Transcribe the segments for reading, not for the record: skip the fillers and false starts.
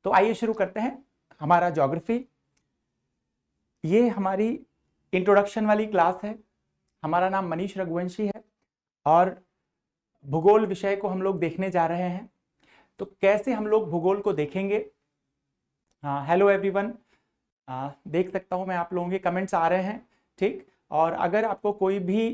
तो आइए शुरू करते हैं हमारा ज्योग्राफी। ये हमारी इंट्रोडक्शन वाली क्लास है। हमारा नाम मनीष रघुवंशी है और भूगोल विषय को हम लोग देखने जा रहे हैं। तो कैसे हम लोग भूगोल को देखेंगे? हेलो एवरीवन, देख सकता हूं मैं आप लोगों के कमेंट्स आ रहे हैं, ठीक। और अगर आपको कोई भी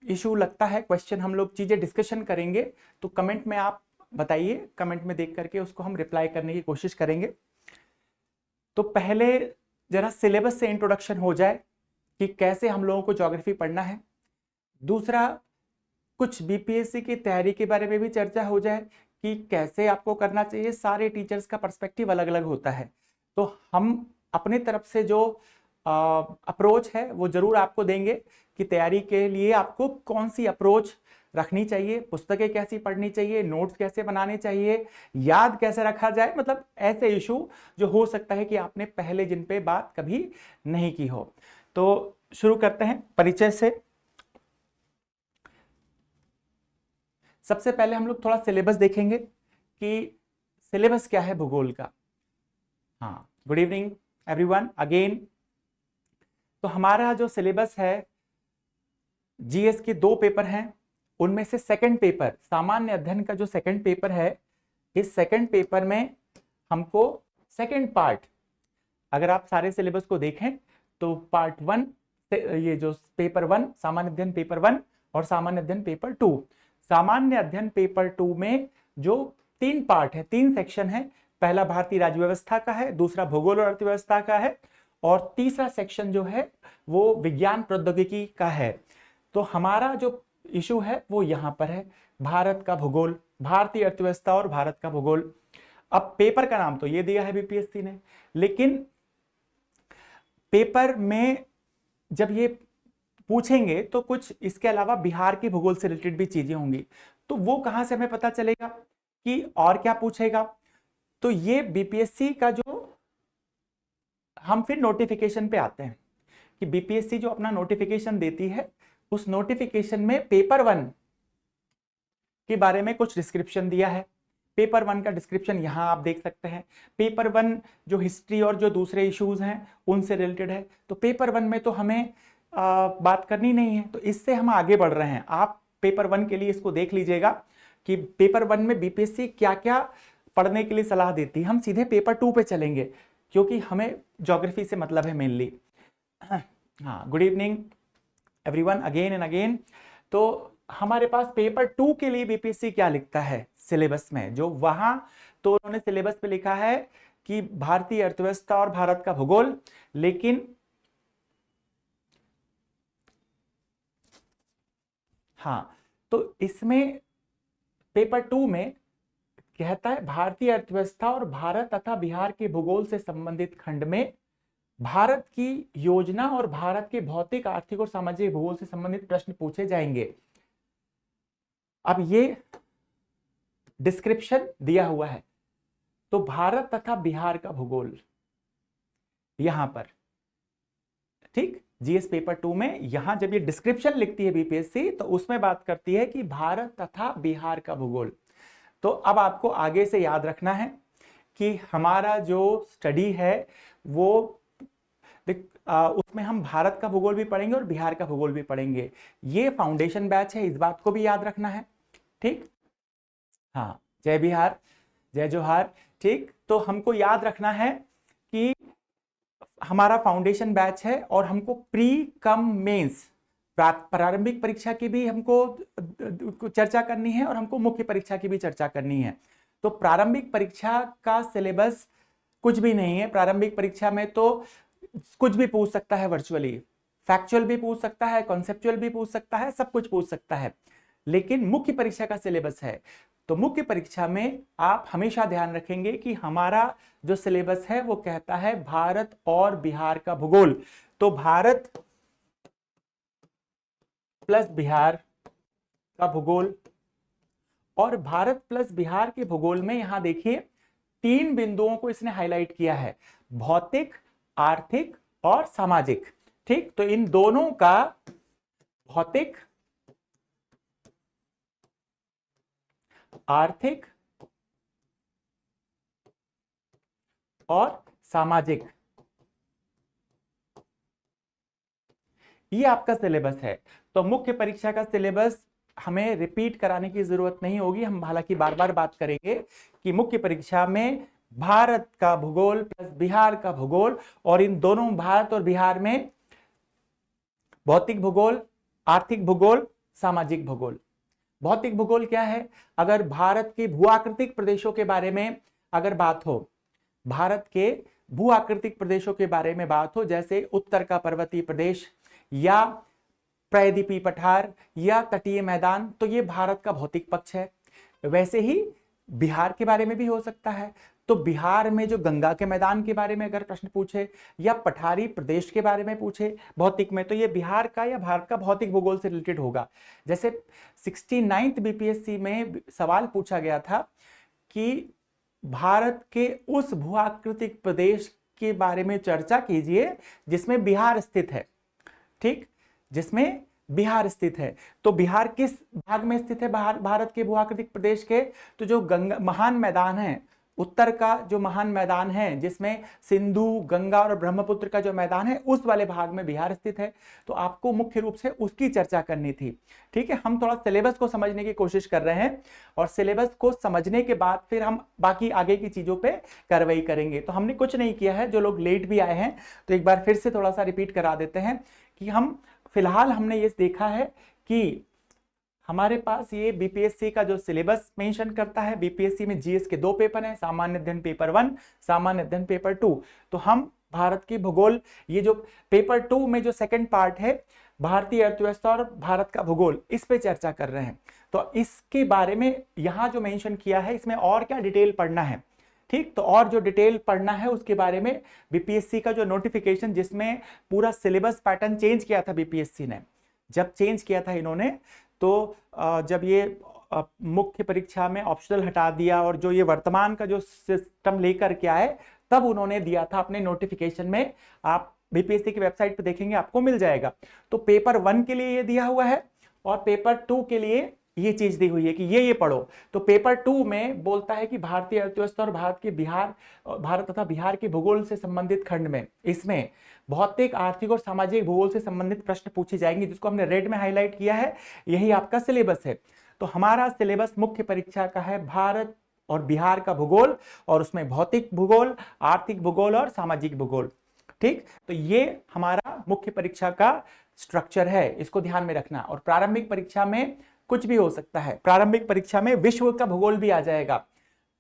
इशू लगता है, क्वेश्चन हम लोग चीजें डिस्कशन करेंगे, तो कमेंट में आप बताइए। कमेंट में देख करके उसको हम रिप्लाई करने की कोशिश करेंगे। तो पहले जरा सिलेबस से इंट्रोडक्शन हो जाए कि कैसे हम लोगों को ज्योग्राफी पढ़ना है। दूसरा, कुछ बीपीएससी की तैयारी के बारे में भी चर्चा हो जाए कि कैसे आपको करना चाहिए। सारे टीचर्स का पर्सपेक्टिव अलग अलग होता है, तो हम अपने तरफ से जो अप्रोच है वो जरूर आपको देंगे कि तैयारी के लिए आपको कौन सी अप्रोच रखनी चाहिए, पुस्तकें कैसी पढ़नी चाहिए, नोट्स कैसे बनाने चाहिए, याद कैसे रखा जाए। मतलब ऐसे इशू जो हो सकता है कि आपने पहले जिन पे बात कभी नहीं की हो। तो शुरू करते हैं परिचय से। सबसे पहले हम लोग थोड़ा सिलेबस देखेंगे कि सिलेबस क्या है भूगोल का। Good evening everyone again. तो हमारा जो सिलेबस है, जीएस के 2 पेपर हैं, उनमें से सेकंड पेपर, सामान्य अध्ययन का जो सेकंड पेपर है, इस सेकंड पेपर में हमको सेकंड पार्ट, अगर आप सारे सिलेबस को देखें तो पार्ट 1, ये जो पेपर 1 सामान्य अध्ययन पेपर 1 और सामान्य अध्ययन पेपर 2, सामान्य अध्ययन पेपर 2 में जो 3 पार्ट है, 3 सेक्शन है। पहला भारतीय राज्य व्यवस्था का है, दूसरा भूगोल और अर्थव्यवस्था का है, और तीसरा सेक्शन जो है वो विज्ञान प्रौद्योगिकी का है। तो हमारा जो इशू है वो यहां पर है, भारत का भूगोल, भारतीय अर्थव्यवस्था और भारत का भूगोल। अब पेपर का नाम तो ये दिया है बीपीएससी ने, लेकिन पेपर में जब ये पूछेंगे तो कुछ इसके अलावा बिहार के भूगोल से रिलेटेड भी चीजें होंगी। तो वो कहां से हमें पता चलेगा कि और क्या पूछेगा? तो ये बीपीएससी का जो, हम फिर नोटिफिकेशन पे आते हैं कि बीपीएससी जो अपना नोटिफिकेशन देती है, उस नोटिफिकेशन में पेपर 1 के बारे में कुछ डिस्क्रिप्शन दिया है। पेपर 1 का डिस्क्रिप्शन यहां आप देख सकते हैं। पेपर 1 जो हिस्ट्री और जो दूसरे इश्यूज हैं उनसे रिलेटेड है। तो पेपर 1 में तो हमें बात करनी नहीं है, तो इससे हम आगे बढ़ रहे हैं। आप पेपर 1 के लिए इसको देख लीजिएगा कि पेपर 1 में बीपीएससी क्या क्या पढ़ने के लिए सलाह देती है। हम सीधे पेपर 2 पे चलेंगे क्योंकि हमें ज्योग्राफी से मतलब है mainly. Good evening everyone again and again. तो हमारे पास पेपर 2 के लिए बीपीएससी क्या लिखता है सिलेबस में, जो वहां तो उन्होंने सिलेबस पे लिखा है कि भारतीय अर्थव्यवस्था और भारत का भूगोल, लेकिन तो इसमें पेपर 2 में कहता है भारतीय अर्थव्यवस्था और भारत तथा बिहार के भूगोल से संबंधित खंड में भारत की योजना और भारत के भौतिक, आर्थिक और सामाजिक भूगोल से संबंधित प्रश्न पूछे जाएंगे। अब ये डिस्क्रिप्शन दिया हुआ है, तो भारत तथा बिहार का भूगोल यहां पर, ठीक। जीएस पेपर 2 में यहां जब ये डिस्क्रिप्शन लिखती है बीपीएससी, तो उसमें बात करती है कि भारत तथा बिहार का भूगोल। तो अब आपको आगे से याद रखना है कि हमारा जो स्टडी है वो उसमें हम भारत का भूगोल भी पढ़ेंगे और बिहार का भूगोल भी पढ़ेंगे। ये फाउंडेशन बैच है, इस बात को भी याद रखना है, ठीक। जय बिहार, जय जोहार, ठीक। तो हमको याद रखना है कि हमारा फाउंडेशन बैच है और हमको प्री कम मेंस, प्रारंभिक परीक्षा की भी हमको चर्चा करनी है और हमको मुख्य परीक्षा की भी चर्चा करनी है। तो प्रारंभिक परीक्षा का सिलेबस कुछ भी नहीं है। प्रारंभिक परीक्षा में तो कुछ भी पूछ सकता है, वर्चुअली फैक्चुअल भी पूछ सकता है, कॉन्सेप्चुअल भी पूछ सकता है, सब कुछ पूछ सकता है। लेकिन मुख्य परीक्षा का सिलेबस है, तो मुख्य परीक्षा में आप हमेशा ध्यान रखेंगे कि हमारा जो सिलेबस है वो कहता है भारत और बिहार का भूगोल। तो भारत प्लस बिहार का भूगोल, और भारत प्लस बिहार के भूगोल में यहां देखिए 3 बिंदुओं को इसने हाईलाइट किया है, भौतिक, आर्थिक और सामाजिक, ठीक। तो इन दोनों का, भौतिक, आर्थिक और सामाजिक, ये आपका सिलेबस है। तो मुख्य परीक्षा का सिलेबस हमें रिपीट कराने की जरूरत नहीं होगी, हम हालांकि बार बार बात करेंगे कि मुख्य परीक्षा में भारत का भूगोल प्लस बिहार का भूगोल, और इन दोनों भारत और बिहार में भौतिक भूगोल, आर्थिक भूगोल, सामाजिक भूगोल। भौतिक भूगोल क्या है? अगर भारत के भूआकृतिक प्रदेशों के बारे में अगर बात हो, भारत के भूआकृतिक प्रदेशों के बारे में बात हो, जैसे उत्तर का पर्वतीय प्रदेश या प्रायद्वीपीय पठार या तटीय मैदान, तो ये भारत का भौतिक पक्ष है। वैसे ही बिहार के बारे में भी हो सकता है। तो बिहार में जो गंगा के मैदान के बारे में अगर प्रश्न पूछे या पठारी प्रदेश के बारे में पूछे भौतिक में, तो ये बिहार का या भारत का भौतिक भूगोल से रिलेटेड होगा। जैसे 69th बीपीएससी में सवाल पूछा गया था कि भारत के उस भूआकृतिक प्रदेश के बारे में चर्चा कीजिए जिसमें बिहार स्थित है। ठीक, जिसमें बिहार स्थित है। तो बिहार किस भाग में स्थित है भारत के भूआकृतिक प्रदेश के? तो जो गंगा महान मैदान है, उत्तर का जो महान मैदान है जिसमें सिंधु, गंगा और ब्रह्मपुत्र का जो मैदान है, उस वाले भाग में बिहार स्थित है। तो आपको मुख्य रूप से उसकी चर्चा करनी थी। ठीक है, हम थोड़ा सिलेबस को समझने की कोशिश कर रहे हैं और सिलेबस को समझने के बाद फिर हम बाकी आगे की चीजों पे कार्रवाई करेंगे। तो हमने कुछ नहीं किया है, जो लोग लेट भी आए हैं तो एक बार फिर से थोड़ा सा रिपीट करा देते हैं कि हम फिलहाल हमने ये देखा है कि हमारे पास ये बीपीएससी का जो सिलेबस मेंशन करता है, बीपीएससी में जीएस के 2 पेपर हैं, सामान्य अध्ययन पेपर 1, सामान्य अध्ययन पेपर 2। तो हम भारत की भूगोल, ये जो पेपर 2 में जो सेकंड पार्ट है भारतीय अर्थव्यवस्था और भारत का भूगोल, इस पे चर्चा कर रहे हैं। तो इसके बारे में यहाँ जो मेंशन किया है, इसमें और क्या डिटेल पढ़ना है। ठीक, तो और जो डिटेल पढ़ना है उसके बारे में बीपीएससी का जो नोटिफिकेशन, जिसमें पूरा सिलेबस पैटर्न चेंज किया था बीपीएससी ने, जब चेंज किया था इन्होंने, तो जब ये मुख्य परीक्षा में ऑप्शनल हटा दिया और जो ये वर्तमान का जो सिस्टम लेकर के आए, तब उन्होंने दिया था अपने नोटिफिकेशन में। आप बीपीएससी की वेबसाइट पे देखेंगे, आपको मिल जाएगा। तो पेपर 1 के लिए ये दिया हुआ है और पेपर 2 के लिए ये चीज दी हुई है कि ये पढ़ो। तो पेपर 2 में बोलता है कि भारतीय अर्थव्यवस्था और भारत तथा बिहार के भूगोल से संबंधित खंड में, इसमें भौतिक, आर्थिक और सामाजिक भूगोल से संबंधित प्रश्न पूछे जाएंगे, जिसको हमने रेड में हाईलाइट किया है। यही आपका सिलेबस है। तो हमारा सिलेबस मुख्य परीक्षा का है भारत और बिहार का भूगोल, और उसमें भौतिक भूगोल, आर्थिक भूगोल और सामाजिक भूगोल। ठीक, तो ये हमारा मुख्य परीक्षा का स्ट्रक्चर है, इसको ध्यान में रखना। और प्रारंभिक परीक्षा में कुछ भी हो सकता है, प्रारंभिक परीक्षा में विश्व का भूगोल भी आ जाएगा।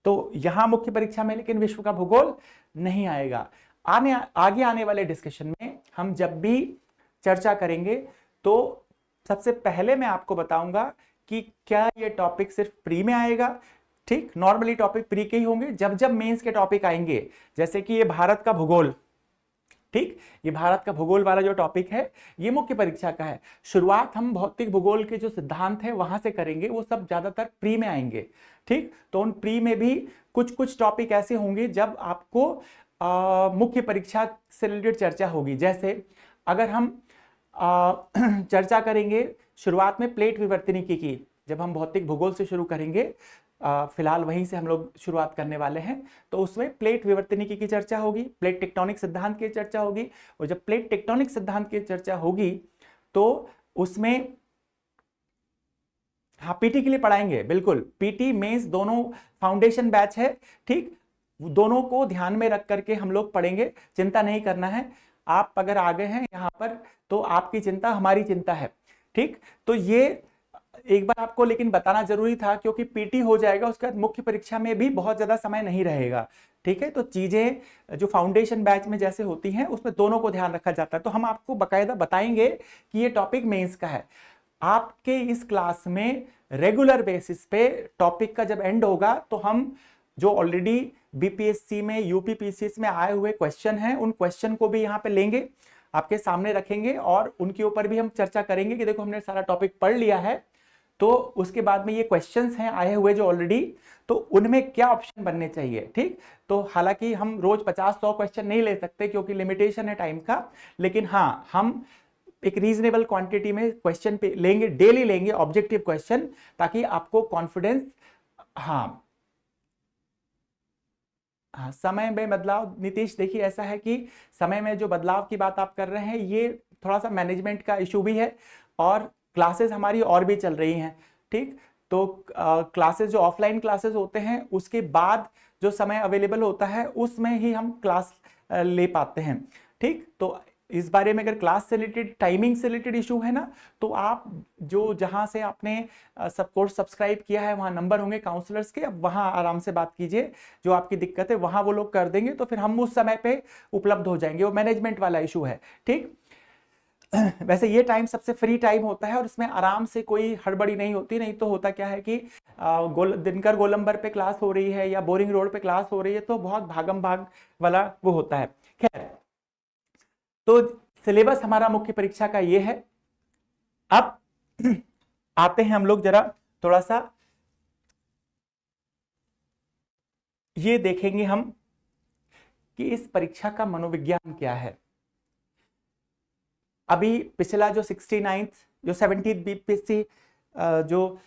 तो यहां मुख्य परीक्षा में लेकिन विश्व का भूगोल नहीं आएगा। आगे आने वाले डिस्कशन में हम जब भी चर्चा करेंगे तो सबसे पहले मैं आपको बताऊंगा कि क्या ये टॉपिक सिर्फ प्री में आएगा। ठीक, नॉर्मली टॉपिक प्री के ही होंगे। जब जब मेंस के टॉपिक आएंगे, जैसे कि ये भारत का भूगोल, ठीक, ये भारत का भूगोल वाला जो टॉपिक है ये मुख्य परीक्षा का है। शुरुआत हम भौतिक भूगोल के जो सिद्धांत है वहां से करेंगे, वो सब ज्यादातर प्री में आएंगे। ठीक, तो उन प्री में भी कुछ कुछ टॉपिक ऐसे होंगे जब आपको मुख्य परीक्षा से रिलेटेड चर्चा होगी। जैसे अगर हम चर्चा करेंगे शुरुआत में प्लेट विवर्तनिकी की, जब हम भौतिक भूगोल से शुरू करेंगे, फिलहाल वहीं से हम लोग शुरुआत करने वाले हैं, तो उसमें प्लेट विवर्तनिकी की चर्चा होगी, प्लेट टेक्टोनिक सिद्धांत की चर्चा होगी। और जब प्लेट टेक्टोनिक सिद्धांत की चर्चा होगी तो उसमें हाँ पीटी के लिए पढ़ाएंगे, बिल्कुल पीटी मेंस दोनों फाउंडेशन बैच है। ठीक, दोनों को ध्यान में रख करके हम लोग पढ़ेंगे, चिंता नहीं करना है। आप अगर आ गए हैं यहाँ पर तो आपकी चिंता हमारी चिंता है। ठीक, तो ये एक बार आपको लेकिन बताना जरूरी था, क्योंकि पीटी हो जाएगा, उसके बाद मुख्य परीक्षा में भी बहुत ज्यादा समय नहीं रहेगा। ठीक है, तो चीजें जो फाउंडेशन बैच में जैसे होती हैं उसमें दोनों को ध्यान रखा जाता है। तो हम आपको बकायदा बताएंगे कि ये टॉपिक मेंस का है। आपके इस क्लास में रेगुलर बेसिस पे टॉपिक का जब एंड होगा तो हम जो ऑलरेडी बीपीएससी में, यूपीपीसीएस में आए हुए क्वेश्चन हैं, उन क्वेश्चन को भी यहाँ पे लेंगे, आपके सामने रखेंगे और उनके ऊपर भी हम चर्चा करेंगे कि देखो हमने सारा टॉपिक पढ़ लिया है, तो उसके बाद में ये क्वेश्चंस हैं आए हुए जो ऑलरेडी, तो उनमें क्या ऑप्शन बनने चाहिए। ठीक, तो हालांकि हम रोज 50-100 क्वेश्चन नहीं ले सकते क्योंकि लिमिटेशन है टाइम का, लेकिन हाँ हम एक रीजनेबल क्वांटिटी में क्वेश्चन पे लेंगे, डेली लेंगे ऑब्जेक्टिव क्वेश्चन, ताकि आपको कॉन्फिडेंस, हाँ हाँ, समय में बदलाव नीतीश, देखिए ऐसा है कि समय में जो बदलाव की बात आप कर रहे हैं ये थोड़ा सा मैनेजमेंट का इशू भी है, और क्लासेस हमारी और भी चल रही हैं, ठीक। तो क्लासेस जो ऑफलाइन क्लासेस होते हैं उसके बाद जो समय अवेलेबल होता है उसमें ही हम क्लास ले पाते हैं, ठीक। तो इस बारे में अगर क्लास से रिलेटेड, टाइमिंग से रिलेटेड इशू है ना, तो आप जो जहां से आपने सब कोर्स सब्सक्राइब किया है वहां नंबर होंगे काउंसलर्स के, अब वहां आराम से बात कीजिए, जो आपकी दिक्कत है वहां वो लोग कर देंगे, तो फिर हम उस समय पे उपलब्ध हो जाएंगे। वो मैनेजमेंट वाला इशू है, ठीक। वैसे ये टाइम सबसे फ्री टाइम होता है और इसमें आराम से कोई हड़बड़ी नहीं होती, नहीं तो होता क्या है कि दिनकर गोलंबर पे क्लास हो रही है या बोरिंग रोड पे क्लास हो रही है तो बहुत भागम भाग वाला वो होता है। खैर, तो सिलेबस हमारा मुख्य परीक्षा का ये है। अब आते हैं हम लोग जरा थोड़ा सा ये देखेंगे हम कि इस परीक्षा का मनोविज्ञान क्या है। अभी पिछला जो 69th जो 70th बीपीएससी जो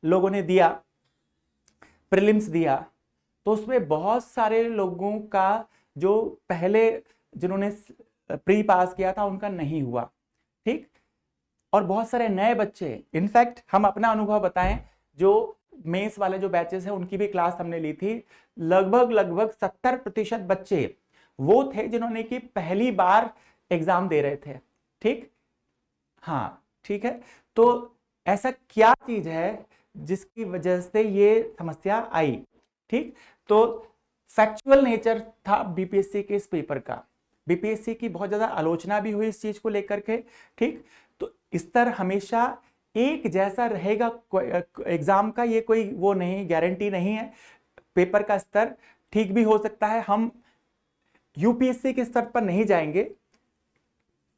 लोगों ने दिया, प्रीलिम्स दिया, तो उसमें बहुत सारे लोगों का जो पहले जिन्होंने प्री पास किया था उनका नहीं हुआ, ठीक। और बहुत सारे नए बच्चे, इनफैक्ट हम अपना अनुभव बताएं, जो मेंस वाले जो बैचेस हैं उनकी भी क्लास हमने ली थी, लगभग 70% बच्चे वो थे जिन्होंने कि पहली बार एग्जाम दे रहे थे, ठीक। हाँ, ठीक है। तो ऐसा क्या चीज है जिसकी वजह से ये समस्या आई, ठीक। तो फैक्चुअल नेचर था बीपीएससी के इस पेपर का, बीपीएससी की बहुत ज्यादा आलोचना भी हुई इस चीज को लेकर के, ठीक। तो स्तर हमेशा एक जैसा रहेगा एग्जाम का, ये कोई वो नहीं, गारंटी नहीं है। पेपर का स्तर ठीक भी हो सकता है, हम यूपीएससी के स्तर पर नहीं जाएंगे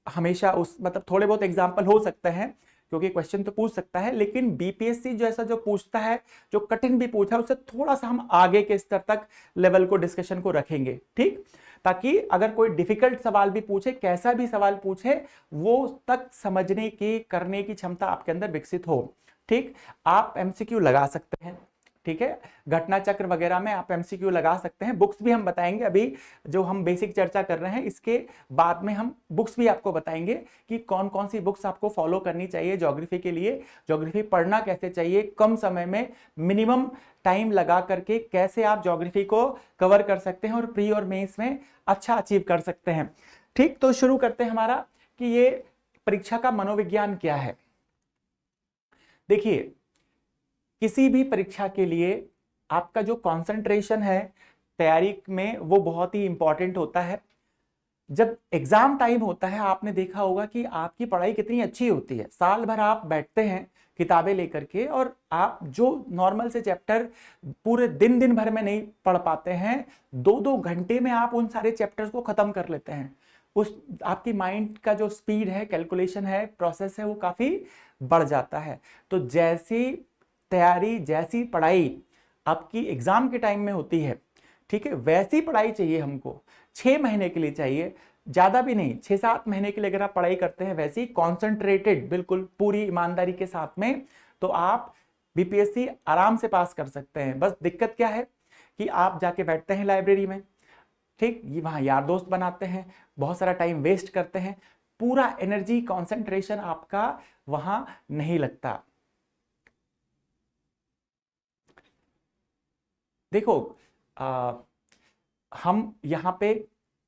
हमेशा, उस मतलब थोड़े बहुत एग्जाम्पल हो सकते हैं क्योंकि क्वेश्चन तो पूछ सकता है, लेकिन बीपीएससी जो ऐसा जो पूछता है, जो कठिन भी पूछा है, उससे थोड़ा सा हम आगे के स्तर तक लेवल को, डिस्कशन को रखेंगे, ठीक। ताकि अगर कोई डिफिकल्ट सवाल भी पूछे, कैसा भी सवाल पूछे, वो तक समझने की, करने की क्षमता आपके अंदर विकसित हो, ठीक। आप एमसीक्यू लगा सकते हैं, ठीक है, घटना चक्र वगैरह में आप एमसीक्यू लगा सकते हैं। बुक्स भी हम बताएंगे, अभी जो हम बेसिक चर्चा कर रहे हैं इसके बाद में हम बुक्स भी आपको बताएंगे कि कौन कौन सी बुक्स आपको फॉलो करनी चाहिए ज्योग्राफी के लिए, ज्योग्राफी पढ़ना कैसे चाहिए, कम समय में मिनिमम टाइम लगा करके कैसे आप ज्योग्राफी को कवर कर सकते हैं और प्री और मेंस में अच्छा अचीव कर सकते हैं, ठीक। तो शुरू करते हैं हमारा कि ये परीक्षा का मनोविज्ञान क्या है। देखिए, किसी भी परीक्षा के लिए आपका जो कंसंट्रेशन है तैयारी में वो बहुत ही इंपॉर्टेंट होता है। जब एग्जाम टाइम होता है, आपने देखा होगा कि आपकी पढ़ाई कितनी अच्छी होती है, साल भर आप बैठते हैं किताबें लेकर के, और आप जो नॉर्मल से चैप्टर पूरे दिन भर में नहीं पढ़ पाते हैं, 2-2 घंटे में आप उन सारे चैप्टर्स को खत्म कर लेते हैं। उस आपकी माइंड का जो स्पीड है, कैलकुलेशन है, प्रोसेस है, वो काफी बढ़ जाता है। तो जैसी तैयारी, जैसी पढ़ाई आपकी एग्जाम के टाइम में होती है, ठीक है, वैसी पढ़ाई चाहिए हमको, 6 महीने के लिए चाहिए, ज्यादा भी नहीं, 6-7 महीने के लिए अगर आप पढ़ाई करते हैं वैसी कॉन्सेंट्रेटेड, बिल्कुल पूरी ईमानदारी के साथ में, तो आप बीपीएससी आराम से पास कर सकते हैं। बस दिक्कत क्या है कि आप जाके बैठते हैं लाइब्रेरी में, ठीक, ये वहां यार दोस्त बनाते हैं, बहुत सारा टाइम वेस्ट करते हैं, पूरा एनर्जी, कॉन्सेंट्रेशन आपका वहां नहीं लगता। देखो, हम यहाँ पे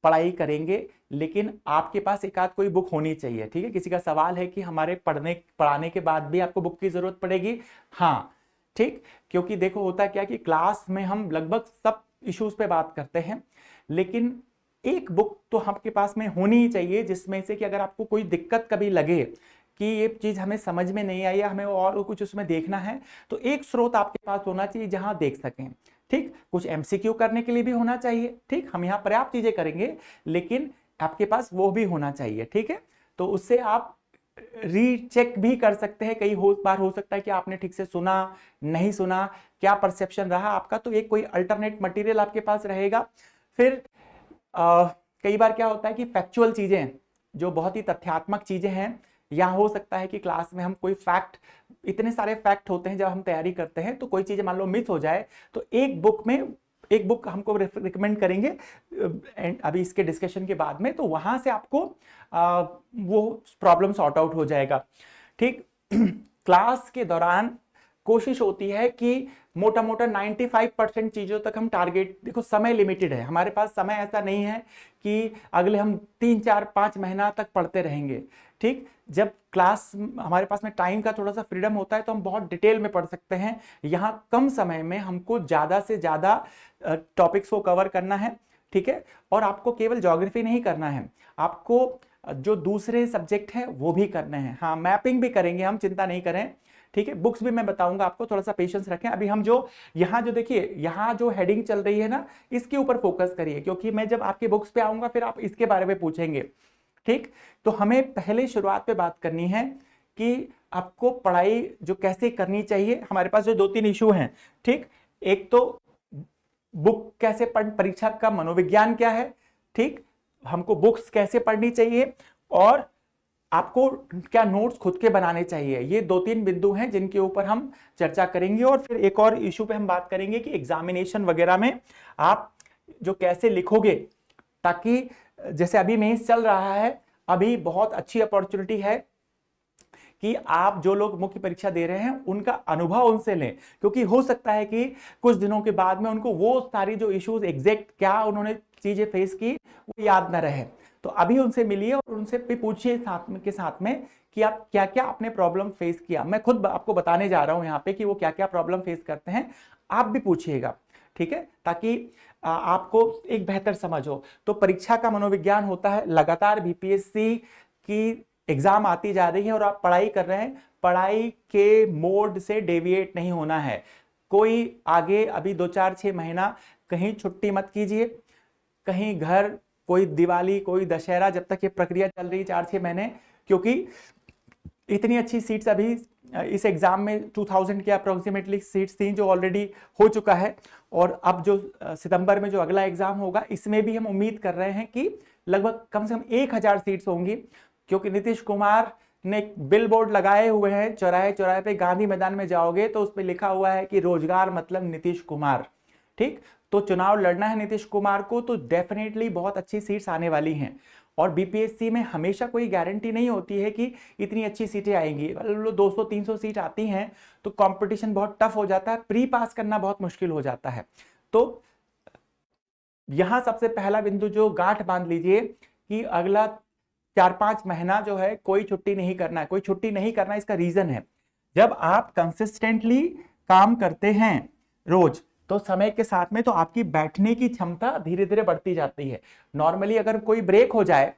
पढ़ाई करेंगे, लेकिन आपके पास एक आध कोई बुक होनी चाहिए, ठीक है। किसी का सवाल है कि हमारे पढ़ाने के बाद भी आपको बुक की जरूरत पड़ेगी, हाँ, ठीक। क्योंकि देखो होता क्या कि क्लास में हम लगभग सब इश्यूज पे बात करते हैं, लेकिन एक बुक तो आपके पास में होनी ही चाहिए जिसमें से कि अगर आपको कोई दिक्कत कभी लगे कि ये चीज हमें समझ में नहीं आई या हमें और कुछ उसमें देखना है, तो एक स्रोत आपके पास होना चाहिए जहां देख सकें, ठीक। कुछ एमसीक्यू करने के लिए भी होना चाहिए, ठीक। हम यहाँ पर्याप्त चीजें करेंगे, लेकिन आपके पास वो भी होना चाहिए, ठीक है। तो उससे आप रीचेक भी कर सकते हैं, कई बार हो सकता है कि आपने ठीक से सुना, नहीं सुना, क्या परसेप्शन रहा आपका, तो एक कोई अल्टरनेट मटेरियल आपके पास रहेगा। फिर कई बार क्या होता है कि फैक्चुअल चीजें, जो बहुत ही तथ्यात्मक चीजें हैं, या हो सकता है कि क्लास में हम कोई फैक्ट, इतने सारे फैक्ट होते हैं जब हम तैयारी करते हैं, तो कोई चीज मान लो मिस हो जाए, तो एक बुक में एक बुक हमको रिकमेंड करेंगे एंड अभी इसके डिस्कशन के बाद में, तो वहां से आपको वो प्रॉब्लम सॉर्ट आउट हो जाएगा। ठीक। क्लास के दौरान कोशिश होती है कि मोटा मोटा 95% चीजों तक हम टारगेट, देखो समय लिमिटेड है हमारे पास, समय ऐसा नहीं है कि अगले हम 3-4-5 महीना तक पढ़ते रहेंगे। ठीक। जब क्लास हमारे पास में टाइम का थोड़ा सा फ्रीडम होता है तो हम बहुत डिटेल में पढ़ सकते हैं। यहाँ कम समय में हमको ज्यादा से ज्यादा टॉपिक्स को कवर करना है। ठीक है। और आपको केवल ज्योग्राफी नहीं करना है, आपको जो दूसरे सब्जेक्ट हैं वो भी करने हैं। हाँ, मैपिंग भी करेंगे हम, चिंता नहीं करें। ठीक है। बुक्स भी मैं बताऊंगा आपको, थोड़ा सा पेशेंस रखें। अभी हम जो यहाँ जो देखिए यहाँ जो हेडिंग चल रही है ना, इसके ऊपर फोकस करिए, क्योंकि मैं जब आपके बुक्स पे आऊंगा फिर आप इसके बारे में पूछेंगे। ठीक। तो हमें पहले शुरुआत पे बात करनी है कि आपको पढ़ाई जो कैसे करनी चाहिए। हमारे पास जो 2-3 इशू हैं। ठीक। एक तो बुक कैसे पढ़, परीक्षा का मनोविज्ञान क्या है। ठीक। हमको बुक्स कैसे पढ़नी चाहिए और आपको क्या नोट्स खुद के बनाने चाहिए। ये 2-3 बिंदु हैं जिनके ऊपर हम चर्चा करेंगे। और फिर एक और इशू पे हम बात करेंगे कि एग्जामिनेशन वगैरह में आप जो कैसे लिखोगे, ताकि जैसे अभी मेंस चल रहा है, अभी बहुत अच्छी अपॉर्चुनिटी है कि आप जो लोग मुख्य परीक्षा दे रहे हैं उनका अनुभव उनसे लें, क्योंकि हो सकता है कि कुछ दिनों के बाद में उनको वो सारी जो इश्यूज एग्जैक्ट क्या उन्होंने चीजें फेस की वो याद ना रहे। तो अभी उनसे मिलिए और उनसे भी पूछिए साथ में कि आप क्या क्या अपने प्रॉब्लम फेस किया। मैं खुद आपको बताने जा रहा हूं यहाँ पे कि वो क्या क्या प्रॉब्लम फेस करते हैं, आप भी पूछिएगा। ठीक है, ताकि आपको एक बेहतर समझ हो। तो परीक्षा का मनोविज्ञान होता है, लगातार बीपीएससी की एग्जाम आती जा रही है और आप पढ़ाई कर रहे हैं, पढ़ाई के मोड से डेविएट नहीं होना है। कोई आगे अभी 2-4-6 महीना कहीं छुट्टी मत कीजिए, कहीं घर, कोई दिवाली, कोई दशहरा, जब तक ये प्रक्रिया चल रही है 4-6 महीने, क्योंकि इतनी अच्छी सीट्स अभी इस एग्जाम में 2000 के अप्रोक्सीमेटली सीट्स थी जो ऑलरेडी हो चुका है। और अब जो सितंबर में जो अगला एग्जाम होगा, इसमें भी हम उम्मीद कर रहे हैं कि लगभग कम से कम 1000 सीट्स होंगी, क्योंकि नीतीश कुमार ने बिल बोर्ड लगाए हुए हैं, चौराहे चौराहे पे, गांधी मैदान में जाओगे तो उस पर लिखा हुआ है कि रोजगार मतलब नीतीश कुमार। ठीक। तो चुनाव लड़ना है नीतीश कुमार को, तो डेफिनेटली बहुत अच्छी सीट्स आने वाली हैं। और बीपीएससी में हमेशा कोई गारंटी नहीं होती है कि इतनी अच्छी सीटें आएंगी। 200-300 सीट आती हैं तो कंपटीशन बहुत टफ हो जाता है, प्री पास करना बहुत मुश्किल हो जाता है। तो यहां सबसे पहला बिंदु जो गांठ बांध लीजिए कि अगला 4-5 महीना जो है कोई छुट्टी नहीं करना है। कोई छुट्टी नहीं करना, इसका रीजन है, जब आप कंसिस्टेंटली काम करते हैं रोज, तो समय के साथ में तो आपकी बैठने की क्षमता धीरे धीरे बढ़ती जाती है। नॉर्मली अगर कोई ब्रेक हो जाए,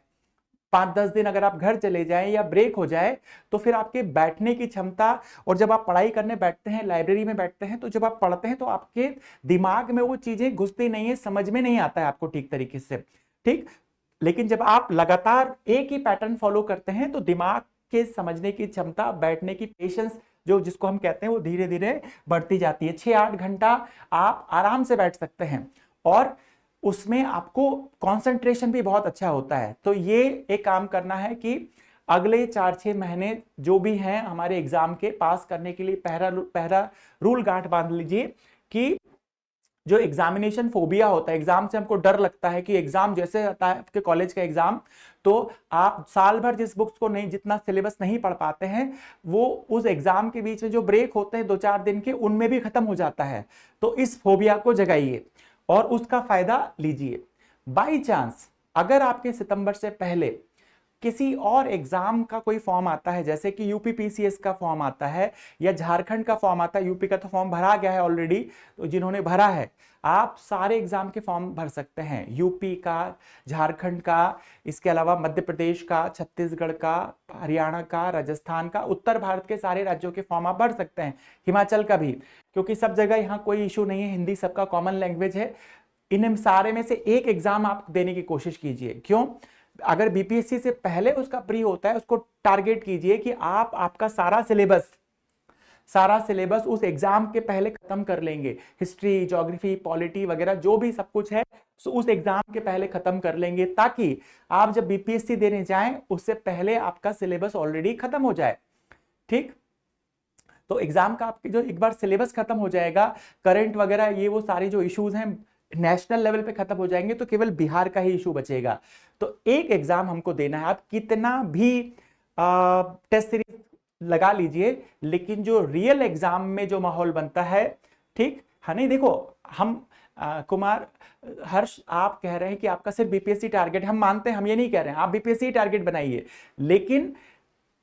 5-10 दिन अगर आप घर चले जाएं या ब्रेक हो जाए, तो फिर आपके बैठने की क्षमता, और जब आप पढ़ाई करने बैठते हैं, लाइब्रेरी में बैठते हैं, तो जब आप पढ़ते हैं तो आपके दिमाग में वो चीजें घुसती नहीं है, समझ में नहीं आता है आपको ठीक तरीके से। ठीक। लेकिन जब आप लगातार एक ही पैटर्न फॉलो करते हैं तो दिमाग के समझने की क्षमता, बैठने की पेशेंस, जो जिसको हम कहते हैं, वो धीरे धीरे बढ़ती जाती है। 6-8 घंटा आप आराम से बैठ सकते हैं और उसमें आपको कंसंट्रेशन भी बहुत अच्छा होता है। तो ये एक काम करना है कि अगले 4-6 महीने जो भी हैं हमारे एग्जाम के पास करने के लिए, पहला रूल गांठ बांध लीजिए कि जो एग्जामिनेशन फोबिया होता है, एग्जाम से हमको डर लगता है कि एग्जाम जैसे आता है आपके कॉलेज का एग्जाम, तो आप साल भर जिस बुक्स को नहीं, जितना सिलेबस नहीं पढ़ पाते हैं, वो उस एग्जाम के बीच में जो ब्रेक होते हैं 2-4 दिन के, उनमें भी खत्म हो जाता है। तो इस फोबिया को जगाइए और उसका फायदा लीजिए। बाई चांस अगर आपके सितंबर से पहले किसी और एग्जाम का कोई फॉर्म आता है, जैसे कि यूपी पीसीएस का फॉर्म आता है या झारखंड का फॉर्म आता है, यूपी का तो फॉर्म भरा गया है ऑलरेडी, तो जिन्होंने भरा है, आप सारे एग्जाम के फॉर्म भर सकते हैं, यूपी का, झारखंड का, इसके अलावा मध्य प्रदेश का, छत्तीसगढ़ का, हरियाणा का, राजस्थान का, उत्तर भारत के सारे राज्यों के फॉर्म आप भर सकते हैं, हिमाचल का भी, क्योंकि सब जगह यहाँ कोई इशू नहीं है, हिंदी सबका कॉमन लैंग्वेज है। इन सारे में से एक एग्जाम आप देने की कोशिश कीजिए। क्यों? अगर बीपीएससी से पहले उसका प्री होता है, उसको टारगेट कीजिए कि आप आपका सारा सिलेबस उस एग्जाम के पहले खत्म कर लेंगे। हिस्ट्री, ज्योग्राफी, पॉलिटी वगैरह जो भी सब कुछ है, तो उस एग्जाम के पहले खत्म कर लेंगे, ताकि आप जब बीपीएससी देने जाएं उससे पहले आपका सिलेबस ऑलरेडी खत्म हो जाए। ठीक। तो एग्जाम का आपके जो एक बार सिलेबस खत्म हो जाएगा, करंट वगैरह, ये वो सारी जो इश्यूज हैं नेशनल लेवल पे खत्म हो जाएंगे तो केवल बिहार का ही इशू बचेगा। तो एक एग्जाम हमको देना है, आप कितना भी टेस्ट सीरीज लगा लीजिए, लेकिन जो रियल एग्जाम में जो माहौल बनता है, ठीक है नहीं, देखो हम कुमार हर्ष, आप कह रहे हैं कि आपका सिर्फ बीपीएससी टारगेट, हम मानते हैं, हम ये नहीं कह रहे हैं आप बीपीएससी टारगेट बनाइए, लेकिन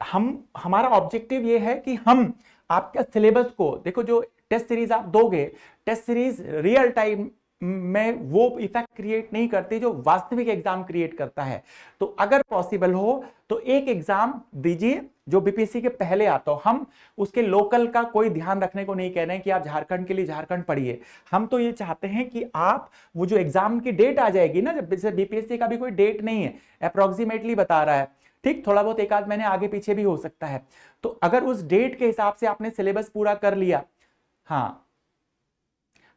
हमारा ऑब्जेक्टिव ये है कि हम आपका सिलेबस को देखो, जो टेस्ट सीरीज आप दोगे, टेस्ट सीरीज रियल टाइम में वो इफेक्ट क्रिएट नहीं करती जो वास्तविक एग्जाम क्रिएट करता है। तो अगर पॉसिबल हो तो एक एग्जाम दीजिए जो बीपीएससी के पहले आता हो। हम उसके लोकल का कोई ध्यान रखने को नहीं कह रहे हैं कि आप झारखंड के लिए झारखंड पढ़िए, हम तो ये चाहते हैं कि आप वो जो एग्जाम की डेट आ जाएगी ना, जब बीपीएससी का भी कोई डेट नहीं है, अप्रोक्सीमेटली बता रहा है, ठीक, थोड़ा बहुत एक आध महीने आगे पीछे भी हो सकता है, तो अगर उस डेट के हिसाब से आपने सिलेबस पूरा कर लिया, हाँ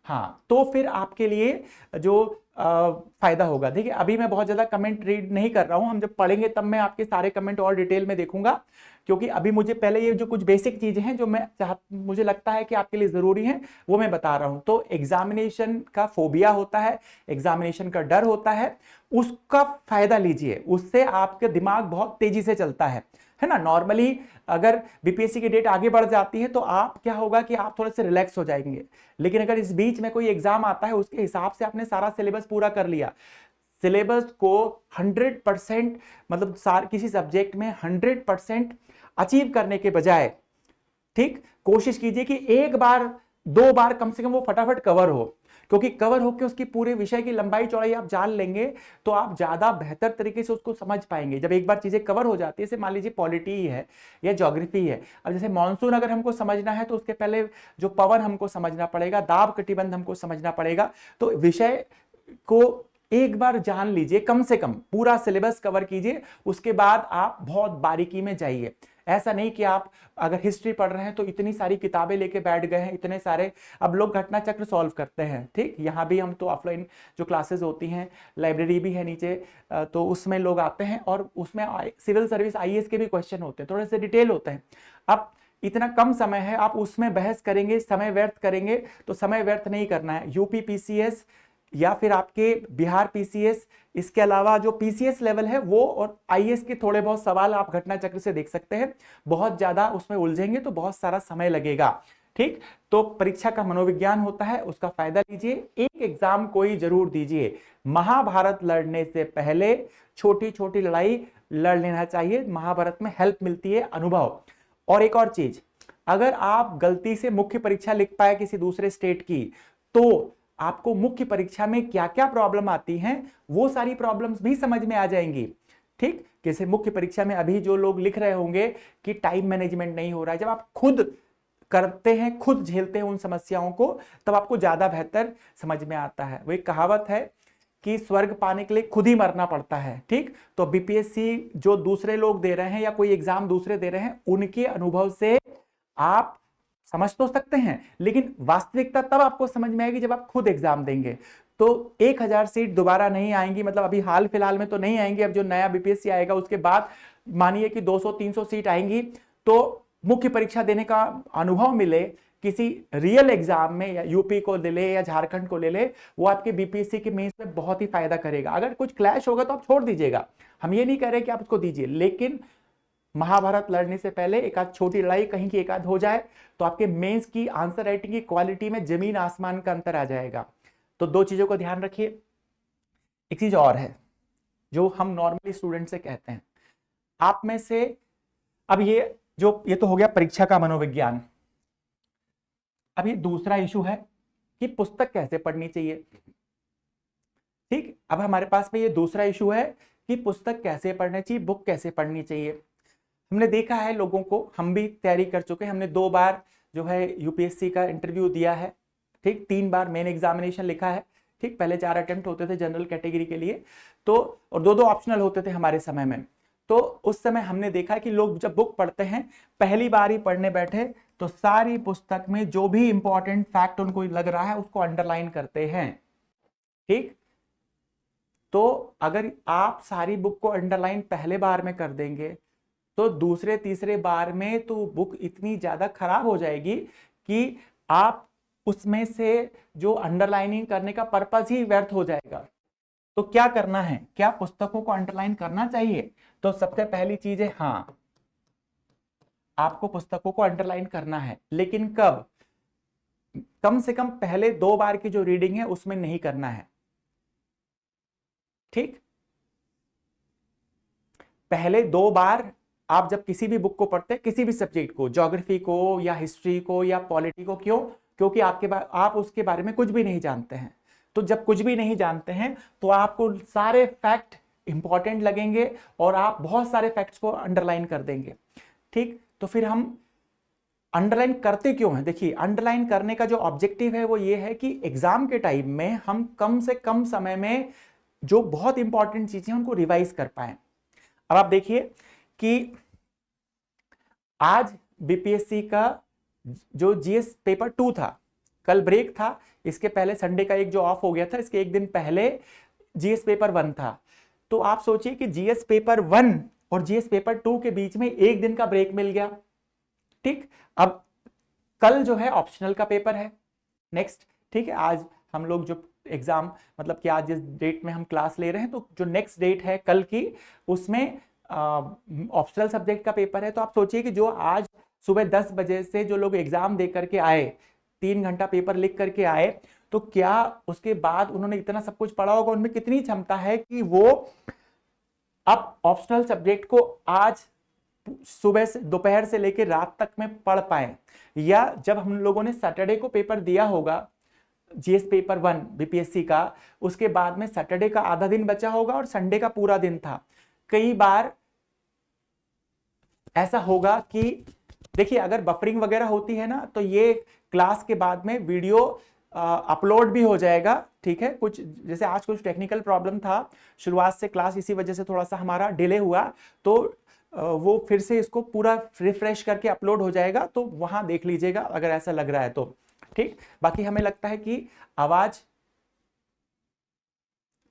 हाँ, तो फिर आपके लिए जो फायदा होगा। देखिए अभी मैं बहुत ज्यादा कमेंट रीड नहीं कर रहा हूं, हम जब पढ़ेंगे तब मैं आपके सारे कमेंट और डिटेल में देखूंगा, क्योंकि अभी मुझे पहले ये जो कुछ बेसिक चीजें हैं जो मुझे लगता है कि आपके लिए जरूरी है वो मैं बता रहा हूं। तो एग्जामिनेशन का फोबिया होता है, एग्जामिनेशन का डर होता है, उसका फायदा लीजिए, उससे आपका दिमाग बहुत तेजी से चलता है ना। नॉर्मली अगर बीपीएससी की डेट आगे बढ़ जाती है तो आप क्या होगा कि आप थोड़े से रिलैक्स हो जाएंगे, लेकिन अगर इस बीच में कोई एग्जाम आता है, उसके हिसाब से आपने सारा सिलेबस पूरा कर लिया, सिलेबस को 100% मतलब किसी सब्जेक्ट में 100% अचीव करने के बजाय, ठीक, कोशिश कीजिए कि एक बार दो बार कम से कम वो फटाफट कवर हो, क्योंकि कवर होकर उसकी पूरे विषय की लंबाई चौड़ाई आप जान लेंगे तो आप ज्यादा बेहतर तरीके से उसको समझ पाएंगे। जब एक बार चीजें कवर हो जाती है, जैसे मान लीजिए पॉलिटी ही है या ज्योग्राफी है, अब जैसे मॉनसून अगर हमको समझना है तो उसके पहले जो पवन हमको समझना पड़ेगा, दाब कटिबंध हमको समझना पड़ेगा, तो विषय को एक बार जान लीजिए, कम से कम पूरा सिलेबस कवर कीजिए, उसके बाद आप बहुत बारीकी में जाइए। ऐसा नहीं कि आप अगर हिस्ट्री पढ़ रहे हैं तो इतनी सारी किताबें लेके बैठ गए हैं, इतने सारे, अब लोग घटना चक्र सॉल्व करते हैं, ठीक, यहाँ भी हम तो ऑफलाइन जो क्लासेस होती हैं, लाइब्रेरी भी है नीचे, तो उसमें लोग आते हैं और उसमें सिविल सर्विस आईएएस के भी क्वेश्चन होते हैं, थोड़े से डिटेल होते हैं। अब इतना कम समय है, आप उसमें बहस करेंगे, समय व्यर्थ करेंगे, तो समय व्यर्थ नहीं करना है। यूपी पीसीएस या फिर आपके बिहार पीसीएस, इसके अलावा जो पीसीएस लेवल है वो, और आईएएस के थोड़े बहुत सवाल आप घटना चक्र से देख सकते हैं, बहुत ज्यादा उसमें उलझेंगे तो बहुत सारा समय लगेगा, ठीक। तो परीक्षा का मनोविज्ञान होता है, उसका फायदा लीजिए, एक एग्जाम कोई जरूर दीजिए। महाभारत लड़ने से पहले छोटी छोटी लड़ाई लड़ लेना चाहिए, महाभारत में हेल्प मिलती है, अनुभव। और एक और चीज, अगर आप गलती से मुख्य परीक्षा लिख पाए किसी दूसरे स्टेट की, तो आपको मुख्य परीक्षा में क्या क्या प्रॉब्लम आती हैं वो सारी प्रॉब्लम्स भी समझ में आ जाएंगी, ठीक। जैसे मुख्य परीक्षा में अभी जो लोग लिख रहे होंगे कि टाइम मैनेजमेंट नहीं हो रहा है, जब आप खुद करते हैं, खुद झेलते हैं उन समस्याओं को, तब आपको ज्यादा बेहतर समझ में आता है। वो एक कहावत है कि स्वर्ग पाने के लिए खुद ही मरना पड़ता है, ठीक। तो बीपीएससी जो दूसरे लोग दे रहे हैं या कोई एग्जाम दूसरे दे रहे हैं, उनके अनुभव से आप समझ तो सकते हैं, लेकिन वास्तविकता तब आपको समझ में आएगी जब आप खुद एग्जाम देंगे। तो 1000 सीट दोबारा नहीं आएंगी, मतलब अभी हाल फिलहाल में तो नहीं आएंगी, अब जो नया बीपीएससी आएगा उसके बाद मानिए कि 200-300 सीट आएंगी, तो मुख्य परीक्षा देने का अनुभव मिले किसी रियल एग्जाम में, या यूपी को ले ले या झारखंड को ले ले, वो आपके बीपीएससी के मेंस में बहुत ही फायदा करेगा। अगर कुछ क्लैश होगा तो आप छोड़ दीजिएगा, हम ये नहीं कह रहे कि आप उसको दीजिए, लेकिन महाभारत लड़ने से पहले एक आध छोटी लड़ाई कहीं की एक आध हो जाए तो आपके मेंस की आंसर राइटिंग की क्वालिटी में जमीन आसमान का अंतर आ जाएगा। तो दो चीजों को ध्यान रखिए। एक चीज और है जो हम नॉर्मली स्टूडेंट से कहते हैं, आप में से, अब ये तो हो गया परीक्षा का मनोविज्ञान। अब ये दूसरा इशू है कि पुस्तक कैसे पढ़नी चाहिए, ठीक। अब हमारे पास में ये दूसरा इशू है कि पुस्तक कैसे पढ़नी चाहिए, बुक कैसे पढ़नी चाहिए। हमने देखा है लोगों को, हम भी तैयारी कर चुके हैं, हमने 2 बार जो है यूपीएससी का इंटरव्यू दिया है, ठीक, 3 बार मेन एग्जामिनेशन लिखा है, ठीक। पहले 4 अटेम्प्ट होते थे जनरल कैटेगरी के लिए, तो और 2-2 ऑप्शनल होते थे हमारे समय में। तो उस समय हमने देखा कि लोग जब बुक पढ़ते हैं, पहली बार ही पढ़ने बैठे तो सारी पुस्तक में जो भी इंपॉर्टेंट फैक्ट उनको लग रहा है उसको अंडरलाइन करते हैं, ठीक। तो अगर आप सारी बुक को अंडरलाइन पहले बार में कर देंगे तो दूसरे तीसरे बार में तो बुक इतनी ज्यादा खराब हो जाएगी कि आप उसमें से जो अंडरलाइनिंग करने का पर्पस ही व्यर्थ हो जाएगा। तो क्या करना है, क्या पुस्तकों को अंडरलाइन करना चाहिए? तो सबसे पहली चीज है, हाँ, आपको पुस्तकों को अंडरलाइन करना है, लेकिन कब? कम से कम पहले 2 बार की जो रीडिंग है उसमें नहीं करना है। ठीक, पहले 2 बार आप जब किसी भी बुक को पढ़ते हैं, किसी भी सब्जेक्ट को, ज्योग्राफी को या हिस्ट्री को या पॉलिटी को, क्यों? क्योंकि आप उसके बारे में कुछ भी नहीं जानते हैं। तो जब कुछ भी नहीं जानते हैं तो आपको सारे फैक्ट इंपॉर्टेंट लगेंगे और आप बहुत सारे फैक्ट्स को अंडरलाइन कर देंगे। ठीक, तो फिर हम अंडरलाइन करते क्यों हैं? देखिए, अंडरलाइन करने का जो ऑब्जेक्टिव है वो ये है कि एग्जाम के टाइम में हम कम से कम समय में जो बहुत इंपॉर्टेंट चीजें उनको रिवाइज कर पाए। अब आप देखिए कि आज बीपीएससी का जो जीएस पेपर 2 था, कल ब्रेक था, इसके पहले संडे का एक जो ऑफ हो गया था, इसके एक दिन पहले जीएस पेपर 1 था। तो आप सोचिए कि जीएस पेपर 1 और जीएस पेपर 2 के बीच में एक दिन का ब्रेक मिल गया। ठीक, अब कल जो है ऑप्शनल का पेपर है नेक्स्ट। ठीक है, आज हम लोग जो एग्जाम, मतलब कि आज जिस डेट में हम क्लास ले रहे हैं, तो जो नेक्स्ट डेट है कल की, उसमें ऑप्शनल सब्जेक्ट का पेपर है। तो आप सोचिए कि जो आज सुबह 10 बजे से जो लोग एग्जाम दे करके आए, 3 घंटा पेपर लिख करके आए, तो क्या उसके बाद उन्होंने इतना सब कुछ पढ़ा होगा? उनमें कितनी क्षमता है कि वो अब ऑप्शनल सब्जेक्ट को आज सुबह से दोपहर से लेकर रात तक में पढ़ पाए? या जब हम लोगों ने सैटरडे को पेपर दिया होगा जीएस पेपर 1 बीपीएससी का, उसके बाद में सैटरडे का आधा दिन बचा होगा और संडे का पूरा दिन था। कई बार ऐसा होगा कि देखिए, अगर बफरिंग वगैरह होती है ना, तो ये क्लास के बाद में वीडियो अपलोड भी हो जाएगा। ठीक है, कुछ जैसे आज कुछ टेक्निकल प्रॉब्लम था, शुरुआत से क्लास इसी वजह से थोड़ा सा हमारा डिले हुआ, तो वो फिर से इसको पूरा रिफ्रेश करके अपलोड हो जाएगा, तो वहां देख लीजिएगा अगर ऐसा लग रहा है तो। ठीक, बाकी हमें लगता है कि आवाज,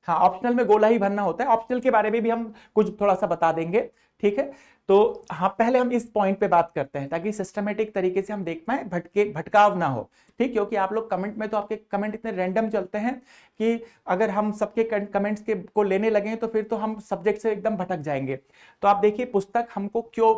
हाँ, ऑप्शनल में गोला ही भरना होता है। ऑप्शनल के बारे में भी हम कुछ थोड़ा सा बता देंगे। ठीक है, तो हाँ, पहले हम इस पॉइंट पे बात करते हैं ताकि सिस्टमेटिक तरीके से हम देख पाए, भटकाव ना हो। ठीक, क्योंकि आप लोग कमेंट में, तो आपके कमेंट इतने रैंडम चलते हैं कि अगर हम सबके कमेंट्स के को लेने लगे तो फिर तो हम सब्जेक्ट से एकदम भटक जाएंगे। तो आप देखिए, पुस्तक हमको क्यों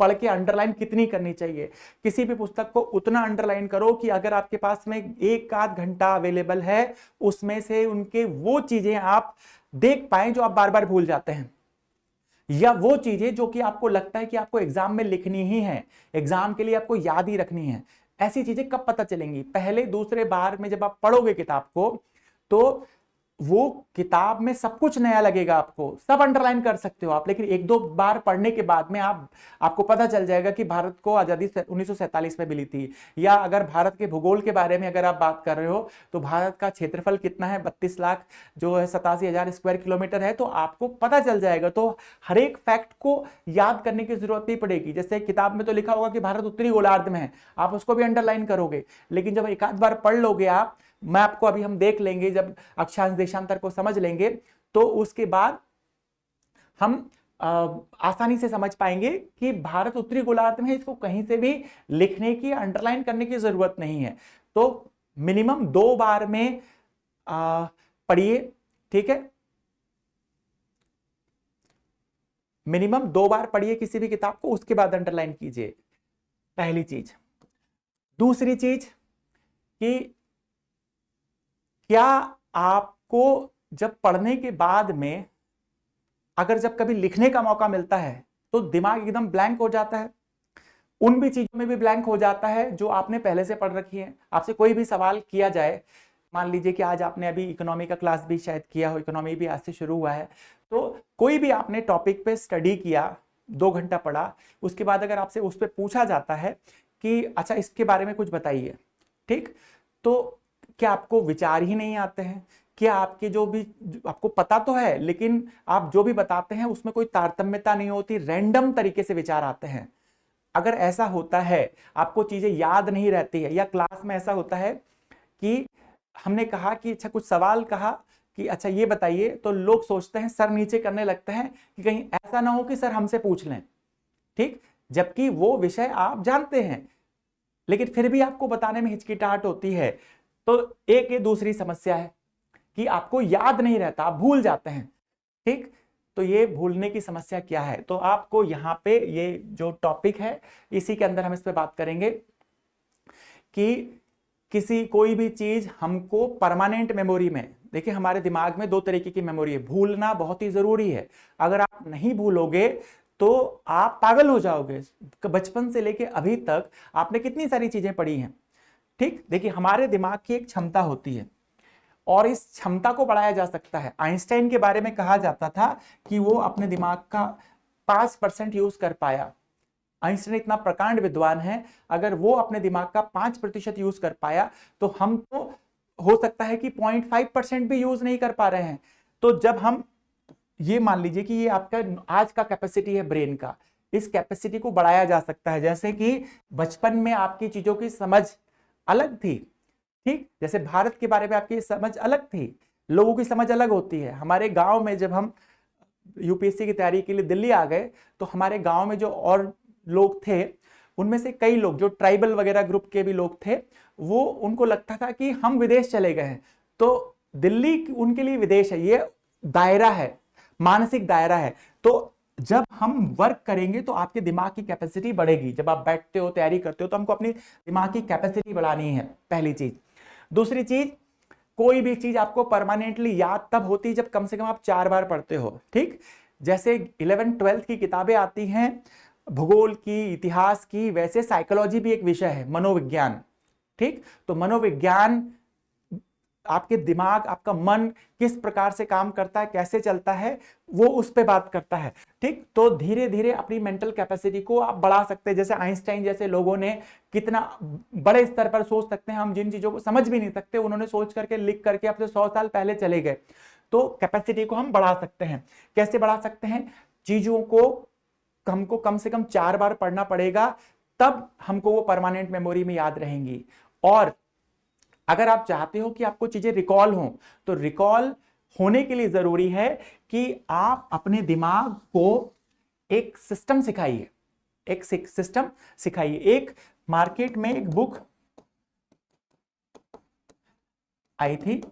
पढ़ के अंडरलाइन कितनी करनी चाहिए? किसी भी पुस्तक को उतना अंडरलाइन करो कि अगर आपके पास में 1 आध घंटा अवेलेबल है, उसमें से उनके वो चीजें आप देख पाए जो आप बार बार भूल जाते हैं, या वो चीजें जो कि आपको लगता है कि आपको एग्जाम में लिखनी ही है, एग्जाम के लिए आपको याद ही रखनी है। ऐसी चीजें कब पता चलेंगी? पहले दूसरे बार में जब आप पढ़ोगे किताब को, तो वो किताब में सब कुछ नया लगेगा, आपको सब अंडरलाइन कर सकते हो आप, लेकिन 1-2 बार पढ़ने के बाद में आपको पता चल जाएगा कि भारत को आजादी 1947 में मिली थी। या अगर भारत के भूगोल के बारे में अगर आप बात कर रहे हो, तो भारत का क्षेत्रफल कितना है? 32 लाख जो है 87,000 स्क्वायर किलोमीटर है, तो आपको पता चल जाएगा। तो हर एक फैक्ट को याद करने की जरूरत नहीं पड़ेगी। जैसे किताब में तो लिखा होगा कि भारत उत्तरी गोलार्ध में है, आप उसको भी अंडरलाइन करोगे, लेकिन जब 1 आध बार पढ़ लोगे आप, मैं आपको अभी हम देख लेंगे, जब अक्षांश देशांतर को समझ लेंगे, तो उसके बाद हम आसानी से समझ पाएंगे कि भारत उत्तरी गोलार्ध में है, इसको कहीं से भी लिखने की, अंडरलाइन करने की जरूरत नहीं है। तो मिनिमम 2 बार में पढ़िए। ठीक है, मिनिमम 2 बार पढ़िए किसी भी किताब को, उसके बाद अंडरलाइन कीजिए, पहली चीज। दूसरी चीज कि क्या आपको जब पढ़ने के बाद में अगर जब कभी लिखने का मौका मिलता है तो दिमाग एकदम ब्लैंक हो जाता है? उन भी चीजों में भी ब्लैंक हो जाता है जो आपने पहले से पढ़ रखी है। आपसे कोई भी सवाल किया जाए, मान लीजिए कि आज आपने अभी इकोनॉमी का क्लास भी शायद किया हो, इकोनॉमी भी आज से शुरू हुआ है, तो कोई भी आपने टॉपिक पे स्टडी किया, 2 घंटा पढ़ा, उसके बाद अगर आपसे उस पर पूछा जाता है कि अच्छा इसके बारे में कुछ बताइए, ठीक, तो क्या आपको विचार ही नहीं आते हैं? क्या आपके जो भी, आपको पता तो है लेकिन आप जो भी बताते हैं उसमें कोई तारतम्यता नहीं होती, रैंडम तरीके से विचार आते हैं? अगर ऐसा होता है, आपको चीजें याद नहीं रहती है, या क्लास में ऐसा होता है कि हमने कहा कि अच्छा कुछ सवाल कहा कि अच्छा ये बताइए, तो लोग सोचते हैं, सर नीचे करने लगते हैं कि कहीं ऐसा ना हो कि सर हमसे पूछ लें, ठीक, जबकि वो विषय आप जानते हैं। लेकिन फिर भी आपको बताने में हिचकिचाहट होती है, तो एक ये दूसरी समस्या है कि आपको याद नहीं रहता, आप भूल जाते हैं। ठीक, तो ये भूलने की समस्या क्या है, तो आपको यहाँ पे ये जो टॉपिक है इसी के अंदर हम इस पे बात करेंगे कि किसी कोई भी चीज हमको परमानेंट मेमोरी में, देखिए हमारे दिमाग में दो तरीके की मेमोरी है, भूलना बहुत ही जरूरी है। अगर आप नहीं भूलोगे तो आप पागल हो जाओगे। बचपन से लेके अभी तक आपने कितनी सारी चीजें पढ़ी हैं। ठीक, देखिए हमारे दिमाग की एक क्षमता होती है और इस क्षमता को बढ़ाया जा सकता है। आइंस्टाइन के बारे में कहा जाता था कि वो अपने दिमाग का 5% यूज कर पाया। आइंस्टाइन इतना प्रकांड विद्वान है, अगर वो अपने दिमाग का 5% यूज कर पाया तो हम तो हो सकता है कि 0.5% भी यूज नहीं कर पा रहे हैं। तो जब हम ये मान लीजिए कि ये आपका आज का कैपेसिटी है ब्रेन का, इस कैपेसिटी को बढ़ाया जा सकता है। जैसे कि बचपन में आपकी चीजों की समझ अलग थी, ठीक, जैसे भारत के बारे में आपकी समझ अलग थी, लोगों की समझ अलग होती है। हमारे गांव में जब हम यूपीएससी की तैयारी के लिए दिल्ली आ गए तो हमारे गांव में जो और लोग थे उनमें से कई लोग जो ट्राइबल वगैरह ग्रुप के भी लोग थे, वो उनको लगता था कि हम विदेश चले गए हैं। तो दिल्ली उनके लिए विदेश है, ये दायरा है, मानसिक दायरा है। तो जब हम वर्क करेंगे तो आपके दिमाग की कैपेसिटी बढ़ेगी। जब आप बैठते हो, तैयारी करते हो, तो हमको अपनी दिमाग की कैपेसिटी बढ़ानी है, पहली चीज। दूसरी चीज, कोई भी चीज आपको परमानेंटली याद तब होती है जब कम से कम आप 4 बार पढ़ते हो। ठीक, जैसे 11th 12th की किताबें आती हैं भूगोल की, इतिहास की, वैसे साइकोलॉजी भी एक विषय है, मनोविज्ञान। ठीक, तो मनोविज्ञान आपके दिमाग, आपका मन किस प्रकार से काम करता है, कैसे चलता है, वो उस पे बात करता है। ठीक, तो धीरे धीरे अपनी मेंटल कैपेसिटी को आप बढ़ा सकते हैं। जैसे आइंस्टाइन जैसे लोगों ने कितना बड़े स्तर पर सोच सकते हैं, हम जिन चीजों को समझ भी नहीं सकते उन्होंने सोच करके, लिख करके अब से 100 साल पहले चले गए। तो कैपेसिटी को हम बढ़ा सकते हैं। कैसे बढ़ा सकते हैं? चीजों को हमको कम से कम 4 बार पढ़ना पड़ेगा, तब हमको वो परमानेंट मेमोरी में याद रहेंगी। और अगर आप चाहते हो कि आपको चीजें रिकॉल हो, तो रिकॉल होने के लिए जरूरी है कि आप अपने दिमाग को एक सिस्टम सिखाइए, एक सिस्टम सिखाइए। एक मार्केट में एक बुक आई थी,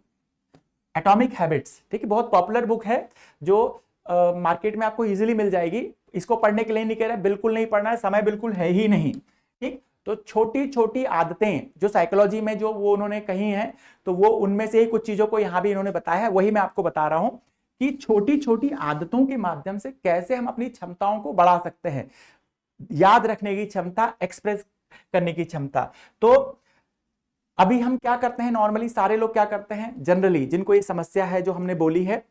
एटॉमिक हैबिट्स, ठीक है, बहुत पॉपुलर बुक है जो मार्केट में आपको इजीली मिल जाएगी। इसको पढ़ने के लिए नहीं कह रहे, बिल्कुल नहीं पढ़ना है, समय बिल्कुल है ही नहीं। ठीक, तो छोटी छोटी आदतें जो साइकोलॉजी में जो वो उन्होंने कही हैं, तो वो उनमें से ही कुछ चीजों को यहां भी इन्होंने बताया है, वही मैं आपको बता रहा हूं कि छोटी छोटी आदतों के माध्यम से कैसे हम अपनी क्षमताओं को बढ़ा सकते हैं। याद रखने की क्षमता, एक्सप्रेस करने की क्षमता। तो अभी हम क्या करते हैं, नॉर्मली सारे लोग क्या करते हैं, जनरली जिनको ये समस्या है जो हमने बोली है,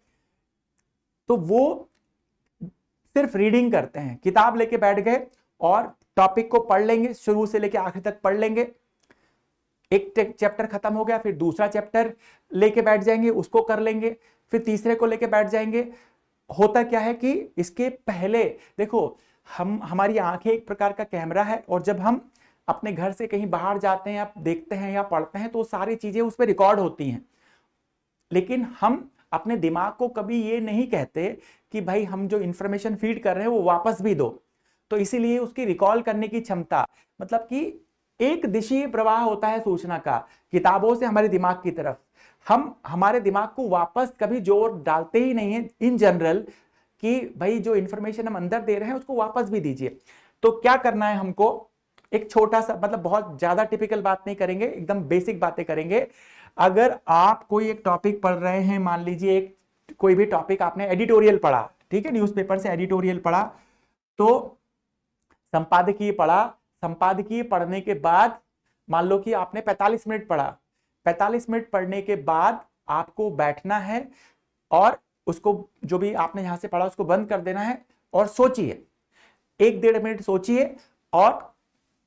तो वो सिर्फ रीडिंग करते हैं, किताब लेके बैठ गए और टॉपिक को पढ़ लेंगे, शुरू से लेके आखिर तक पढ़ लेंगे। एक चैप्टर खत्म हो गया, फिर दूसरा चैप्टर लेके बैठ जाएंगे, उसको कर लेंगे, फिर तीसरे को लेके बैठ जाएंगे। होता क्या है कि इसके पहले देखो, हमारी आंखें एक प्रकार का कैमरा है, और जब हम अपने घर से कहीं बाहर जाते हैं या देखते हैं या पढ़ते हैं तो सारी चीजें उस पर रिकॉर्ड होती हैं। लेकिन हम अपने दिमाग को कभी ये नहीं कहते कि भाई हम जो इंफॉर्मेशन फीड कर रहे हैं वो वापस भी दो। तो इसीलिए उसकी रिकॉल करने की क्षमता, मतलब कि एक दिशीय प्रवाह होता है सूचना का किताबों से हमारे दिमाग की तरफ। हम हमारे दिमाग को वापस कभी जोर डालते ही नहीं है इन जनरल कि भाई जो इंफॉर्मेशन हम अंदर दे रहे हैं उसको वापस भी दीजिए। तो क्या करना है हमको, एक छोटा सा, मतलब बहुत ज्यादा टिपिकल बात नहीं करेंगे, एकदम बेसिक बातें करेंगे। अगर आप कोई एक टॉपिक पढ़ रहे हैं, मान लीजिए एक कोई भी टॉपिक आपने एडिटोरियल पढ़ा, ठीक है, न्यूज़पेपर से एडिटोरियल पढ़ा, तो संपादकीय पढ़ा, संपादकीय पढ़ने के बाद मान लो कि आपने 45 मिनट पढ़ा, 45 मिनट पढ़ने के बाद आपको बैठना है और उसको जो भी आपने यहां से पढ़ा उसको बंद कर देना है और सोचिए, 1-1.5 मिनट सोचिए। और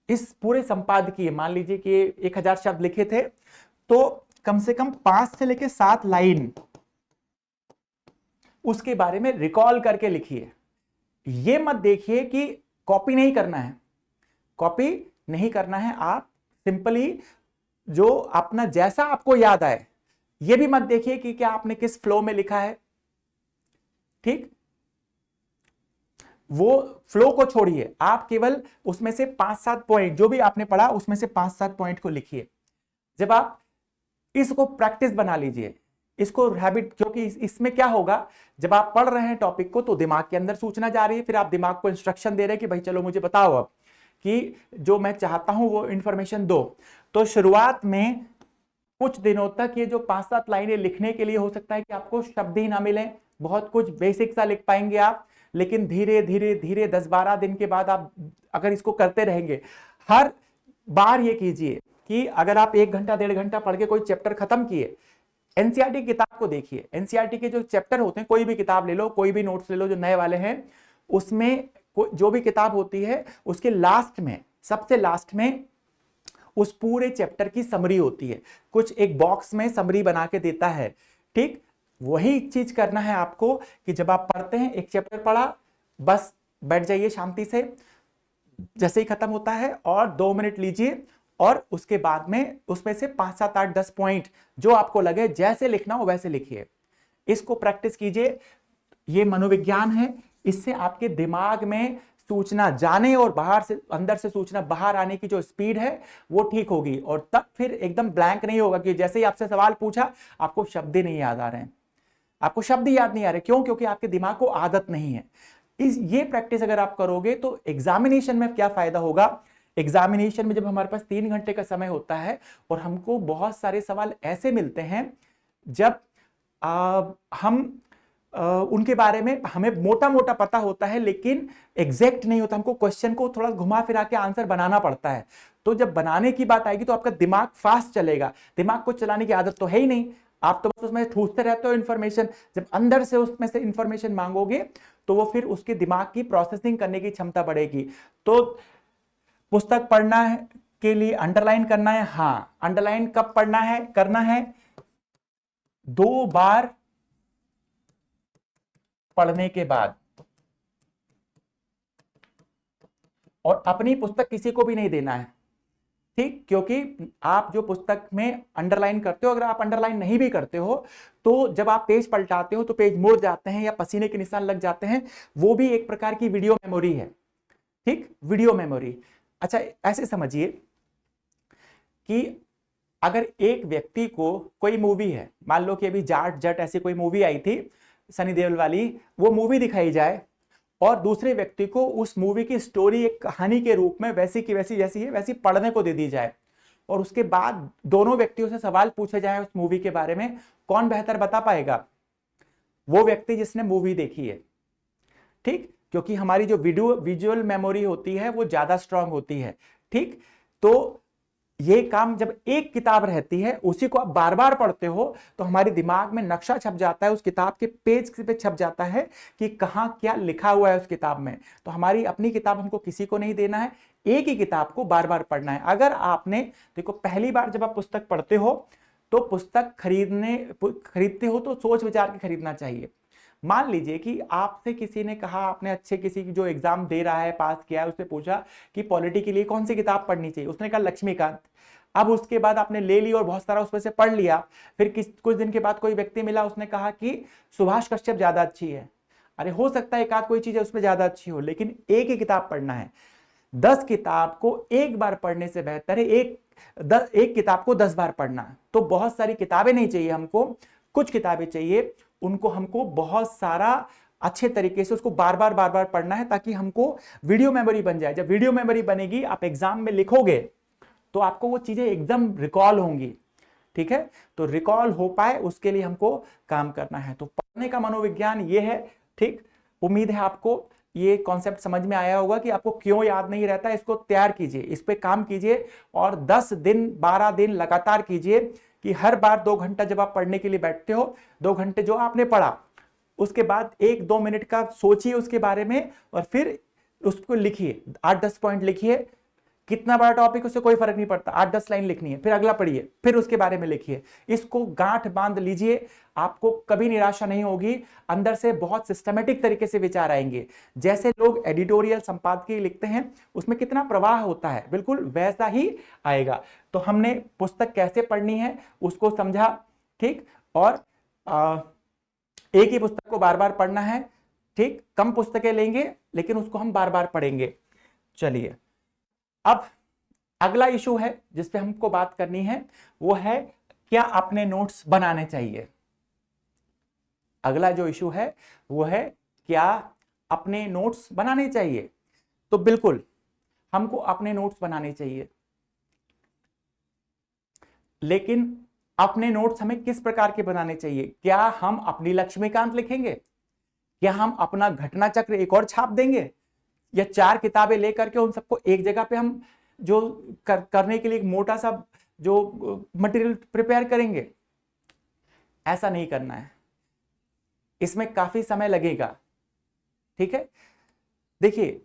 इस पूरे संपादकीय, मान लीजिए कि 1000 शब्द लिखे थे, तो कम से कम 5 से लेके 7 लाइन उसके बारे में रिकॉल करके लिखिए। ये मत देखिए कि कॉपी नहीं करना है, कॉपी नहीं करना है, आप सिंपली जो अपना जैसा आपको याद आए, ये भी मत देखिए कि क्या आपने किस फ्लो में लिखा है। ठीक, वो फ्लो को छोड़िए, आप केवल उसमें से 5-7 पॉइंट जो भी आपने पढ़ा उसमें से 5-7 पॉइंट को लिखिए। जब आप इसको प्रैक्टिस बना लीजिए, इसको हैबिट, क्योंकि इसमें क्या होगा, जब आप पढ़ रहे हैं टॉपिक को तो दिमाग के अंदर सूचना जा रही है, फिर आप दिमाग को इंस्ट्रक्शन दे रहे हैं कि भाई चलो मुझे बताओ अब कि जो मैं चाहता हूं वो इंफॉर्मेशन दो। तो शुरुआत में कुछ दिनों तक ये जो 5-7 लाइनें लिखने के लिए हो सकता है कि आपको शब्द ही ना मिले, बहुत कुछ बेसिक सा लिख पाएंगे आप, लेकिन धीरे धीरे धीरे 10-12 दिन के बाद आप अगर इसको करते रहेंगे, हर बार ये कीजिए कि अगर आप 1 घंटा 1.5 घंटा पढ़ के कोई चैप्टर खत्म किए, एनसीईआरटी की किताब को देखिए, एनसीईआरटी के जो चैप्टर होते हैं, कोई भी किताब ले लो, कोई भी नोट्स ले लो जो नए वाले हैं, उसमें जो भी किताब होती है उसके लास्ट में, सबसे लास्ट में उस पूरे चैप्टर की समरी होती है, कुछ एक बॉक्स में समरी बना के देता है। ठीक वही चीज करना है आपको कि जब आप पढ़ते हैं, एक चैप्टर पढ़ा, बस बैठ जाइए शांति से, जैसे ही खत्म होता है और 2 मिनट लीजिए और उसके बाद में उसमें से 5, 7, 8, 10 पॉइंट जो आपको लगे जैसे लिखना हो वैसे लिखिए। इसको प्रैक्टिस कीजिए, ये मनोविज्ञान है, इससे आपके दिमाग में सूचना जाने और बाहर से, अंदर से सूचना बाहर आने की जो स्पीड है वो ठीक होगी, और तब फिर एकदम ब्लैंक नहीं होगा कि जैसे ही आपसे सवाल पूछा आपको शब्द ही नहीं याद आ रहे हैं, आपको शब्द ही याद नहीं आ रहे। क्यों? क्योंकि आपके दिमाग को आदत नहीं है। ये प्रैक्टिस अगर आप करोगे तो एग्जामिनेशन में क्या फायदा होगा, एग्जामिनेशन में जब हमारे पास 3 घंटे का समय होता है और हमको बहुत सारे सवाल ऐसे मिलते हैं जब हम उनके बारे में हमें मोटा मोटा पता होता है लेकिन एग्जैक्ट नहीं होता, हमको क्वेश्चन को थोड़ा घुमा फिरा के आंसर बनाना पड़ता है। तो जब बनाने की बात आएगी तो आपका दिमाग फास्ट चलेगा, दिमाग को चलाने की आदत तो है ही नहीं, आप तो बस उसमें ठूसते रहते हो इंफॉर्मेशन। जब अंदर से उसमें से इंफॉर्मेशन मांगोगे तो वो फिर उसके दिमाग की प्रोसेसिंग करने की क्षमता बढ़ेगी। तो पुस्तक पढ़ना है के लिए अंडरलाइन करना है, हाँ अंडरलाइन कब पढ़ना है, करना है 2 बार पढ़ने के बाद, और अपनी पुस्तक किसी को भी नहीं देना है। ठीक, क्योंकि आप जो पुस्तक में अंडरलाइन करते हो, अगर आप अंडरलाइन नहीं भी करते हो तो जब आप पेज पलटाते हो तो पेज मुड़ जाते हैं या पसीने के निशान लग जाते हैं, वो भी एक प्रकार की वीडियो मेमोरी है। ठीक, वीडियो मेमोरी। अच्छा ऐसे समझिए कि अगर एक व्यक्ति को कोई मूवी है, मान लो कि अभी जाट जट ऐसी कोई मूवी आई थी सनी देओल वाली, वो मूवी दिखाई जाए और दूसरे व्यक्ति को उस मूवी की स्टोरी एक कहानी के रूप में वैसी की वैसी जैसी है वैसी पढ़ने को दे दी जाए, और उसके बाद दोनों व्यक्तियों से सवाल पूछे जाए उस मूवी के बारे में, कौन बेहतर बता पाएगा? वो व्यक्ति जिसने मूवी देखी है। ठीक, क्योंकि हमारी जो विजुअल मेमोरी होती है वो ज्यादा स्ट्रांग होती है। ठीक, तो ये काम जब एक किताब रहती है उसी को आप बार बार पढ़ते हो तो हमारे दिमाग में नक्शा छप जाता है, उस किताब के पेज पे छप जाता है कि कहाँ क्या लिखा हुआ है उस किताब में। तो हमारी अपनी किताब हमको किसी को नहीं देना है, एक ही किताब को बार बार पढ़ना है। अगर आपने देखो पहली बार जब आप पुस्तक पढ़ते हो तो पुस्तक खरीदते हो तो सोच विचार के खरीदना चाहिए। मान लीजिए कि आपसे किसी ने कहा, आपने अच्छे किसी की जो एग्जाम दे रहा है, पास किया है, उससे पूछा कि पॉलिटी के लिए कौन सी किताब पढ़नी चाहिए, उसने कहा लक्ष्मीकांत। अब उसके बाद आपने ले ली और बहुत सारा उसमें से पढ़ लिया, फिर कुछ दिन के बाद कोई व्यक्ति मिला, उसने कहा कि सुभाष कश्यप ज्यादा अच्छी है। अरे हो सकता है एक आध कोई चीज उसमें ज्यादा अच्छी हो, लेकिन एक ही किताब पढ़ना है। 10 किताब को एक बार पढ़ने से बेहतर है एक किताब को 10 बार पढ़ना। तो बहुत सारी किताबें नहीं चाहिए हमको, कुछ किताबें चाहिए, उनको हमको बहुत सारा अच्छे तरीके से उसको बार बार पढ़ना है ताकि हमको वीडियो मेमोरी बन जाए। जब वीडियो मेमोरी बनेगी, आप एग्जाम में लिखोगे तो आपको वो चीजें एकदम रिकॉल होंगी। ठीक है, तो रिकॉल हो पाए उसके लिए हमको काम करना है। तो पढ़ने का मनोविज्ञान ये है। ठीक, उम्मीद है आपको ये कॉन्सेप्ट समझ में आया होगा कि आपको क्यों याद नहीं रहता। इसको तैयार कीजिए, इस पे काम कीजिए और 10 दिन 12 दिन लगातार कीजिए कि हर बार 2 घंटा जब आप पढ़ने के लिए बैठते हो, 2 घंटे जो आपने पढ़ा उसके बाद 1-2 मिनट का सोचिए उसके बारे में और फिर उसको लिखिए, 8-10 पॉइंट लिखिए। कितना बड़ा टॉपिक उससे कोई फर्क नहीं पड़ता, 8-10 लाइन लिखनी है, फिर अगला पढ़िए, फिर उसके बारे में लिखिए। इसको गांठ बांध लीजिए, आपको कभी निराशा नहीं होगी। अंदर से बहुत सिस्टमेटिक तरीके से विचार आएंगे। जैसे लोग एडिटोरियल संपादकीय लिखते हैं उसमें कितना प्रवाह होता है, बिल्कुल वैसा ही आएगा। तो हमने पुस्तक कैसे पढ़नी है उसको समझा। ठीक, और एक ही पुस्तक को बार बार पढ़ना है, ठीक, कम पुस्तकें लेंगे लेकिन उसको हम बार बार पढ़ेंगे। चलिए, अब अगला इशू है जिस पे हमको बात करनी है, वो है क्या अपने नोट्स बनाने चाहिए। अगला जो इशू है वो है क्या अपने नोट्स बनाने चाहिए। तो बिल्कुल हमको अपने नोट्स बनाने चाहिए, लेकिन अपने नोट्स हमें किस प्रकार के बनाने चाहिए? क्या हम अपनी लक्ष्मीकांत लिखेंगे? क्या हम अपना घटना चक्र एक और छाप देंगे? या 4 किताबें लेकर के उन सबको एक जगह पे हम जो करने के लिए एक मोटा सा जो मटेरियल प्रिपेयर करेंगे? ऐसा नहीं करना है, इसमें काफी समय लगेगा। ठीक है, देखिए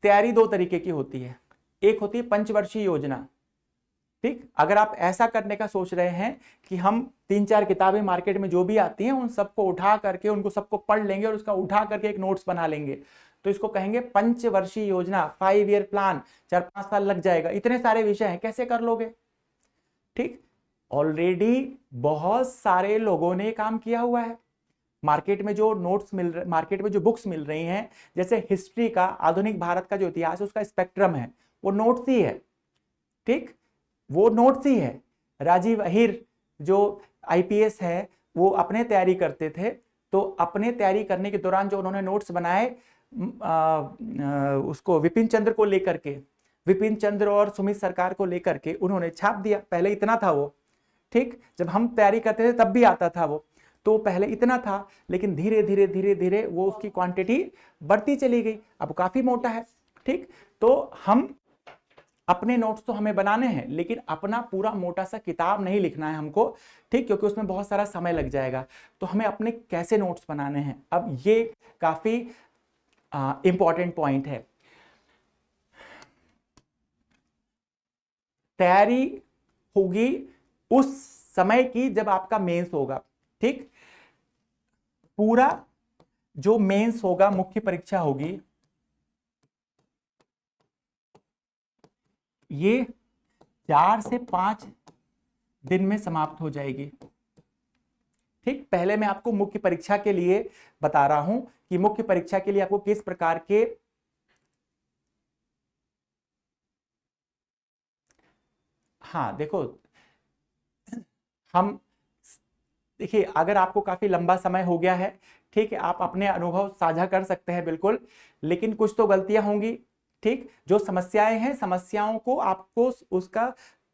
तैयारी 2 तरीके की होती है। एक होती है पंचवर्षीय योजना। ठीक, अगर आप ऐसा करने का सोच रहे हैं कि हम 3-4 किताबें मार्केट में जो भी आती हैं उन सबको उठा करके उनको सबको पढ़ लेंगे और उसका उठा करके एक नोट्स बना लेंगे, तो इसको कहेंगे पंचवर्षीय योजना, 5 ईयर प्लान, 4-5 साल लग जाएगा, इतने सारे विषय हैं, कैसे कर लोगे? ठीक, ऑलरेडी बहुत सारे लोगों ने काम किया हुआ है। मार्केट में जो नोट्स मिल रहे, मार्केट में जो बुक्स मिल रही हैं, जैसे हिस्ट्री का, आधुनिक भारत का जो इतिहास है उसका स्पेक्ट्रम है, वो नोट्स ही है। ठीक, वो नोट्स ही है। राजीव अहिर जो आईपीएस है वो अपने तैयारी करते थे, तो अपने तैयारी करने के दौरान जो उन्होंने नोट्स बनाए उसको विपिन चंद्र को लेकर के, विपिन चंद्र और सुमित सरकार को लेकर के उन्होंने छाप दिया। पहले इतना था वो, ठीक, जब हम तैयारी करते थे तब भी आता था वो, तो पहले इतना था, लेकिन धीरे धीरे धीरे धीरे वो उसकी क्वांटिटी बढ़ती चली गई, अब काफी मोटा है। ठीक, तो हम अपने नोट्स तो हमें बनाने हैं, लेकिन अपना पूरा मोटा सा किताब नहीं लिखना है हमको, ठीक, क्योंकि उसमें बहुत सारा समय लग जाएगा। तो हमें अपने कैसे नोट्स बनाने हैं, अब ये काफी इंपॉर्टेंट पॉइंट है। तैयारी होगी उस समय की जब आपका मेंस होगा। ठीक, पूरा जो मेंस होगा, मुख्य परीक्षा होगी, ये 4 से 5 दिन में समाप्त हो जाएगी। ठीक, पहले मैं आपको मुख्य परीक्षा के लिए बता रहा हूं कि मुख्य परीक्षा के लिए आपको किस प्रकार के देखो, हम देखिए अगर आपको काफी लंबा समय हो गया है, ठीक है, आप अपने अनुभव साझा कर सकते हैं बिल्कुल, लेकिन कुछ तो गलतियां होंगी। ठीक, जो समस्याएं हैं, समस्याओं को आपको उसका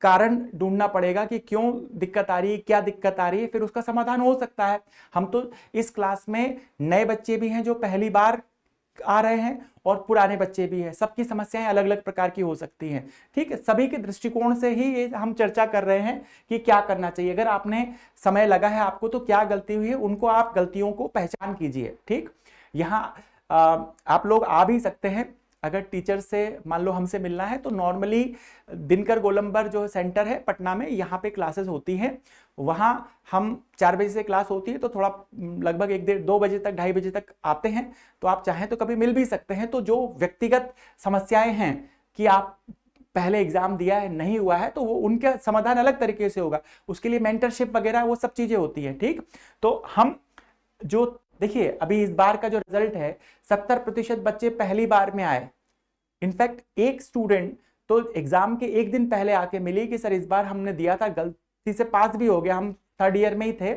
कारण ढूंढना पड़ेगा कि क्यों दिक्कत आ रही है, क्या दिक्कत आ रही है, फिर उसका समाधान हो सकता है। हम तो इस क्लास में नए बच्चे भी हैं जो पहली बार आ रहे हैं और पुराने बच्चे भी हैं, सबकी समस्याएं अलग अलग प्रकार की हो सकती हैं। ठीक है, सभी के दृष्टिकोण से ही ये हम चर्चा कर रहे हैं कि क्या करना चाहिए। अगर आपने समय लगा है आपको तो क्या गलती हुई है, उनको आप गलतियों को पहचान कीजिए। ठीक, यहाँ आप लोग आ भी सकते हैं, अगर टीचर से मान लो हमसे मिलना है तो नॉर्मली दिनकर गोलंबर जो सेंटर है पटना में, यहाँ पे क्लासेस होती हैं, वहां हम 4 बजे से क्लास होती है, तो थोड़ा लगभग 1-2 बजे तक, 2:30 बजे तक आते हैं, तो आप चाहें तो कभी मिल भी सकते हैं। तो जो व्यक्तिगत समस्याएं हैं कि आप पहले एग्जाम दिया है, नहीं हुआ है, तो वो उनका समाधान अलग तरीके से होगा, उसके लिए मेंटरशिप वगैरह वो सब चीजें होती है। ठीक, तो हम जो देखिए अभी इस बार का जो रिजल्ट है, 70% बच्चे पहली बार में आए। इनफैक्ट एक स्टूडेंट तो एग्जाम के एक दिन पहले आके मिली कि सर इस बार हमने दिया था, गलती से पास भी हो गया, हम 3rd ईयर में ही थे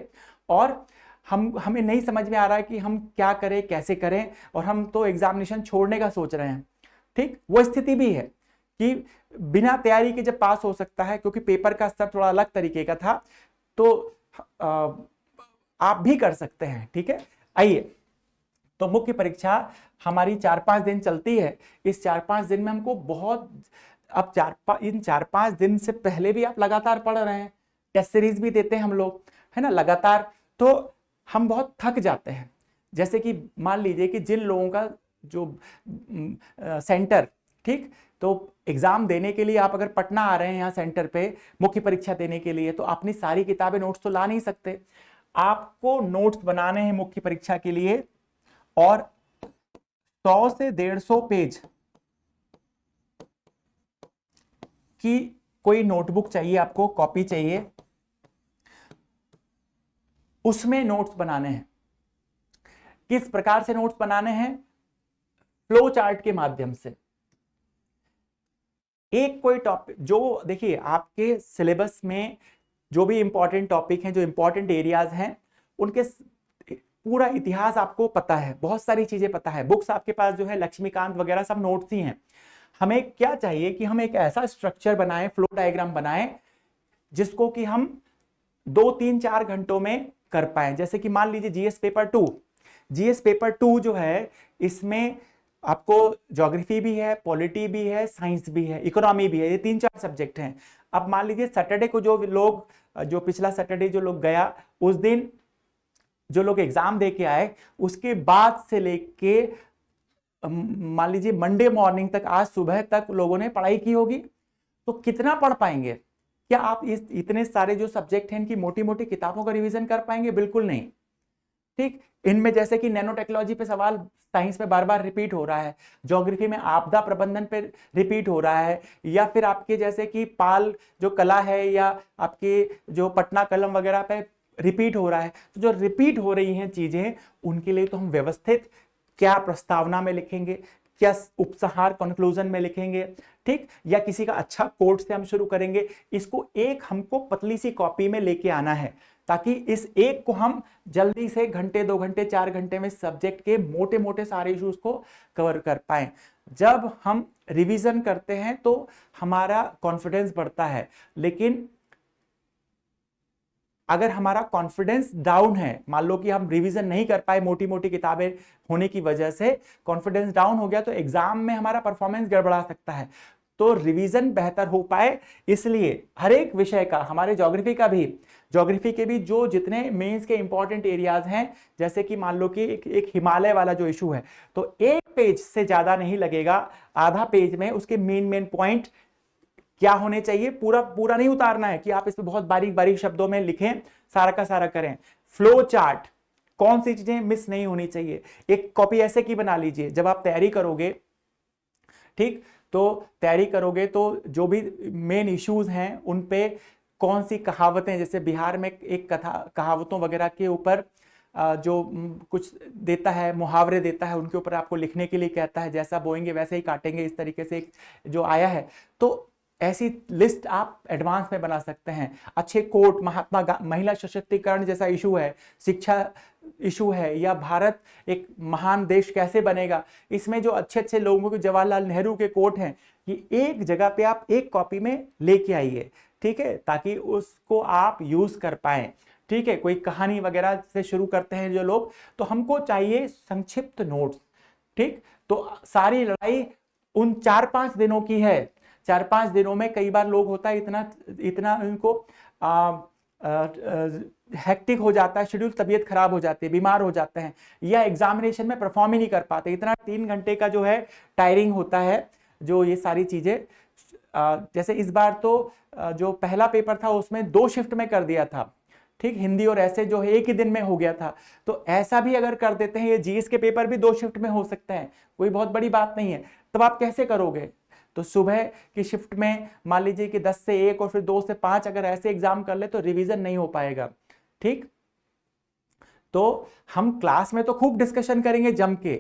और हमें नहीं समझ में आ रहा है कि हम क्या करें, कैसे करें, और हम तो एग्जामिनेशन छोड़ने का सोच रहे हैं। ठीक, वो स्थिति भी है कि बिना तैयारी के जब पास हो सकता है, क्योंकि पेपर का स्तर थोड़ा अलग तरीके का था, तो आप भी कर सकते हैं। ठीक है, आइए, तो मुख्य परीक्षा हमारी 4-5 दिन चलती है। इस 4-5 दिन में हमको बहुत, अब इन 4-5 दिन से पहले भी आप लगातार पढ़ रहे हैं, टेस्ट सीरीज भी देते हैं हम लोग, है ना, लगातार, तो हम बहुत थक जाते हैं। जैसे कि मान लीजिए कि जिन लोगों का जो सेंटर, ठीक, तो एग्जाम देने के लिए आप अगर पटना आ रहे हैं यहाँ सेंटर पे मुख्य परीक्षा देने के लिए, तो अपनी सारी किताबें, नोट्स तो ला नहीं सकते, आपको नोट्स बनाने हैं मुख्य परीक्षा के लिए, और 100 से 150 पेज की कोई नोटबुक चाहिए आपको, कॉपी चाहिए, उसमें नोट्स बनाने हैं। किस प्रकार से नोट्स बनाने हैं? फ्लो चार्ट के माध्यम से। एक कोई टॉपिक जो देखिए आपके सिलेबस में जो भी इंपॉर्टेंट टॉपिक हैं, जो इंपॉर्टेंट एरियाज हैं, उनके पूरा इतिहास आपको पता है, बहुत सारी चीजें पता है, बुक्स आपके पास जो है लक्ष्मीकांत वगैरह सब नोट्स ही हैं। हमें क्या चाहिए कि हम एक ऐसा स्ट्रक्चर बनाएं, फ्लो डायग्राम बनाएं, जिसको कि हम 2-3-4 घंटों में कर पाएं। जैसे कि मान लीजिए जीएस पेपर 2 जो है, इसमें आपको ज्योग्राफी भी है, पॉलिटी भी है, साइंस भी है, इकोनॉमी भी है, ये 3-4 सब्जेक्ट हैं। अब मान लीजिए सैटरडे को जो पिछला सैटरडे जो लोग गया, उस दिन जो लोग एग्जाम दे के आए, उसके बाद से लेके मान लीजिए मंडे मॉर्निंग तक, आज सुबह तक लोगों ने पढ़ाई की होगी, तो कितना पढ़ पाएंगे? क्या आप इस इतने सारे जो सब्जेक्ट हैं इनकी मोटी मोटी किताबों का रिवीजन कर पाएंगे? बिल्कुल नहीं। ठीक, इनमें जैसे कि नैनो टेक्नोलॉजी पे सवाल साइंस में बार बार रिपीट हो रहा है, ज्योग्राफी में आपदा प्रबंधन पे रिपीट हो रहा है, या फिर आपके जैसे कि पाल जो कला है, या आपके जो पटना कलम वगैरह पे रिपीट हो रहा है। तो जो रिपीट हो रही हैं चीजें, उनके लिए तो हम व्यवस्थित क्या प्रस्तावना में लिखेंगे, क्या उपसंहार कंक्लूजन में लिखेंगे, ठीक, या किसी का अच्छा कोट से हम शुरू करेंगे। इसको एक हमको पतली सी कॉपी में लेके आना है, ताकि इस एक को हम जल्दी से घंटे 2 घंटे 4 घंटे में सब्जेक्ट के मोटे मोटे सारे इश्यूज को कवर कर पाए। जब हम रिवीजन करते हैं तो हमारा कॉन्फिडेंस बढ़ता है, लेकिन अगर हमारा कॉन्फिडेंस डाउन है, मान लो कि हम रिवीजन नहीं कर पाए, मोटी मोटी किताबें होने की वजह से कॉन्फिडेंस डाउन हो गया, तो एग्जाम में हमारा परफॉर्मेंस गड़बड़ा सकता है। तो रिवीजन बेहतर हो पाए, इसलिए हर एक विषय का, हमारे ज्योग्राफी के भी जो जितने मेंस के इंपॉर्टेंट एरियाज हैं, जैसे कि मान लो कि एक हिमालय वाला जो इशू है, तो 1 पेज से ज्यादा नहीं लगेगा, आधा पेज में उसके मेन पॉइंट क्या होने चाहिए, पूरा नहीं उतारना है कि आप इसमें बहुत बारीक बारीक शब्दों में लिखें, सारा का सारा करें। फ्लो चार्ट, कौन सी चीजें मिस नहीं होनी चाहिए, एक कॉपी ऐसे की बना लीजिए। जब आप तैयारी करोगे, ठीक, तो तैयारी करोगे तो जो भी मेन इश्यूज हैं उन पे कौन सी कहावतें, जैसे बिहार में एक कहावतों वगैरह के ऊपर जो कुछ देता है, मुहावरे देता है, उनके ऊपर आपको लिखने के लिए कहता है, जैसा बोएंगे वैसे ही काटेंगे, इस तरीके से जो आया है। तो ऐसी लिस्ट आप एडवांस में बना सकते हैं। अच्छे कोट, महिला सशक्तिकरण जैसा इशू है, शिक्षा इशू है, या भारत एक महान देश कैसे बनेगा, इसमें जो अच्छे अच्छे लोगों के, जवाहरलाल नेहरू के कोट हैं, ये एक जगह पे आप एक कॉपी में लेके आइए, ठीक है, ताकि उसको आप यूज कर पाए। ठीक है, कोई कहानी वगैरह से शुरू करते हैं जो लोग, तो हमको चाहिए संक्षिप्त नोट्स। ठीक, तो सारी लड़ाई उन 4-5 दिनों की है। 4-5 दिनों में कई बार लोग होता है इतना उनको हेक्टिक हो जाता है शेड्यूल, तबीयत खराब हो जाती है, बीमार हो जाते हैं, या एग्जामिनेशन में परफॉर्म ही नहीं कर पाते। इतना 3 घंटे का जो है टायरिंग होता है, जो ये सारी चीजें, जैसे इस बार तो जो पहला पेपर था उसमें 2 शिफ्ट में कर दिया था, ठीक, हिंदी और ऐसे जो है एक ही दिन में हो गया था। तो ऐसा भी अगर कर देते हैं, ये जीएस के पेपर भी 2 शिफ्ट में हो सकते हैं, कोई बहुत बड़ी बात नहीं है। तब आप कैसे करोगे? तो सुबह की शिफ्ट में मान लीजिए कि 10 से 1 और फिर 2 से 5 अगर ऐसे एग्जाम कर ले तो रिवीजन नहीं हो पाएगा। ठीक, तो हम क्लास में तो खूब डिस्कशन करेंगे जम के,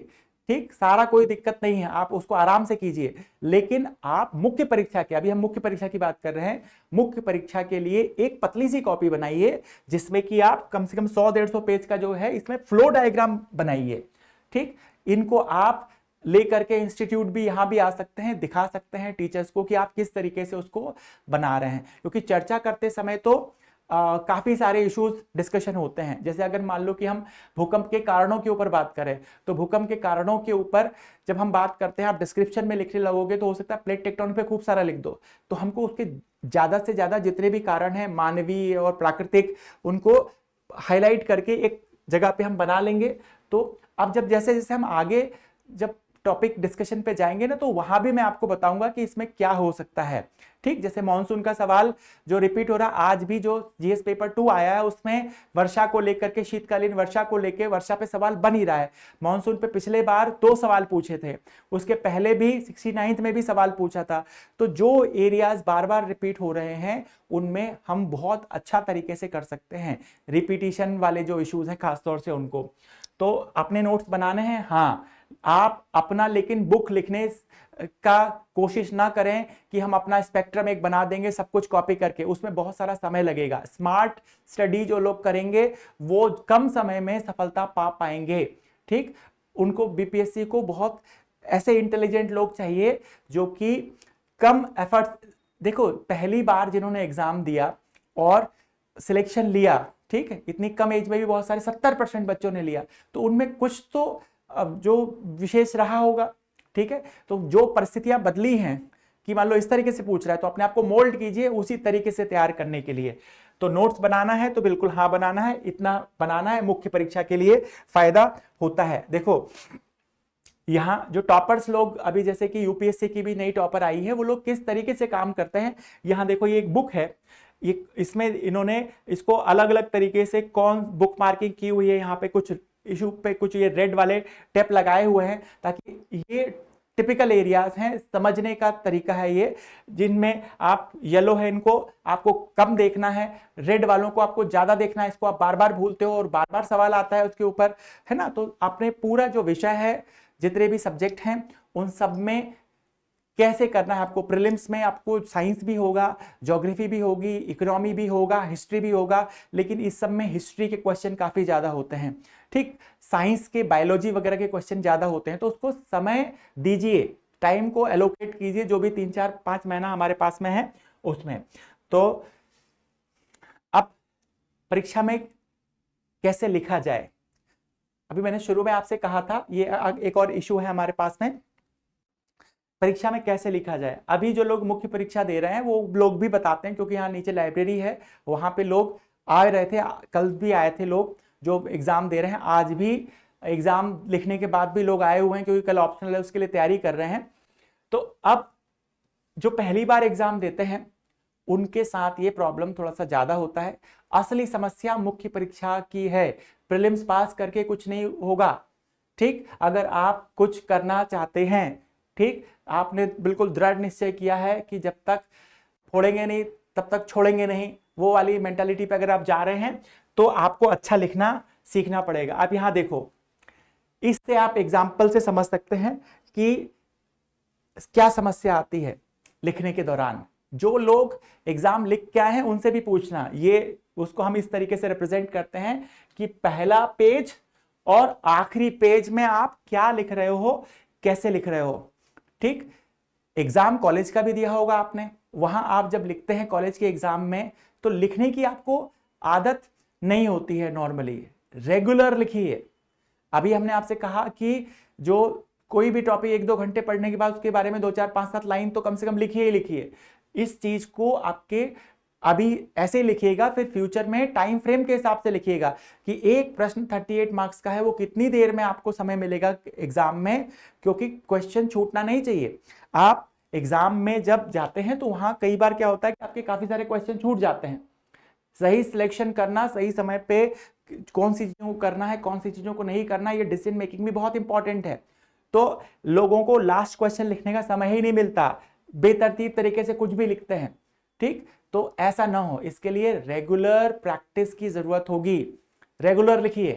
ठीक, सारा कोई दिक्कत नहीं है, आप उसको आराम से कीजिए। लेकिन आप मुख्य परीक्षा के, अभी हम मुख्य परीक्षा की बात कर रहे हैं, मुख्य परीक्षा के लिए एक पतली सी कॉपी बनाइए, जिसमें कि आप कम से कम 100-150 पेज का जो है इसमें फ्लो डायग्राम बनाइए। ठीक, इनको आप लेकर के इंस्टीट्यूट भी यहां भी आ सकते हैं, दिखा सकते हैं टीचर्स को कि आप किस तरीके से उसको बना रहे हैं, क्योंकि चर्चा करते समय तो काफी सारे इश्यूज डिस्कशन होते हैं। जैसे अगर मान लो कि हम भूकंप के कारणों के ऊपर बात करें, तो भूकंप के कारणों के ऊपर जब हम बात करते हैं, आप डिस्क्रिप्शन में लिखने लगोगे तो हो सकता है प्लेट टेक्टोनिक पे खूब सारा लिख दो, तो हमको उसके ज्यादा से ज्यादा जितने भी कारण हैं मानवीय और प्राकृतिक, उनको हाईलाइट करके एक जगह पे हम बना लेंगे। तो अब जब जैसे जैसे हम आगे जब टॉपिक डिस्कशन पे जाएंगे ना, तो वहां भी मैं आपको बताऊंगा कि इसमें क्या हो सकता है। ठीक, जैसे मॉनसून का सवाल जो रिपीट हो रहा, आज भी जो जीएस पेपर 2 आया है उसमें वर्षा को लेकर के, शीतकालीन वर्षा को लेकर वर्षा पे सवाल बन ही रहा है। मॉनसून पे पिछले बार 2 सवाल पूछे थे, उसके पहले भी 69th में भी सवाल पूछा था। तो जो एरियाज बार बार रिपीट हो रहे हैं उनमें हम बहुत अच्छा तरीके से कर सकते हैं, रिपीटिशन वाले जो इश्यूज हैं खासतौर से उनको। तो अपने नोट्स बनाने हैं, हाँ आप अपना, लेकिन बुक लिखने का कोशिश ना करें कि हम अपना स्पेक्ट्रम एक बना देंगे सब कुछ कॉपी करके, उसमें बहुत सारा समय लगेगा। स्मार्ट स्टडी जो लोग करेंगे वो कम समय में सफलता पा पाएंगे। ठीक, उनको बीपीएससी को बहुत ऐसे इंटेलिजेंट लोग चाहिए जो कि कम एफर्ट, देखो पहली बार जिन्होंने एग्जाम दिया और सिलेक्शन लिया, ठीक है, इतनी कम एज में भी बहुत सारे 70% बच्चों ने लिया, तो उनमें कुछ तो अब जो विशेष रहा होगा। ठीक है, तो जो परिस्थितियां बदली हैं कि मान लो इस तरीके से पूछ रहा है तो अपने आप को मोल्ड कीजिए उसी तरीके से तैयार करने के लिए। तो नोट्स बनाना है तो बिल्कुल हाँ बनाना है, इतना बनाना है, मुख्य परीक्षा के लिए फायदा होता है। देखो यहाँ जो टॉपर्स लोग, अभी जैसे कि यूपीएससी की भी नई टॉपर आई है, वो लोग किस तरीके से काम करते हैं। यहाँ देखो ये एक बुक है, ये इसमें इन्होंने इसको अलग अलग तरीके से कौन बुक मार्किंग की हुई है, यहाँ पे कुछ इशू पे कुछ ये रेड वाले टेप लगाए हुए हैं ताकि ये टिपिकल एरियाज हैं, समझने का तरीका है ये, जिनमें आप येलो है इनको आपको कम देखना है, रेड वालों को आपको ज्यादा देखना है, इसको आप बार बार भूलते हो और बार बार सवाल आता है उसके ऊपर, है ना। तो आपने पूरा जो विषय है, जितने भी सब्जेक्ट हैं उन सब में कैसे करना है आपको। प्रीलिम्स में आपको साइंस भी होगा, ज्योग्राफी भी होगी, इकोनॉमी भी होगा, हिस्ट्री भी होगा, लेकिन इस सब में हिस्ट्री के क्वेश्चन काफी ज्यादा होते हैं। ठीक, साइंस के बायोलॉजी वगैरह के क्वेश्चन ज्यादा होते हैं, तो उसको समय दीजिए, टाइम को एलोकेट कीजिए, जो भी 3-4-5 महीना हमारे पास में है उसमें। तो अब परीक्षा में कैसे लिखा जाए, अभी मैंने शुरू में आपसे कहा था, ये एक और इशू है हमारे पास में, परीक्षा में कैसे लिखा जाए। अभी जो लोग मुख्य परीक्षा दे रहे हैं वो लोग भी बताते हैं, क्योंकि यहाँ नीचे लाइब्रेरी है, वहां पे लोग आ रहे थे, कल भी आए थे लोग जो एग्जाम दे रहे हैं, आज भी एग्जाम लिखने के बाद भी लोग आए हुए हैं, क्योंकि कल ऑप्शनल है उसके लिए तैयारी कर रहे हैं। तो अब जो पहली बार एग्जाम देते हैं उनके साथ ये प्रॉब्लम थोड़ा सा ज्यादा होता है। असली समस्या मुख्य परीक्षा की है, प्रीलिम्स पास करके कुछ नहीं होगा। ठीक, अगर आप कुछ करना चाहते हैं, ठीक, आपने बिल्कुल दृढ़ निश्चय किया है कि जब तक फोड़ेंगे नहीं तब तक छोड़ेंगे नहीं, वो वाली मेंटालिटी पे अगर आप जा रहे हैं तो आपको अच्छा लिखना सीखना पड़ेगा। आप यहां देखो, इससे आप एग्जाम्पल से समझ सकते हैं कि क्या समस्या आती है लिखने के दौरान। जो लोग एग्जाम लिख के आए हैं उनसे भी पूछना, ये उसको हम इस तरीके से रिप्रेजेंट करते हैं कि पहला पेज और आखिरी पेज में आप क्या लिख रहे हो, कैसे लिख रहे हो। ठीक, एग्जाम कॉलेज का भी दिया होगा आपने, वहां आप जब लिखते हैं कॉलेज के एग्जाम में तो लिखने की आपको आदत नहीं होती है, नॉर्मली रेगुलर लिखिए। अभी हमने आपसे कहा कि जो कोई भी टॉपिक 1-2 घंटे पढ़ने के बाद उसके बारे में 2-4-5-7 लाइन तो कम से कम लिखिए ही लिखिए। इस चीज को आपके अभी ऐसे लिखिएगा, फिर फ्यूचर में टाइम फ्रेम के हिसाब से लिखिएगा कि एक प्रश्न 38 मार्क्स का है, वो कितनी देर में आपको समय मिलेगा एग्जाम में, क्योंकि क्वेश्चन छूटना नहीं चाहिए। आप एग्जाम में जब जाते हैं तो वहां कई बार क्या होता है कि आपके काफी सारे क्वेश्चन छूट जाते हैं। सही सिलेक्शन करना, सही समय पे कौन सी चीजों को करना है, कौन सी चीजों को नहीं करना, ये डिसीजन मेकिंग भी बहुत इंपॉर्टेंट है। तो लोगों को लास्ट क्वेश्चन लिखने का समय ही नहीं मिलता, बेतरतीब तरीके से कुछ भी लिखते हैं। ठीक, तो ऐसा ना हो, इसके लिए रेगुलर प्रैक्टिस की जरूरत होगी। रेगुलर लिखिए,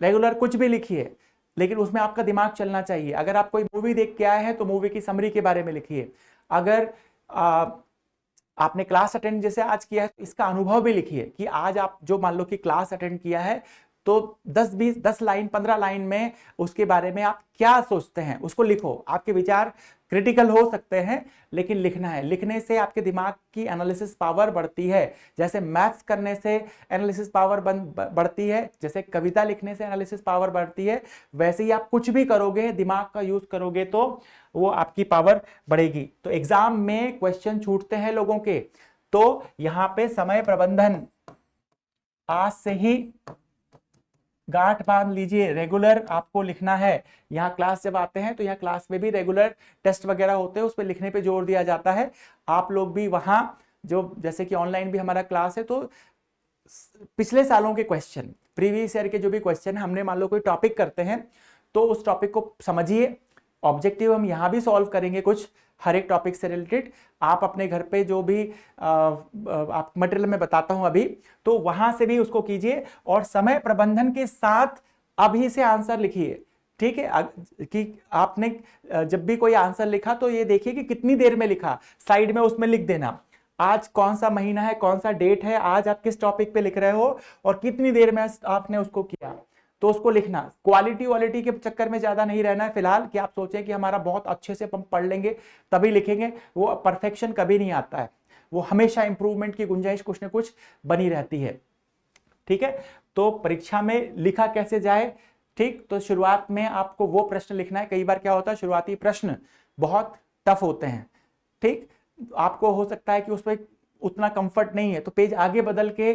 रेगुलर कुछ भी लिखिए, लेकिन उसमें आपका दिमाग चलना चाहिए। अगर आप कोई मूवी देख के आए हैं तो मूवी की समरी के बारे में लिखिए। अगर आपने क्लास अटेंड जैसे आज किया है तो इसका अनुभव भी लिखिए कि आज आप जो मान लो कि क्लास अटेंड किया है तो 10 लाइन 15 लाइन में उसके बारे में आप क्या सोचते हैं उसको लिखो। आपके विचार क्रिटिकल हो सकते हैं लेकिन लिखना है। लिखने से आपके दिमाग की एनालिसिस पावर बढ़ती है, जैसे मैथ्स करने से एनालिसिस पावर बढ़ती है, जैसे कविता लिखने से एनालिसिस पावर बढ़ती है, वैसे ही आप कुछ भी करोगे, दिमाग का यूज करोगे तो वो आपकी पावर बढ़ेगी। तो एग्जाम में क्वेश्चन छूटते हैं लोगों के, तो यहां पे समय प्रबंधन आज से ही गांठ बांध लीजिए, रेगुलर आपको लिखना है। यहाँ क्लास जब आते हैं तो यहाँ क्लास में भी रेगुलर टेस्ट वगैरह होते हैं, उस पर लिखने पे जोर दिया जाता है। आप लोग भी वहाँ जो जैसे कि ऑनलाइन भी हमारा क्लास है, तो पिछले सालों के क्वेश्चन, प्रीवियस ईयर के जो भी क्वेश्चन हमने मान लो कोई टॉपिक करते हैं तो उस टॉपिक को समझिए। ऑब्जेक्टिव हम यहाँ भी सॉल्व करेंगे कुछ हर एक टॉपिक से रिलेटेड। आप अपने घर पे जो भी आप मटेरियल में बताता हूं अभी, तो वहां से भी उसको कीजिए और समय प्रबंधन के साथ अभी से आंसर लिखिए। ठीक है कि आपने जब भी कोई आंसर लिखा तो ये देखिए कि कितनी देर में लिखा, साइड में उसमें लिख देना आज कौन सा महीना है, कौन सा डेट है, आज आप किस टॉपिक पे लिख रहे हो और कितनी देर में आपने उसको किया, तो उसको लिखना। क्वालिटी के चक्कर में ज्यादा नहीं रहना है फिलहाल कि आप सोचें कि हमारा बहुत अच्छे से हम पढ़ लेंगे तभी लिखेंगे, वो परफेक्शन कभी नहीं आता है, वो हमेशा इंप्रूवमेंट की गुंजाइश कुछ ना कुछ बनी रहती है। ठीक है, तो परीक्षा में लिखा कैसे जाए, ठीक, तो शुरुआत में आपको वो प्रश्न लिखना है। कई बार क्या होता है, शुरुआती प्रश्न बहुत टफ होते हैं, ठीक, आपको हो सकता है कि उस पर उतना कंफर्ट नहीं है तो पेज आगे बदल के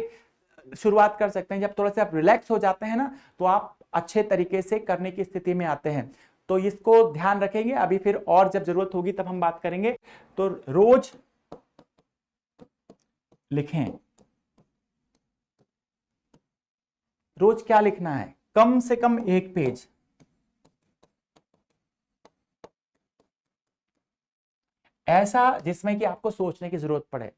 शुरुआत कर सकते हैं। जब थोड़ा सा आप रिलैक्स हो जाते हैं ना तो आप अच्छे तरीके से करने की स्थिति में आते हैं, तो इसको ध्यान रखेंगे। अभी फिर और जब जरूरत होगी तब हम बात करेंगे। तो रोज लिखें, रोज क्या लिखना है, कम से कम 1 पेज, ऐसा जिसमें कि आपको सोचने की जरूरत पड़े।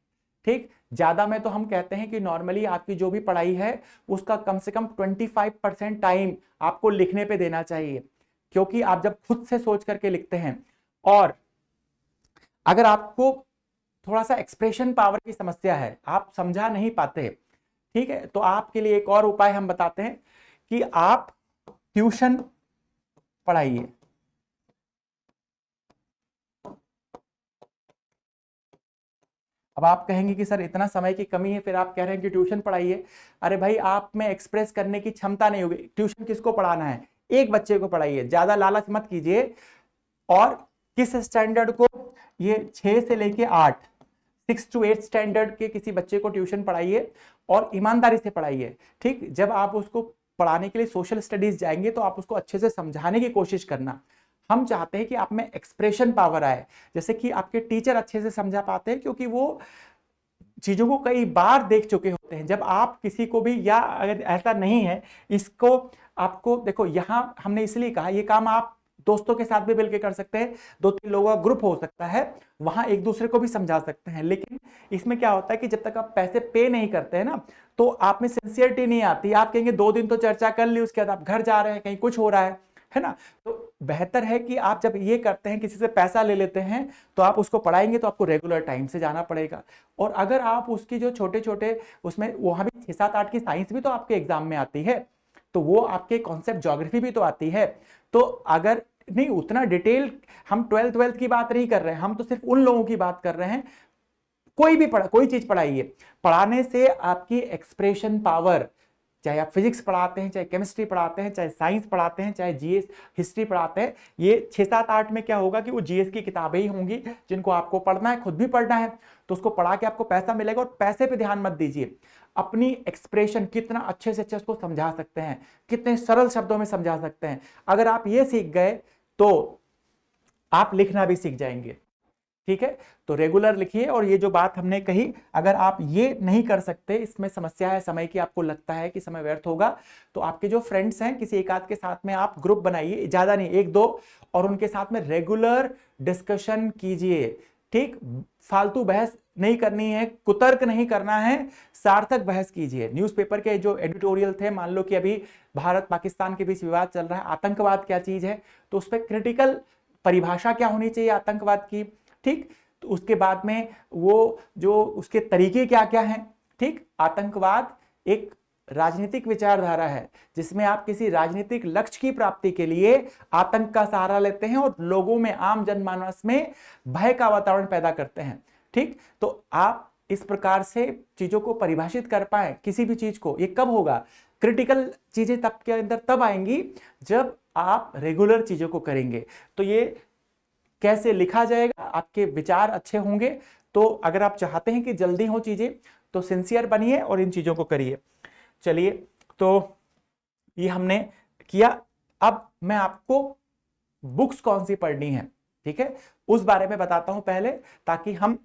ठीक, ज्यादा में तो हम कहते हैं कि नॉर्मली आपकी जो भी पढ़ाई है उसका कम से कम 25% टाइम आपको लिखने पे देना चाहिए, क्योंकि आप जब खुद से सोच करके लिखते हैं और अगर आपको थोड़ा सा एक्सप्रेशन पावर की समस्या है, आप समझा नहीं पाते, ठीक है, तो आपके लिए एक और उपाय हम बताते हैं कि आप ट्यूशन पढ़ाइए। अब आप कहेंगे कि सर इतना समय की कमी है, फिर आप कह रहे हैं कि ट्यूशन पढ़ाइए। अरे भाई, आप में एक्सप्रेस करने की क्षमता नहीं होगी, ट्यूशन किसको पढ़ाना है, एक बच्चे को पढ़ाइए, ज्यादा लालच मत कीजिए। और किस स्टैंडर्ड को, ये 6 से लेके 8, 6 to 8 स्टैंडर्ड के किसी बच्चे को ट्यूशन पढ़ाइए और ईमानदारी से पढ़ाइए। ठीक, जब आप उसको पढ़ाने के लिए सोशल स्टडीज जाएंगे तो आप उसको अच्छे से समझाने की कोशिश करना। हम चाहते हैं कि आप में एक्सप्रेशन पावर आए, जैसे कि आपके टीचर अच्छे से समझा पाते हैं क्योंकि वो चीजों को कई बार देख चुके होते हैं। जब आप किसी को भी, या अगर ऐसा नहीं है, इसको आपको देखो, यहां हमने इसलिए कहा ये काम आप दोस्तों के साथ भी मिलकर कर सकते हैं, 2-3 लोगों का ग्रुप हो सकता है, वहां एक दूसरे को भी समझा सकते हैं। लेकिन इसमें क्या होता है कि जब तक आप पैसे पे नहीं करते हैं ना, तो आप में सिंसियरिटी नहीं आती। आप कहेंगे 2 दिन तो चर्चा कर ली, उसके बाद आप घर जा रहे हैं, कहीं कुछ हो रहा है ना। तो बेहतर है कि आप जब ये करते हैं, किसी से पैसा ले लेते हैं, तो आप उसको पढ़ाएंगे तो आपको रेगुलर टाइम से जाना पड़ेगा। और अगर आप उसकी जो छोटे छोटे, उसमें वहां भी 6-7-8 की साइंस भी तो आपके एग्जाम में आती है, तो वो आपके कॉन्सेप्ट ज्योग्राफी भी तो आती है। तो अगर नहीं उतना डिटेल, हम 12th की बात नहीं कर रहे हैं, हम तो सिर्फ उन लोगों की बात कर रहे हैं। कोई चीज पढ़ाइए, पढ़ाने से आपकी एक्सप्रेशन पावर, चाहे आप फिजिक्स पढ़ाते हैं, चाहे केमिस्ट्री पढ़ाते हैं, चाहे साइंस पढ़ाते हैं, चाहे जीएस हिस्ट्री पढ़ाते हैं, ये 6-7-8 में क्या होगा कि वो जीएस की किताबें ही होंगी जिनको आपको पढ़ना है, खुद भी पढ़ना है, तो उसको पढ़ा के आपको पैसा मिलेगा। और पैसे पे ध्यान मत दीजिए, अपनी एक्सप्रेशन कितना अच्छे से अच्छे उसको समझा सकते हैं, कितने सरल शब्दों में समझा सकते हैं, अगर आप ये सीख गए तो आप लिखना भी सीख जाएंगे। ठीक है, तो रेगुलर लिखिए। और ये जो बात हमने कही, अगर आप ये नहीं कर सकते, इसमें समस्या है समय की, आपको लगता है कि समय व्यर्थ होगा, तो आपके जो फ्रेंड्स हैं किसी एक आध के साथ में आप ग्रुप बनाइए, ज्यादा नहीं 1-2, और उनके साथ में रेगुलर डिस्कशन कीजिए। ठीक, फालतू बहस नहीं करनी है, कुतर्क नहीं करना है, सार्थक बहस कीजिए। न्यूज़पेपर के जो एडिटोरियल थे, मान लो कि अभी भारत पाकिस्तान के बीच विवाद चल रहा है, आतंकवाद क्या चीज है, तो उस पर क्रिटिकल परिभाषा क्या होनी चाहिए आतंकवाद की। ठीक, तो उसके बाद में वो जो उसके तरीके क्या क्या हैं। ठीक, आतंकवाद एक राजनीतिक विचारधारा है जिसमें आप किसी राजनीतिक लक्ष्य की प्राप्ति के लिए आतंक का सहारा लेते हैं और लोगों में, आम जनमानस में भय का वातावरण पैदा करते हैं। ठीक, तो आप इस प्रकार से चीजों को परिभाषित कर पाए किसी भी चीज को, ये कब होगा, क्रिटिकल चीजें तब के अंदर तब आएंगी जब आप रेगुलर चीजों को करेंगे। तो ये कैसे लिखा जाएगा, आपके विचार अच्छे होंगे। तो अगर आप चाहते हैं कि जल्दी हो चीजें तो सिंसियर बनिए और इन चीजों को करिए। चलिए, तो ये हमने किया। अब मैं आपको बुक्स कौन सी पढ़नी है, ठीक है, उस बारे में बताता हूं पहले, ताकि हम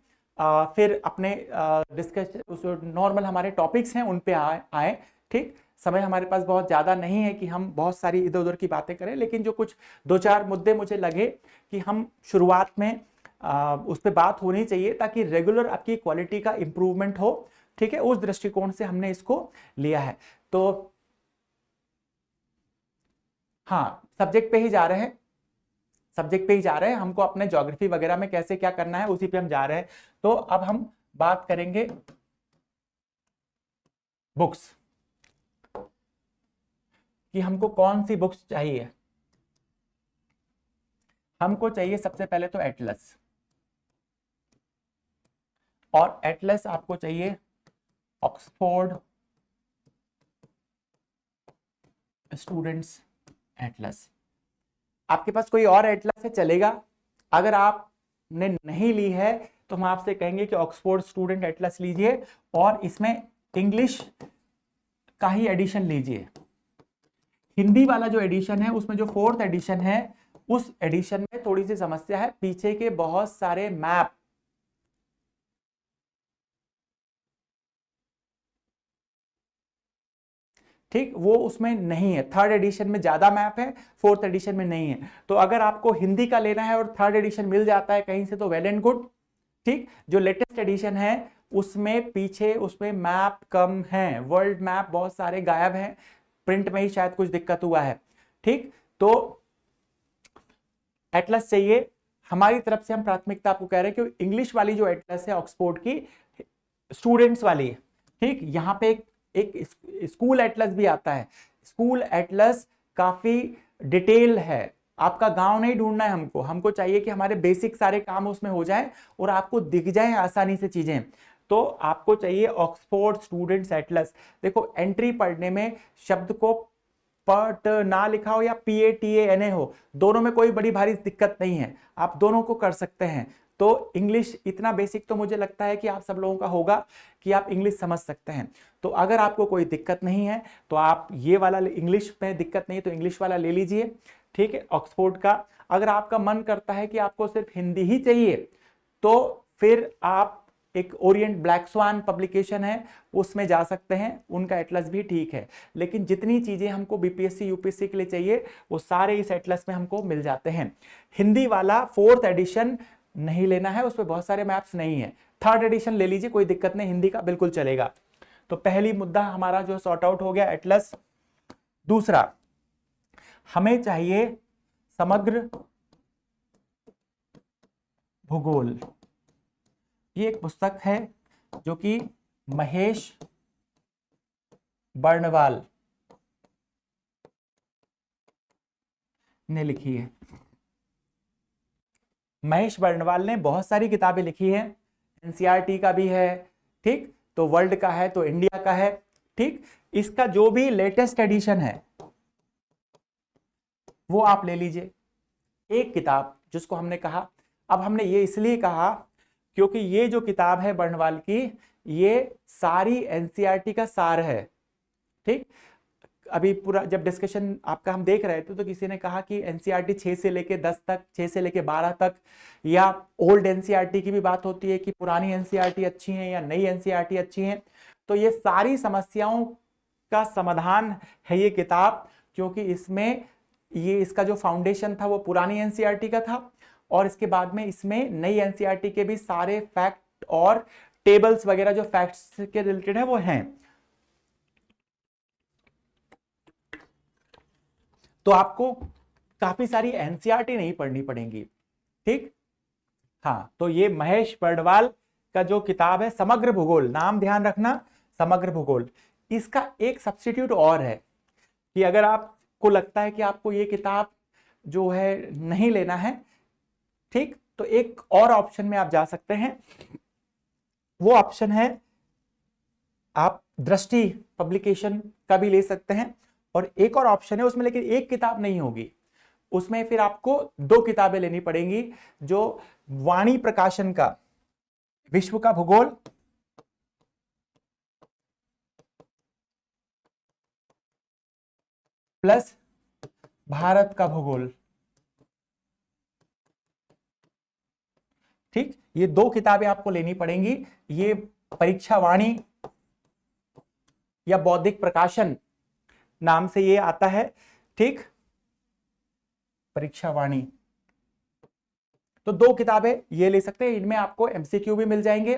फिर अपने डिस्कस नॉर्मल हमारे टॉपिक्स हैं उन पे आए। ठीक, समय हमारे पास बहुत ज्यादा नहीं है कि हम बहुत सारी इधर उधर की बातें करें, लेकिन जो कुछ 2-4 मुद्दे मुझे लगे कि हम शुरुआत में उस पर बात होनी चाहिए, ताकि रेगुलर आपकी क्वालिटी का इंप्रूवमेंट हो। ठीक है, उस दृष्टिकोण से हमने इसको लिया है। तो हाँ, सब्जेक्ट पे ही जा रहे हैं, सब्जेक्ट पे ही जा रहे हैं, हमको अपने ज्योग्राफी वगैरह में कैसे क्या करना है उसी पे हम जा रहे हैं। तो अब हम बात करेंगे बुक्स, कि हमको कौन सी बुक्स चाहिए। हमको चाहिए सबसे पहले तो एटलस, और एटलस आपको चाहिए ऑक्सफोर्ड स्टूडेंट्स एटलस। आपके पास कोई और एटलस है चलेगा, अगर आपने नहीं ली है तो हम आपसे कहेंगे कि ऑक्सफोर्ड स्टूडेंट एटलस लीजिए, और इसमें इंग्लिश का ही एडिशन लीजिए। हिंदी वाला जो एडिशन है उसमें जो 4th एडिशन है, उस एडिशन में थोड़ी सी समस्या है, पीछे के बहुत सारे मैप ठीक वो उसमें नहीं है। 3rd एडिशन में ज्यादा मैप है, 4th एडिशन में नहीं है। तो अगर आपको हिंदी का लेना है और 3rd एडिशन मिल जाता है कहीं से तो वेल एंड गुड। ठीक, जो लेटेस्ट एडिशन है उसमें पीछे उसमें मैप कम है, वर्ल्ड मैप बहुत सारे गायब हैं, प्रिंट में ही शायद कुछ दिक्कत हुआ है। ठीक, तो एटलस चाहिए। हमारी तरफ से हम प्राथमिकता आपको कह रहे हैं कि इंग्लिश वाली जो एटलस है ऑक्सफोर्ड की, स्टूडेंट्स वाली है। ठीक, यहाँ पे एक स्कूल एटलस भी आता है। स्कूल एटलस काफी डिटेल है, आपका गांव नहीं ढूंढना है हमको, हमको चाहिए कि हमारे बेसिक सारे काम उसमें हो जाए और आपको दिख जाए आसानी से चीजें। तो आपको चाहिए ऑक्सफोर्ड स्टूडेंट्स एटलस। देखो, एंट्री पढ़ने में शब्द को पट ना लिखा हो या PATANA हो, दोनों में कोई बड़ी भारी दिक्कत नहीं है, आप दोनों को कर सकते हैं। तो इंग्लिश इतना बेसिक तो मुझे लगता है कि आप सब लोगों का होगा कि आप इंग्लिश समझ सकते हैं। तो अगर आपको कोई दिक्कत नहीं है तो आप ये वाला, इंग्लिश में दिक्कत नहीं है तो इंग्लिश वाला ले लीजिए। ठीक है, ऑक्सफोर्ड का। अगर आपका मन करता है कि आपको सिर्फ हिंदी ही चाहिए तो फिर आप एक ओरिएंट ब्लैक स्वान पब्लिकेशन है उसमें जा सकते हैं, उनका एटलस भी ठीक है। लेकिन जितनी चीजें हमको BPSC UPSC के लिए चाहिए वो सारे इस एटलस में हमको मिल जाते हैं। हिंदी वाला 4th एडिशन नहीं लेना है, उसमें बहुत सारे मैप्स नहीं है। 3rd एडिशन ले लीजिए, कोई दिक्कत नहीं, हिंदी का बिल्कुल चलेगा। तो पहली मुद्दा हमारा जो सॉर्ट आउट हो गया, एटलस। दूसरा, हमें चाहिए समग्र भूगोल। ये एक पुस्तक है जो कि महेश बर्णवाल ने लिखी है। महेश बर्णवाल ने बहुत सारी किताबें लिखी हैं, NCERT का भी है, ठीक, तो वर्ल्ड का है तो इंडिया का है। ठीक, इसका जो भी लेटेस्ट एडिशन है वो आप ले लीजिए, एक किताब जिसको हमने कहा। अब हमने ये इसलिए कहा क्योंकि ये जो किताब है बर्णवाल की, ये सारी NCERT का सार है। ठीक, अभी पूरा जब डिस्कशन आपका हम देख रहे थे तो किसी ने कहा कि NCERT 6 से लेके 10 तक, 6 से लेके 12 तक, या ओल्ड NCERT की भी बात होती है कि पुरानी NCERT अच्छी हैं या नई NCERT अच्छी हैं। तो ये सारी समस्याओं का समाधान है ये किताब, क्योंकि इसमें ये इसका जो फाउंडेशन था वो पुरानी NCERT का था, और इसके बाद में इसमें नई NCERT के भी सारे फैक्ट और टेबल्स वगैरह जो फैक्ट्स के रिलेटेड है वो हैं। तो आपको काफी सारी NCERT नहीं पढ़नी पड़ेंगी। ठीक, हाँ, तो ये महेश बर्णवाल का जो किताब है समग्र भूगोल, नाम ध्यान रखना, समग्र भूगोल। इसका एक सब्स्टिट्यूट और है कि अगर आपको लगता है कि आपको ये किताब जो है नहीं लेना है, ठीक, तो एक और ऑप्शन में आप जा सकते हैं। वो ऑप्शन है आप दृष्टि पब्लिकेशन का भी ले सकते हैं, और एक और ऑप्शन है उसमें, लेकिन एक किताब नहीं होगी उसमें, फिर आपको 2 किताबें लेनी पड़ेंगी। जो वाणी प्रकाशन का विश्व का भूगोल, प्लस भारत का भूगोल। ठीक, ये दो किताबें आपको लेनी पड़ेंगी। ये परीक्षा वाणी या बौद्धिक प्रकाशन नाम से ये आता है। ठीक, परीक्षा वाणी। तो दो किताबें ये ले सकते हैं, इनमें आपको एमसीक्यू भी मिल जाएंगे।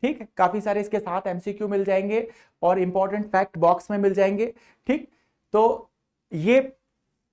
ठीक, काफी सारे इसके साथ एमसीक्यू मिल जाएंगे और इंपॉर्टेंट फैक्ट बॉक्स में मिल जाएंगे। ठीक, तो ये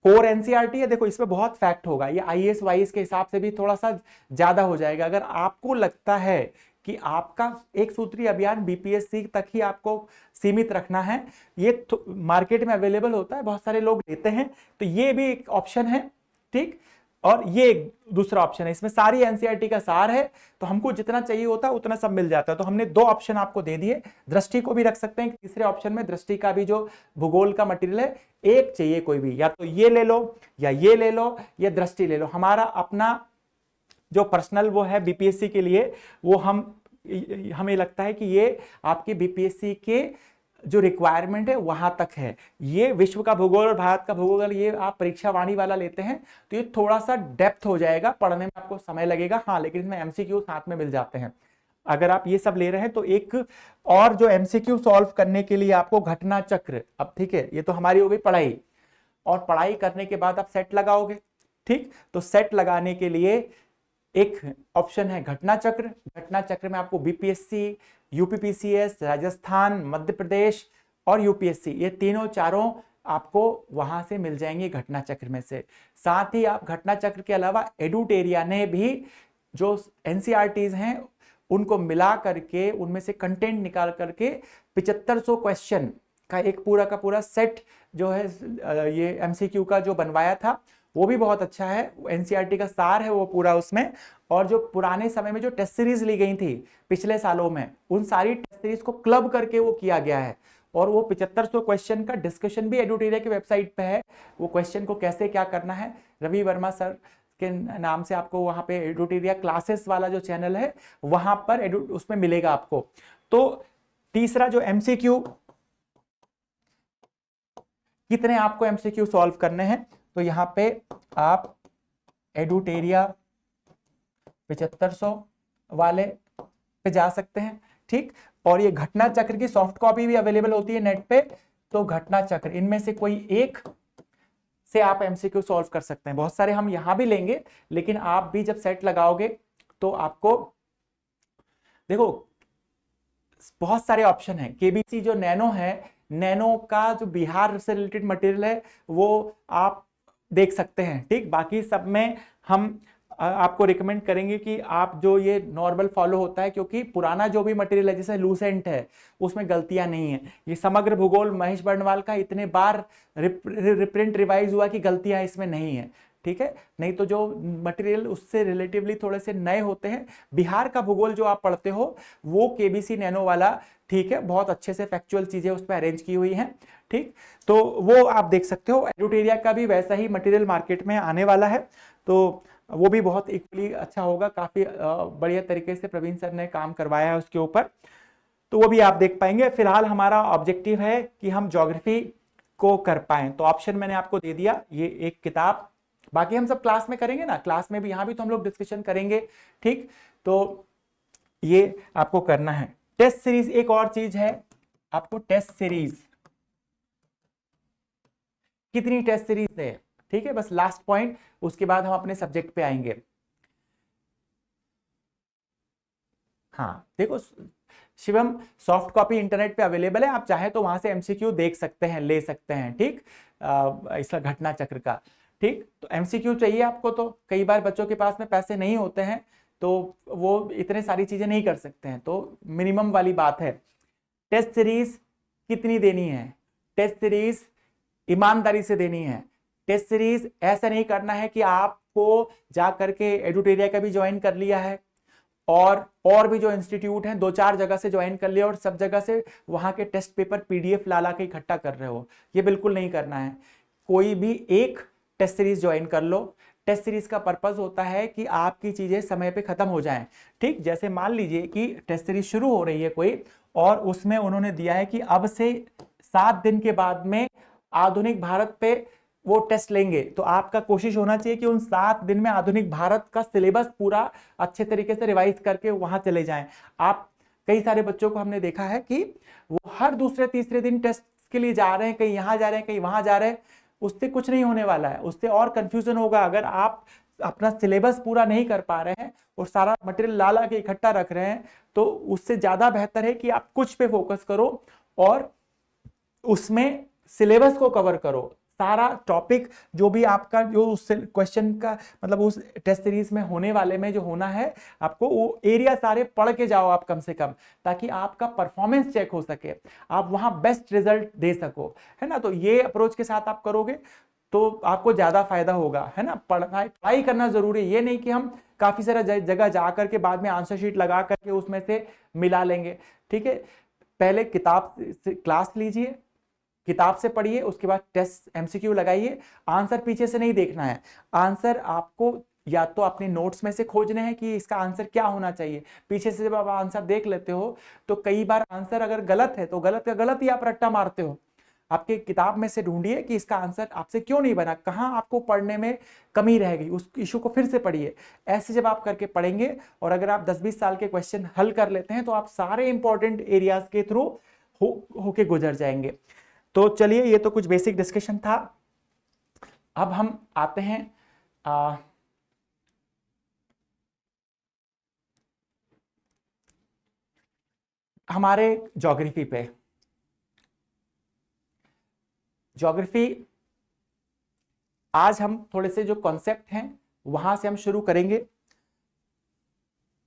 कोर एनसीईआरटी है, देखो इसमें बहुत फैक्ट होगा, ये आईएएस वाईएएस के हिसाब से भी थोड़ा सा ज्यादा हो जाएगा। अगर आपको लगता है कि आपका एक सूत्री अभियान बीपीएससी तक ही आपको सीमित रखना है, ये मार्केट में अवेलेबल होता है, बहुत सारे लोग लेते हैं, तो ये भी एक ऑप्शन है। ठीक, और ये एक दूसरा ऑप्शन है, इसमें सारी एनसीईआरटी का सार है, तो हमको जितना चाहिए होता है उतना सब मिल जाता है। तो हमने दो ऑप्शन आपको दे दिए, दृष्टि को भी रख सकते हैं, तीसरे ऑप्शन में दृष्टि का भी जो भूगोल का मटेरियल है, एक चाहिए कोई भी, या तो ये ले लो या ये ले लो या दृष्टि ले लो। हमारा अपना जो पर्सनल वो है बीपीएससी के लिए, वो हमें लगता है कि ये आपके बीपीएससी के जो रिक्वायरमेंट है वहां तक है। ये विश्व का भूगोल और भारत का भूगोल ये आप परीक्षा वाणी वाला लेते हैं तो ये थोड़ा सा डेप्थ हो जाएगा, पढ़ने में आपको समय लगेगा। हाँ, लेकिन इसमें एमसीक्यू साथ में मिल जाते हैं। अगर आप ये सब ले रहे हैं तो एक और जो एमसीक्यू सॉल्व करने के लिए आपको घटना चक्र, अब ठीक है, ये तो हमारी हो गई पढ़ाई, और पढ़ाई करने के बाद आप सेट लगाओगे। ठीक, तो सेट लगाने के लिए एक ऑप्शन है घटना चक्र। घटना चक्र में आपको बीपीएससी, यूपीपीसीएस, राजस्थान, मध्य प्रदेश और यूपीएससी, ये तीनों चारों आपको वहां से मिल जाएंगे घटना चक्र में से। साथ ही आप घटना चक्र के अलावा एडुटेरिया ने भी जो एनसीईआरटीज हैं उनको मिला करके उनमें से कंटेंट निकाल करके 7500 क्वेश्चन का एक पूरा का पूरा सेट जो है ये एमसीक्यू का जो बनवाया था, वो भी बहुत अच्छा है। एनसीईआरटी का सार है वो पूरा उसमें, और जो पुराने समय में जो टेस्ट सीरीज ली गई थी पिछले सालों में, उन सारी टेस्ट सीरीज को क्लब करके वो किया गया है। और वो 7500 क्वेश्चन का डिस्कशन भी एडुटेरिया की वेबसाइट पे है। वो क्वेश्चन को कैसे क्या करना है, रवि वर्मा सर के नाम से आपको वहां पे एडुटेरिया क्लासेस वाला जो चैनल है वहां पर उसमें मिलेगा आपको। तो तीसरा जो एमसीक्यू, कितने आपको एमसीक्यू सॉल्व करने हैं, तो यहाँ पे आप एडुटेरिया 7500 वाले पे जा सकते हैं। ठीक, और ये घटना चक्र की सॉफ्ट कॉपी भी अवेलेबल होती है नेट पे। तो घटना चक्र, इनमें से कोई एक से आप एमसीक्यू सॉल्व कर सकते हैं। बहुत सारे हम यहां भी लेंगे, लेकिन आप भी जब सेट लगाओगे तो आपको देखो बहुत सारे ऑप्शन है। केबीसी जो नैनो है, नैनो का जो बिहार से रिलेटेड मटेरियल है वो आप देख सकते हैं। ठीक, बाकी सब में हम आपको रिकमेंड करेंगे कि आप जो ये नॉर्मल फॉलो होता है, क्योंकि पुराना जो भी मटेरियल है जैसे लूसेंट है उसमें गलतियां नहीं है। ये समग्र भूगोल महेश बर्णवाल का इतने बार रिप्रिंट रिवाइज हुआ कि गलतियां इसमें नहीं है। ठीक है, नहीं तो जो मटेरियल उससे रिलेटिवली थोड़े से नए होते हैं, बिहार का भूगोल जो आप पढ़ते हो वो केबीसी नैनो वाला, ठीक है, बहुत अच्छे से फैक्चुअल चीजें उस पर अरेंज की हुई हैं। ठीक, तो वो आप देख सकते हो। एडुटेरिया का भी वैसा ही मटेरियल मार्केट में आने वाला है, तो वो भी बहुत इक्वली अच्छा होगा। काफी बढ़िया तरीके से प्रवीण सर ने काम करवाया है उसके ऊपर, तो वो भी आप देख पाएंगे। फिलहाल हमारा ऑब्जेक्टिव है कि हम ज्योग्राफी को कर पाएं, तो ऑप्शन मैंने आपको दे दिया, ये एक किताब। बाकी हम सब क्लास में करेंगे ना, क्लास में भी यहाँ भी तो हम लोग डिस्कशन करेंगे। ठीक, तो ये आपको करना है। टेस्ट सीरीज एक और चीज है, आपको टेस्ट सीरीज, कितनी टेस्ट सीरीज है, ठीक है, बस लास्ट पॉइंट, उसके बाद हम अपने सब्जेक्ट पे आएंगे। हाँ देखो शिवम, सॉफ्ट कॉपी इंटरनेट पे अवेलेबल है, आप चाहे तो वहां से एमसीक्यू देख सकते हैं, ले सकते हैं। ठीक, इसका घटना चक्र का। ठीक, तो एमसीक्यू चाहिए आपको, तो कई बार बच्चों के पास में पैसे नहीं होते हैं तो वो इतने सारी चीजें नहीं कर सकते हैं, तो मिनिमम वाली बात है। टेस्ट सीरीज कितनी देनी है, टेस्ट सीरीज ईमानदारी से देनी है। टेस्ट सीरीज ऐसा नहीं करना है कि आपको जा करके एडुटेरिया का भी ज्वाइन कर लिया है और भी जो इंस्टीट्यूट हैं 2-4 जगह से ज्वाइन कर लिया और सब जगह से वहां के टेस्ट पेपर पीडीएफ ला के इकट्ठा कर रहे हो, ये बिल्कुल नहीं करना है। कोई भी एक टेस्ट सीरीज ज्वाइन कर लो। टेस्ट सीरीज का पर्पस होता है कि आपकी चीजें समय पे खत्म हो जाएं। ठीक, जैसे मान लीजिए कि टेस्ट सीरीज शुरू हो रही है कोई, और उसमें उन्होंने दिया है कि अब से 7 दिन के बाद में आधुनिक भारत पे वो टेस्ट लेंगे, तो आपका कोशिश होना चाहिए कि उन 7 दिन में आधुनिक भारत का सिलेबस पूरा अच्छे तरीके से रिवाइज करके वहां चले जाएं। आप कई सारे बच्चों को हमने देखा है कि वो हर दूसरे तीसरे दिन टेस्ट के लिए जा रहे हैं, कहीं यहां जा रहे हैं, कहीं वहां जा रहे हैं। उससे कुछ नहीं होने वाला है, उससे और कंफ्यूजन होगा। अगर आप अपना सिलेबस पूरा नहीं कर पा रहे हैं और सारा मटेरियल ला ला के इकट्ठा रख रहे हैं, तो उससे ज्यादा बेहतर है कि आप कुछ पे फोकस करो और उसमें सिलेबस को कवर करो। सारा टॉपिक जो भी आपका जो उस क्वेश्चन का मतलब उस टेस्ट सीरीज में होने वाले में जो होना है, आपको वो एरिया सारे पढ़ के जाओ आप कम से कम, ताकि आपका परफॉर्मेंस चेक हो सके, आप वहां बेस्ट रिजल्ट दे सको, है ना। तो ये अप्रोच के साथ आप करोगे तो आपको ज्यादा फायदा होगा, है ना। पढ़ाई करना जरूरी है, ये नहीं कि हम काफी सारा जगह जा करके बाद में आंसर शीट लगा करके उसमें से मिला लेंगे, ठीक है। पहले किताब से क्लास लीजिए, किताब से पढ़िए, उसके बाद टेस्ट एमसीक्यू लगाइए। आंसर पीछे से नहीं देखना है, आंसर आपको या तो अपने नोट्स में से खोजने हैं कि इसका आंसर क्या होना चाहिए। पीछे से जब आप आंसर देख लेते हो तो कई बार आंसर अगर गलत है तो गलत का गलत ही आप रट्टा मारते हो। आपके किताब में से ढूंढिए कि इसका आंसर आपसे क्यों नहीं बना, कहां आपको पढ़ने में कमी रह गई, उस इशू को फिर से पढ़िए। ऐसे जब आप करके पढ़ेंगे और अगर आप 10-20 साल के क्वेश्चन हल कर लेते हैं तो आप सारे इंपॉर्टेंट एरियाज के थ्रू होके गुजर जाएंगे। तो चलिए, ये तो कुछ बेसिक डिस्कशन था। अब हम आते हैं हमारे ज्योग्राफी पे। ज्योग्राफी आज हम थोड़े से जो कॉन्सेप्ट हैं वहां से हम शुरू करेंगे।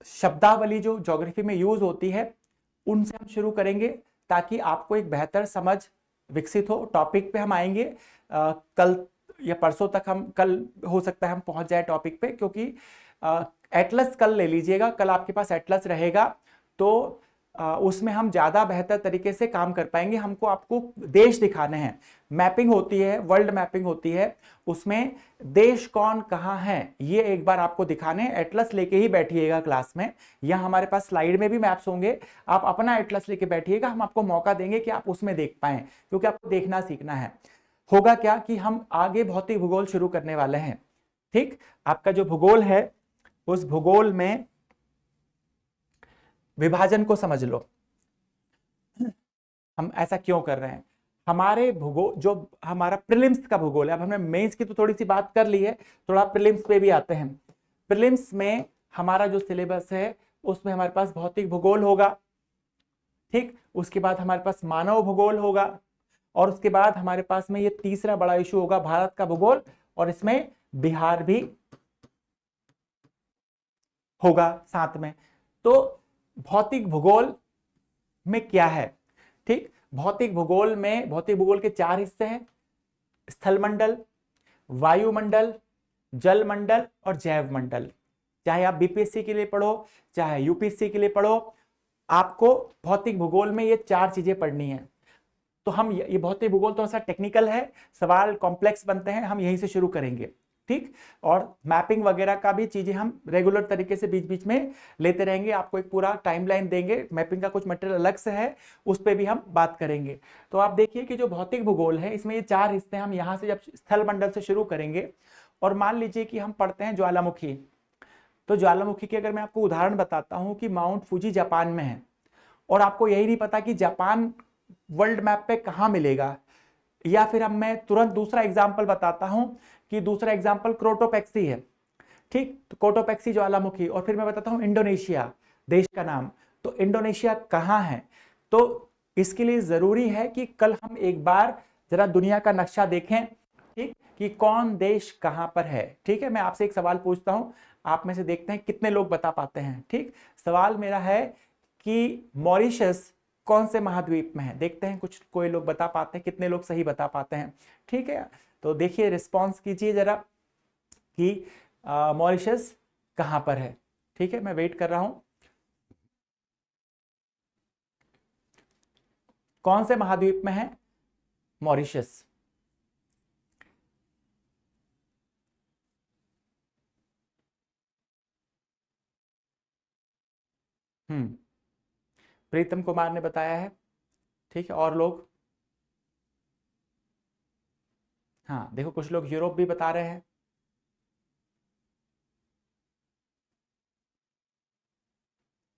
शब्दावली जो ज्योग्राफी में यूज होती है उनसे हम शुरू करेंगे, ताकि आपको एक बेहतर समझ विकसित हो। टॉपिक पे हम आएंगे कल या परसों तक, हम कल हो सकता है हम पहुंच जाए टॉपिक पे, क्योंकि एटलस कल ले लीजिएगा, कल आपके पास एटलस रहेगा तो उसमें हम ज्यादा बेहतर तरीके से काम कर पाएंगे। हमको आपको देश दिखाने हैं, मैपिंग होती है, वर्ल्ड मैपिंग होती है, उसमें देश कौन कहाँ है ये एक बार आपको दिखाने। एटलस लेके ही बैठिएगा क्लास में, यहाँ हमारे पास स्लाइड में भी मैप्स होंगे, आप अपना एटलस लेके बैठिएगा, हम आपको मौका देंगे कि आप उसमें देख पाएं, क्योंकि आपको देखना सीखना है। होगा क्या कि हम आगे भौतिक भूगोल शुरू करने वाले हैं, ठीक। आपका जो भूगोल है उस भूगोल में विभाजन को समझ लो। हम ऐसा क्यों कर रहे हैं, हमारे भूगोल जो हमारा प्रीलिम्स का भूगोल है, अब हमने मेंस की तो थोड़ी सी बात कर ली है, थोड़ा प्रीलिम्स पे भी आते हैं। प्रीलिम्स में हमारा जो सिलेबस है उसमें हमारे पास भौतिक भूगोल होगा, ठीक। उसके बाद हमारे पास मानव भूगोल होगा, और उसके बाद हमारे पास में ये तीसरा बड़ा इशू होगा भारत का भूगोल, और इसमें बिहार भी होगा साथ में। तो भौतिक भूगोल में क्या है, ठीक। भौतिक भूगोल में भौतिक भूगोल के 4 हिस्से हैं: स्थल मंडल, वायुमंडल, जल मंडल और जैव मंडल। चाहे आप बीपीएससी के लिए पढ़ो, चाहे यूपीएससी के लिए पढ़ो, आपको भौतिक भूगोल में ये 4 चीजें पढ़नी है। तो हम ये भौतिक भूगोल थोड़ा सा टेक्निकल है, सवाल कॉम्प्लेक्स बनते हैं, हम यहीं से शुरू करेंगे, ठीक। और मैपिंग वगैरह का भी चीजें हम रेगुलर तरीके से बीच बीच में लेते रहेंगे, आपको एक पूरा टाइमलाइन देंगे। मैपिंग का कुछ मटेरियल अलग से है, उस पर भी हम बात करेंगे। तो आप देखिए कि जो भौतिक भूगोल है इसमें ये 4 हिस्से, हम यहाँ से जब स्थल मंडल से शुरू करेंगे, और मान लीजिए कि हम पढ़ते हैं ज्वालामुखी, तो ज्वालामुखी की अगर मैं आपको उदाहरण बताता हूं कि माउंट फूजी जापान में है, और आपको यही नहीं पता कि जापान वर्ल्ड मैप पे कहां मिलेगा, या फिर अब मैं तुरंत दूसरा एग्जांपल बताता हूं कि दूसरा एग्जांपल क्रोटोपेक्सी है, ठीक। तो क्रोटोपेक्सी ज्वालामुखी, और फिर मैं बताता हूं इंडोनेशिया देश का नाम, तो इंडोनेशिया कहां है। तो इसके लिए जरूरी है कि कल हम एक बार जरा दुनिया का नक्शा देखें, ठीक, कि कौन देश कहां पर है, ठीक है। मैं आपसे एक सवाल पूछता हूं, आप में से देखते हैं कितने लोग बता पाते हैं, ठीक। सवाल मेरा है कि मॉरिशस कौन से महाद्वीप में है, देखते हैं कुछ कोई लोग बता पाते हैं, कितने लोग सही बता पाते हैं, ठीक है। तो देखिए, रिस्पॉन्स कीजिए जरा कि मॉरिशस कहां पर है, ठीक है। मैं वेट कर रहा हूं, कौन से महाद्वीप में है मॉरिशस। प्रीतम कुमार ने बताया है, ठीक है। और लोग, हाँ देखो कुछ लोग यूरोप भी बता रहे हैं।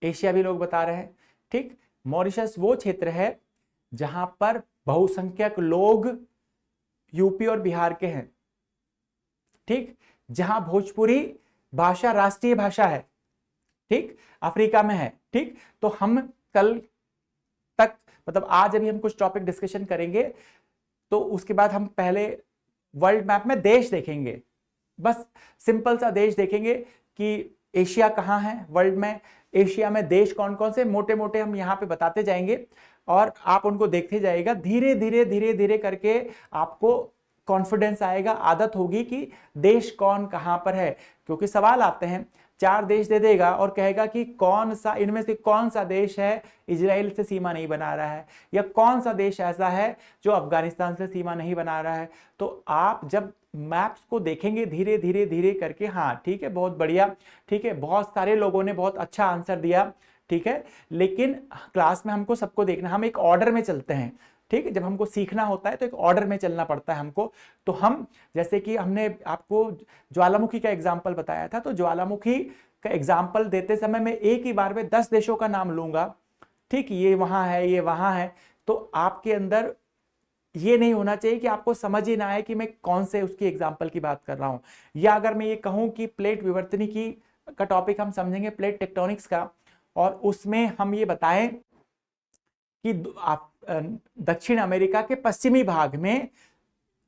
एशिया भी लोग बता रहे हैं। ठीक, मॉरिशस वो क्षेत्र है जहां पर बहुसंख्यक लोग यूपी और बिहार के हैं। ठीक, जहां भोजपुरी भाषा राष्ट्रीय भाषा है। ठीक, अफ्रीका में है। ठीक, तो हम कल तक मतलब आज अभी हम कुछ टॉपिक डिस्कशन करेंगे, तो उसके बाद हम पहले वर्ल्ड मैप में देश देखेंगे। बस सिंपल सा देश देखेंगे कि एशिया कहाँ है वर्ल्ड में, एशिया में देश कौन कौन से, मोटे मोटे हम यहाँ पे बताते जाएंगे और आप उनको देखते जाइएगा। धीरे धीरे धीरे धीरे करके आपको कॉन्फिडेंस आएगा, आदत होगी कि देश कौन कहाँ पर है। क्योंकि सवाल आते हैं, 4 देश दे देगा और कहेगा कि कौन सा इनमें से कौन सा देश है इजराइल से सीमा नहीं बना रहा है, या कौन सा देश ऐसा है जो अफगानिस्तान से सीमा नहीं बना रहा है। तो आप जब मैप्स को देखेंगे धीरे धीरे धीरे करके, हाँ ठीक है बहुत बढ़िया, ठीक है बहुत सारे लोगों ने बहुत अच्छा आंसर दिया, ठीक है, लेकिन क्लास में हमको सबको देखना, हम एक ऑर्डर में चलते हैं। ठीक है, जब हमको सीखना होता है तो एक ऑर्डर में चलना पड़ता है हमको। तो हम जैसे कि हमने आपको ज्वालामुखी का एग्जाम्पल बताया था, तो ज्वालामुखी का एग्जाम्पल देते समय मैं एक ही बार में 10 देशों का नाम लूंगा। ठीक, ये वहां है ये वहां है, तो आपके अंदर ये नहीं होना चाहिए कि आपको समझ ही ना आए कि मैं कौन से उसकी एग्जाम्पल की बात कर रहा हूं। या अगर मैं ये कहूं कि प्लेट विवर्तनी की का टॉपिक हम समझेंगे प्लेट टेक्टोनिक्स का, और उसमें हम ये बताएं कि दक्षिण अमेरिका के पश्चिमी भाग में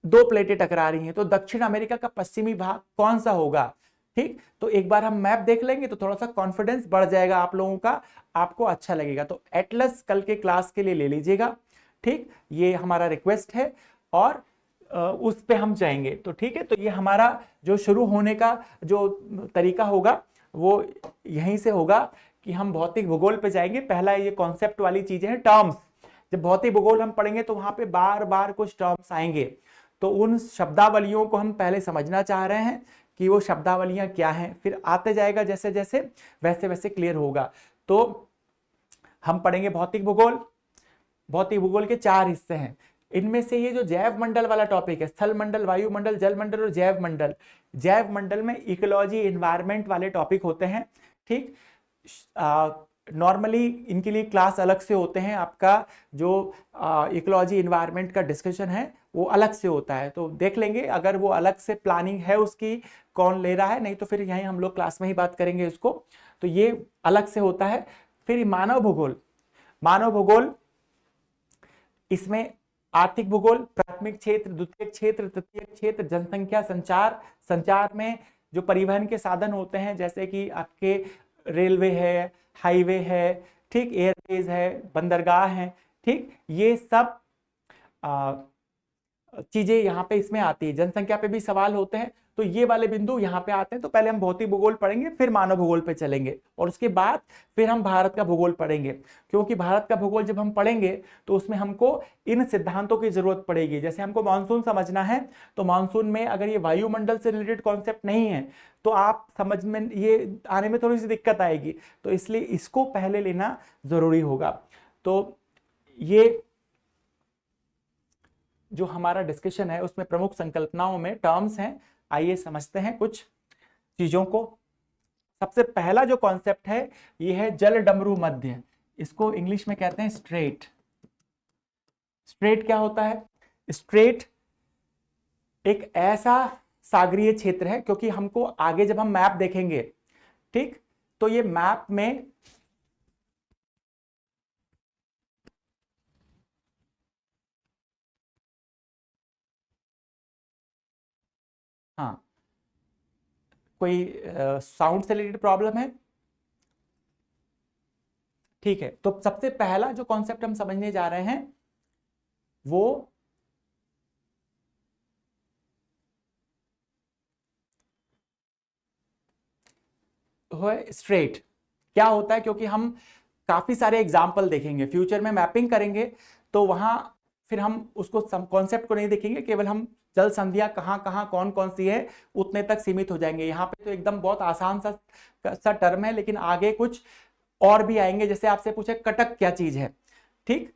2 प्लेटें टकरा रही हैं, तो दक्षिण अमेरिका का पश्चिमी भाग कौन सा होगा। ठीक, तो एक बार हम मैप देख लेंगे तो थोड़ा सा कॉन्फिडेंस बढ़ जाएगा आप लोगों का, आपको अच्छा लगेगा। तो एटलस कल के क्लास के लिए ले लीजिएगा। ठीक, ये हमारा रिक्वेस्ट है और उस पे हम जाएंगे। तो ठीक है, तो ये हमारा जो शुरू होने का जो तरीका होगा वो यहीं से होगा कि हम भौतिक भूगोल पे जाएंगे। पहला ये कॉन्सेप्ट वाली चीजें हैं, टर्म्स। जब भौतिक भूगोल हम पढ़ेंगे तो वहां पे बार बार कुछ टर्म्स आएंगे, तो उन शब्दावलियों को हम पहले समझना चाह रहे हैं कि वो शब्दावलियां क्या हैं, फिर आते जाएगा जैसे जैसे वैसे वैसे क्लियर होगा। तो हम पढ़ेंगे भौतिक भूगोल। भौतिक भूगोल के 4 हिस्से हैं। इनमें से ये जो जैव मंडल वाला टॉपिक है, स्थल मंडल, वायुमंडल, जल मंडल और जैव मंडल, जैव मंडल में इकोलॉजी एनवायरनमेंट वाले टॉपिक होते हैं। ठीक, नॉर्मली इनके लिए क्लास अलग से होते हैं, आपका जो इकोलॉजी एनवायरनमेंट का डिस्कशन है वो अलग से होता है, तो देख लेंगे अगर वो अलग से प्लानिंग है उसकी कौन ले रहा है, नहीं तो फिर यहीं हम लोग क्लास में ही बात करेंगे इसको। तो ये अलग से होता है। फिर मानव भूगोल, मानव भूगोल इसमें आर्थिक भूगोल, प्राथमिक क्षेत्र, द्वितीयक क्षेत्र, तृतीयक क्षेत्र, जनसंख्या, संचार, संचार में जो परिवहन के साधन होते हैं जैसे कि आपके रेलवे है, हाईवे है, ठीक, एयरवेज है, बंदरगाह है, ठीक, ये सब चीजें यहाँ पे इसमें आती है। जनसंख्या पे भी सवाल होते हैं, तो ये वाले बिंदु यहाँ पे आते हैं। तो पहले हम भौतिक भूगोल पढ़ेंगे, फिर मानव भूगोल पे चलेंगे, और उसके बाद फिर हम भारत का भूगोल पढ़ेंगे। क्योंकि भारत का भूगोल जब हम पढ़ेंगे तो उसमें हमको इन सिद्धांतों की जरूरत पड़ेगी। जैसे हमको मानसून समझना है, तो मानसून में अगर ये वायुमंडल से रिलेटेड कॉन्सेप्ट नहीं है तो आप समझ में ये आने में थोड़ी सी दिक्कत आएगी, तो इसलिए इसको पहले लेना जरूरी होगा। तो ये जो हमारा डिस्कशन है उसमें प्रमुख संकल्पनाओं में टर्म्स हैं। आइए समझते हैं कुछ चीजों को। सबसे पहला जो कॉन्सेप्ट है ये है जल डमरू मध्य, इसको इंग्लिश में कहते हैं स्ट्रेट। स्ट्रेट क्या होता है? स्ट्रेट एक ऐसा सागरीय क्षेत्र है, क्योंकि हमको आगे जब हम मैप देखेंगे, ठीक, तो ये मैप में हाँ कोई साउंड से रिलेटेड प्रॉब्लम है? ठीक है, तो सबसे पहला जो कॉन्सेप्ट हम समझने जा रहे हैं वो है स्ट्रेट। क्या होता है? क्योंकि हम काफी सारे एग्जाम्पल देखेंगे, फ्यूचर में मैपिंग करेंगे तो वहां फिर हम उसको कॉन्सेप्ट को नहीं देखेंगे, केवल हम जल संधियां कहाँ कहाँ कौन कौन सी है उतने तक सीमित हो जाएंगे। यहाँ पे तो एकदम बहुत आसान सा टर्म है, लेकिन आगे कुछ और भी आएंगे। जैसे आपसे पूछे कटक क्या चीज है, ठीक,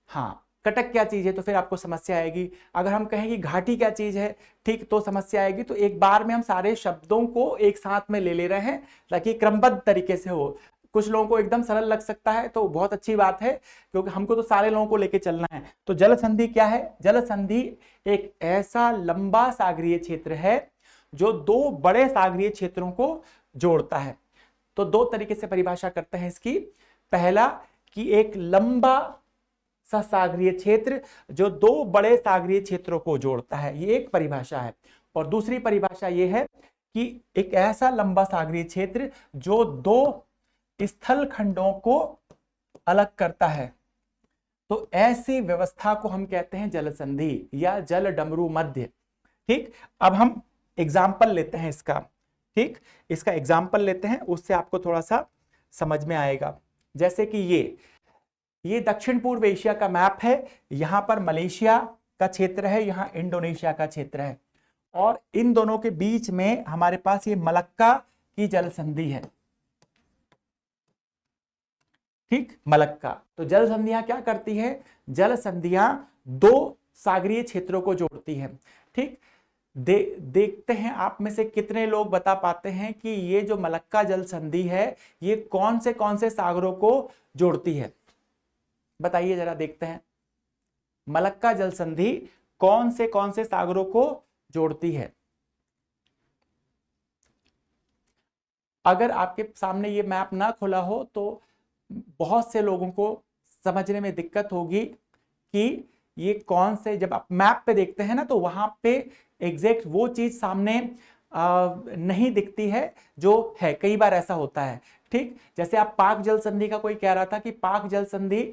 हाँ कटक क्या चीज है तो फिर आपको समस्या आएगी। अगर हम कहें कि घाटी क्या चीज है, ठीक, तो समस्या आएगी। तो एक बार में हम सारे शब्दों को एक साथ में ले रहे हैं ताकि क्रमबद्ध तरीके से हो। कुछ लोगों को एकदम सरल लग सकता है तो बहुत अच्छी बात है, क्योंकि हमको तो सारे लोगों को लेके चलना है। तो जल संधि क्या है? जल संधि एक ऐसा लंबा सागरीय क्षेत्र है जो दो बड़े सागरीय क्षेत्रों को जोड़ता है। तो दो तरीके से परिभाषा करते हैं इसकी। पहला कि एक लंबा सा सागरीय क्षेत्र जो दो बड़े सागरीय क्षेत्रों को जोड़ता है, ये एक परिभाषा है। और दूसरी परिभाषा ये है कि एक ऐसा लंबा सागरीय क्षेत्र जो दो स्थल खंडों को अलग करता है। तो ऐसी व्यवस्था को हम कहते हैं जल संधि या जल डमरू मध्य। ठीक, अब हम एग्जाम्पल लेते हैं इसका। ठीक, इसका एग्जाम्पल लेते हैं, उससे आपको थोड़ा सा समझ में आएगा। जैसे कि ये दक्षिण पूर्व एशिया का मैप है। यहां पर मलेशिया का क्षेत्र है, यहां इंडोनेशिया का क्षेत्र है, और इन दोनों के बीच में हमारे पास ये मलक्का की जल संधि है। ठीक, मलक्का। तो जल संधियां क्या करती है? जल संधियां दो सागरीय क्षेत्रों को जोड़ती है। ठीक, देखते हैं आप में से कितने लोग बता पाते हैं कि ये जो मलक्का जल संधि है ये कौन से सागरों को जोड़ती है? बताइए जरा, देखते हैं। मलक्का जल संधि कौन से सागरों को जोड़ती है? अगर आपके सामने ये मैप ना खुला हो तो बहुत से लोगों को समझने में दिक्कत होगी कि ये कौन से, जब आप मैप पे देखते हैं ना तो वहां पे एग्जैक्ट वो चीज सामने नहीं दिखती है जो है। कई बार ऐसा होता है। ठीक, जैसे आप पाक जल संधि का कोई कह रहा था कि पाक जल संधि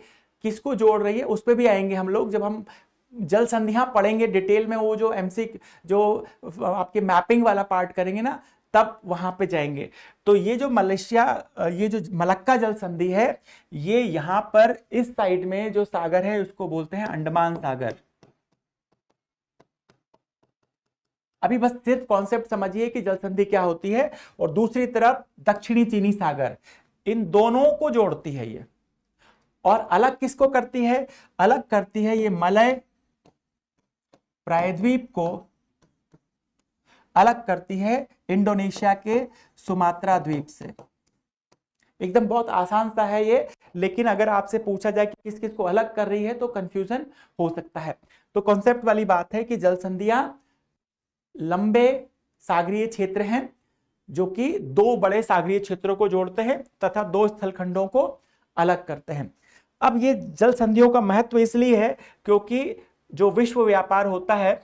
किसको जोड़ रही है, उस पर भी आएंगे हम लोग जब हम जल संधियां पढ़ेंगे डिटेल में। वो जो एमसी जो आपके मैपिंग वाला पार्ट करेंगे ना, तब वहां पे जाएंगे। तो ये जो ये जो मलक्का जल संधि है, ये यहां पर इस साइड में जो सागर है उसको बोलते हैं अंडमान सागर। अभी बस सिर्फ कॉन्सेप्ट समझिए कि जल संधि क्या होती है। और दूसरी तरफ दक्षिणी चीनी सागर, इन दोनों को जोड़ती है ये। और अलग किसको करती है? अलग करती है ये मलय प्रायद्वीप को, अलग करती है इंडोनेशिया के सुमात्रा द्वीप से। एकदम बहुत आसान सा है ये, लेकिन अगर आपसे पूछा जाए कि किस किस को अलग कर रही है तो कंफ्यूजन हो सकता है। तो कॉन्सेप्ट वाली बात है कि जल संधियां लंबे सागरीय क्षेत्र हैं जो कि दो बड़े सागरीय क्षेत्रों को जोड़ते हैं तथा दो स्थलखंडों को अलग करते हैं। अब ये जल संधियों का महत्व इसलिए है क्योंकि जो विश्व व्यापार होता है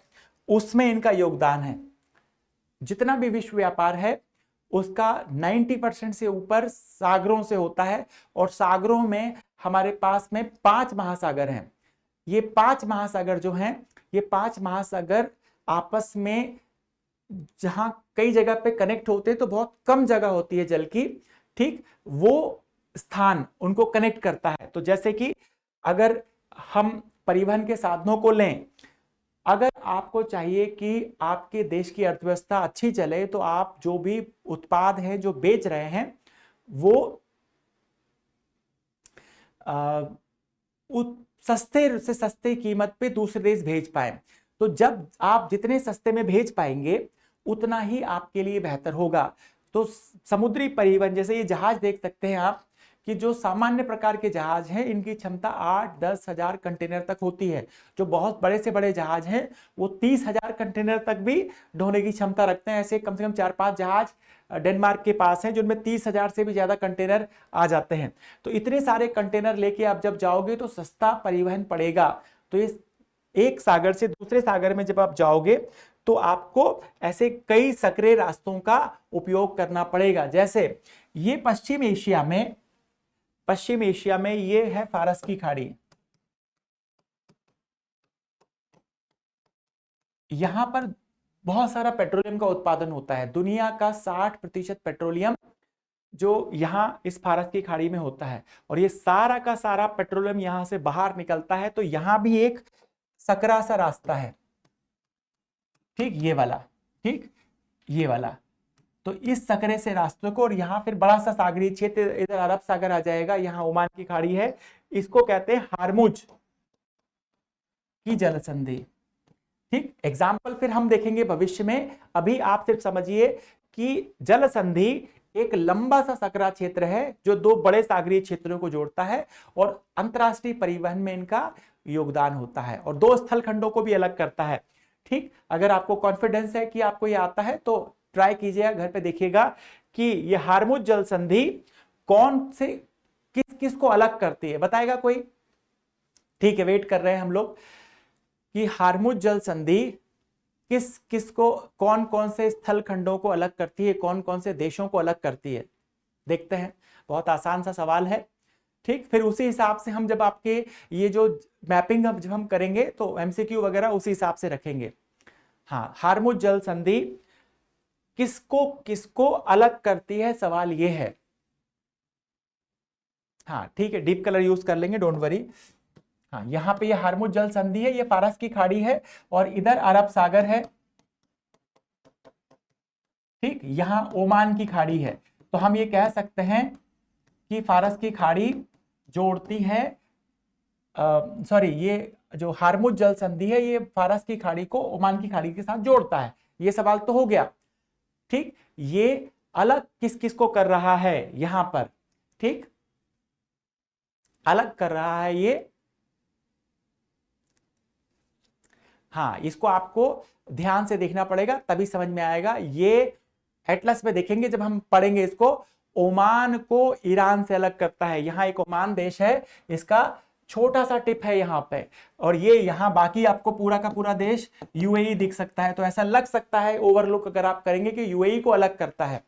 उसमें इनका योगदान है। जितना भी विश्व व्यापार है उसका 90% से ऊपर सागरों से होता है। और सागरों में हमारे पास में 5 महासागर हैं। ये 5 महासागर जो हैं, ये 5 महासागर आपस में जहां कई जगह पे कनेक्ट होते हैं तो बहुत कम जगह होती है जल की। ठीक, वो स्थान उनको कनेक्ट करता है। तो जैसे कि अगर हम परिवहन के साधनों को लें, अगर आपको चाहिए कि आपके देश की अर्थव्यवस्था अच्छी चले तो आप जो भी उत्पाद हैं जो बेच रहे हैं वो सस्ते से सस्ते कीमत पे दूसरे देश भेज पाए। तो जब आप जितने सस्ते में भेज पाएंगे उतना ही आपके लिए बेहतर होगा। तो समुद्री परिवहन, जैसे ये जहाज देख सकते हैं आप कि जो सामान्य प्रकार के जहाज हैं इनकी क्षमता 8-10 हजार कंटेनर तक होती है। जो बहुत बड़े से बड़े जहाज हैं वो 30,000 कंटेनर तक भी ढोने की क्षमता रखते हैं। ऐसे कम से कम 4-5 जहाज डेनमार्क के पास हैं जिनमें 30,000 से भी ज्यादा कंटेनर आ जाते हैं। तो इतने सारे कंटेनर लेके आप जब जाओगे तो सस्ता परिवहन पड़ेगा। तो ये एक सागर से दूसरे सागर में जब आप जाओगे तो आपको ऐसे कई सकरे रास्तों का उपयोग करना पड़ेगा। जैसे ये पश्चिम एशिया में ये है फारस की खाड़ी। यहां पर बहुत सारा पेट्रोलियम का उत्पादन होता है। दुनिया का 60% पेट्रोलियम जो यहां इस फारस की खाड़ी में होता है, और ये सारा का सारा पेट्रोलियम यहां से बाहर निकलता है। तो यहां भी एक सकरा सा रास्ता है। ठीक, ये वाला, ठीक, ये वाला। तो इस सकरे से रास्तों को, और यहाँ फिर बड़ा सा सागरीय क्षेत्र, इधर अरब सागर आ जाएगा, यहाँ ओमान की खाड़ी है, इसको कहते हैं हारमुज। की जल संधि। ठीक, एग्जाम्पल फिर हम देखेंगे भविष्य में। अभी आप सिर्फ समझिए कि जल संधि एक लंबा सा सकरा क्षेत्र है जो दो बड़े सागरीय क्षेत्रों को जोड़ता है और अंतरराष्ट्रीय परिवहन में इनका योगदान होता है और दो स्थल खंडों को भी अलग करता है। ठीक, अगर आपको कॉन्फिडेंस है कि आपको ये आता है तो ट्राई कीजिएगा, घर पे देखिएगा कि ये हार्मुज जल संधि कौन से किस किस को अलग करती है, बताएगा कोई? ठीक है, वेट कर रहे हैं हम लोग कि हार्मुज जल संधि किस किस को, कौन कौन से स्थल खंडों को अलग करती है, कौन कौन से देशों को अलग करती है। देखते हैं, बहुत आसान सा सवाल है। ठीक, फिर उसी हिसाब से हम जब आपके ये जो मैपिंग जब हम करेंगे तो एमसीक्यू वगैरह उसी हिसाब से रखेंगे। हाँ, हार्मुज जल संधि किसको किसको अलग करती है, सवाल ये है। हाँ ठीक है, डीप कलर यूज कर लेंगे, डोंट वरी। हाँ, यहाँ पे ये हार्मुज जल संधि है, ये फारस की खाड़ी है और इधर अरब सागर है। ठीक, यहाँ ओमान की खाड़ी है। तो हम ये कह सकते हैं कि फारस की खाड़ी जोड़ती है, सॉरी, ये जो हार्मुज जल संधि है ये फारस की खाड़ी को ओमान की खाड़ी के साथ जोड़ता है। ये सवाल तो हो गया। ठीक, ये अलग किस किस को कर रहा है यहां पर? ठीक, अलग कर रहा है ये, हाँ, इसको आपको ध्यान से देखना पड़ेगा तभी समझ में आएगा। ये एटलस में देखेंगे जब हम पढ़ेंगे इसको। ओमान को ईरान से अलग करता है, यहाँ एक ओमान देश है, इसका छोटा सा टिप है यहाँ पे, और ये यहाँ बाकी आपको पूरा का पूरा देश यूएई दिख सकता है। तो ऐसा लग सकता है ओवरलुक अगर आप करेंगे कि यूएई को अलग करता है।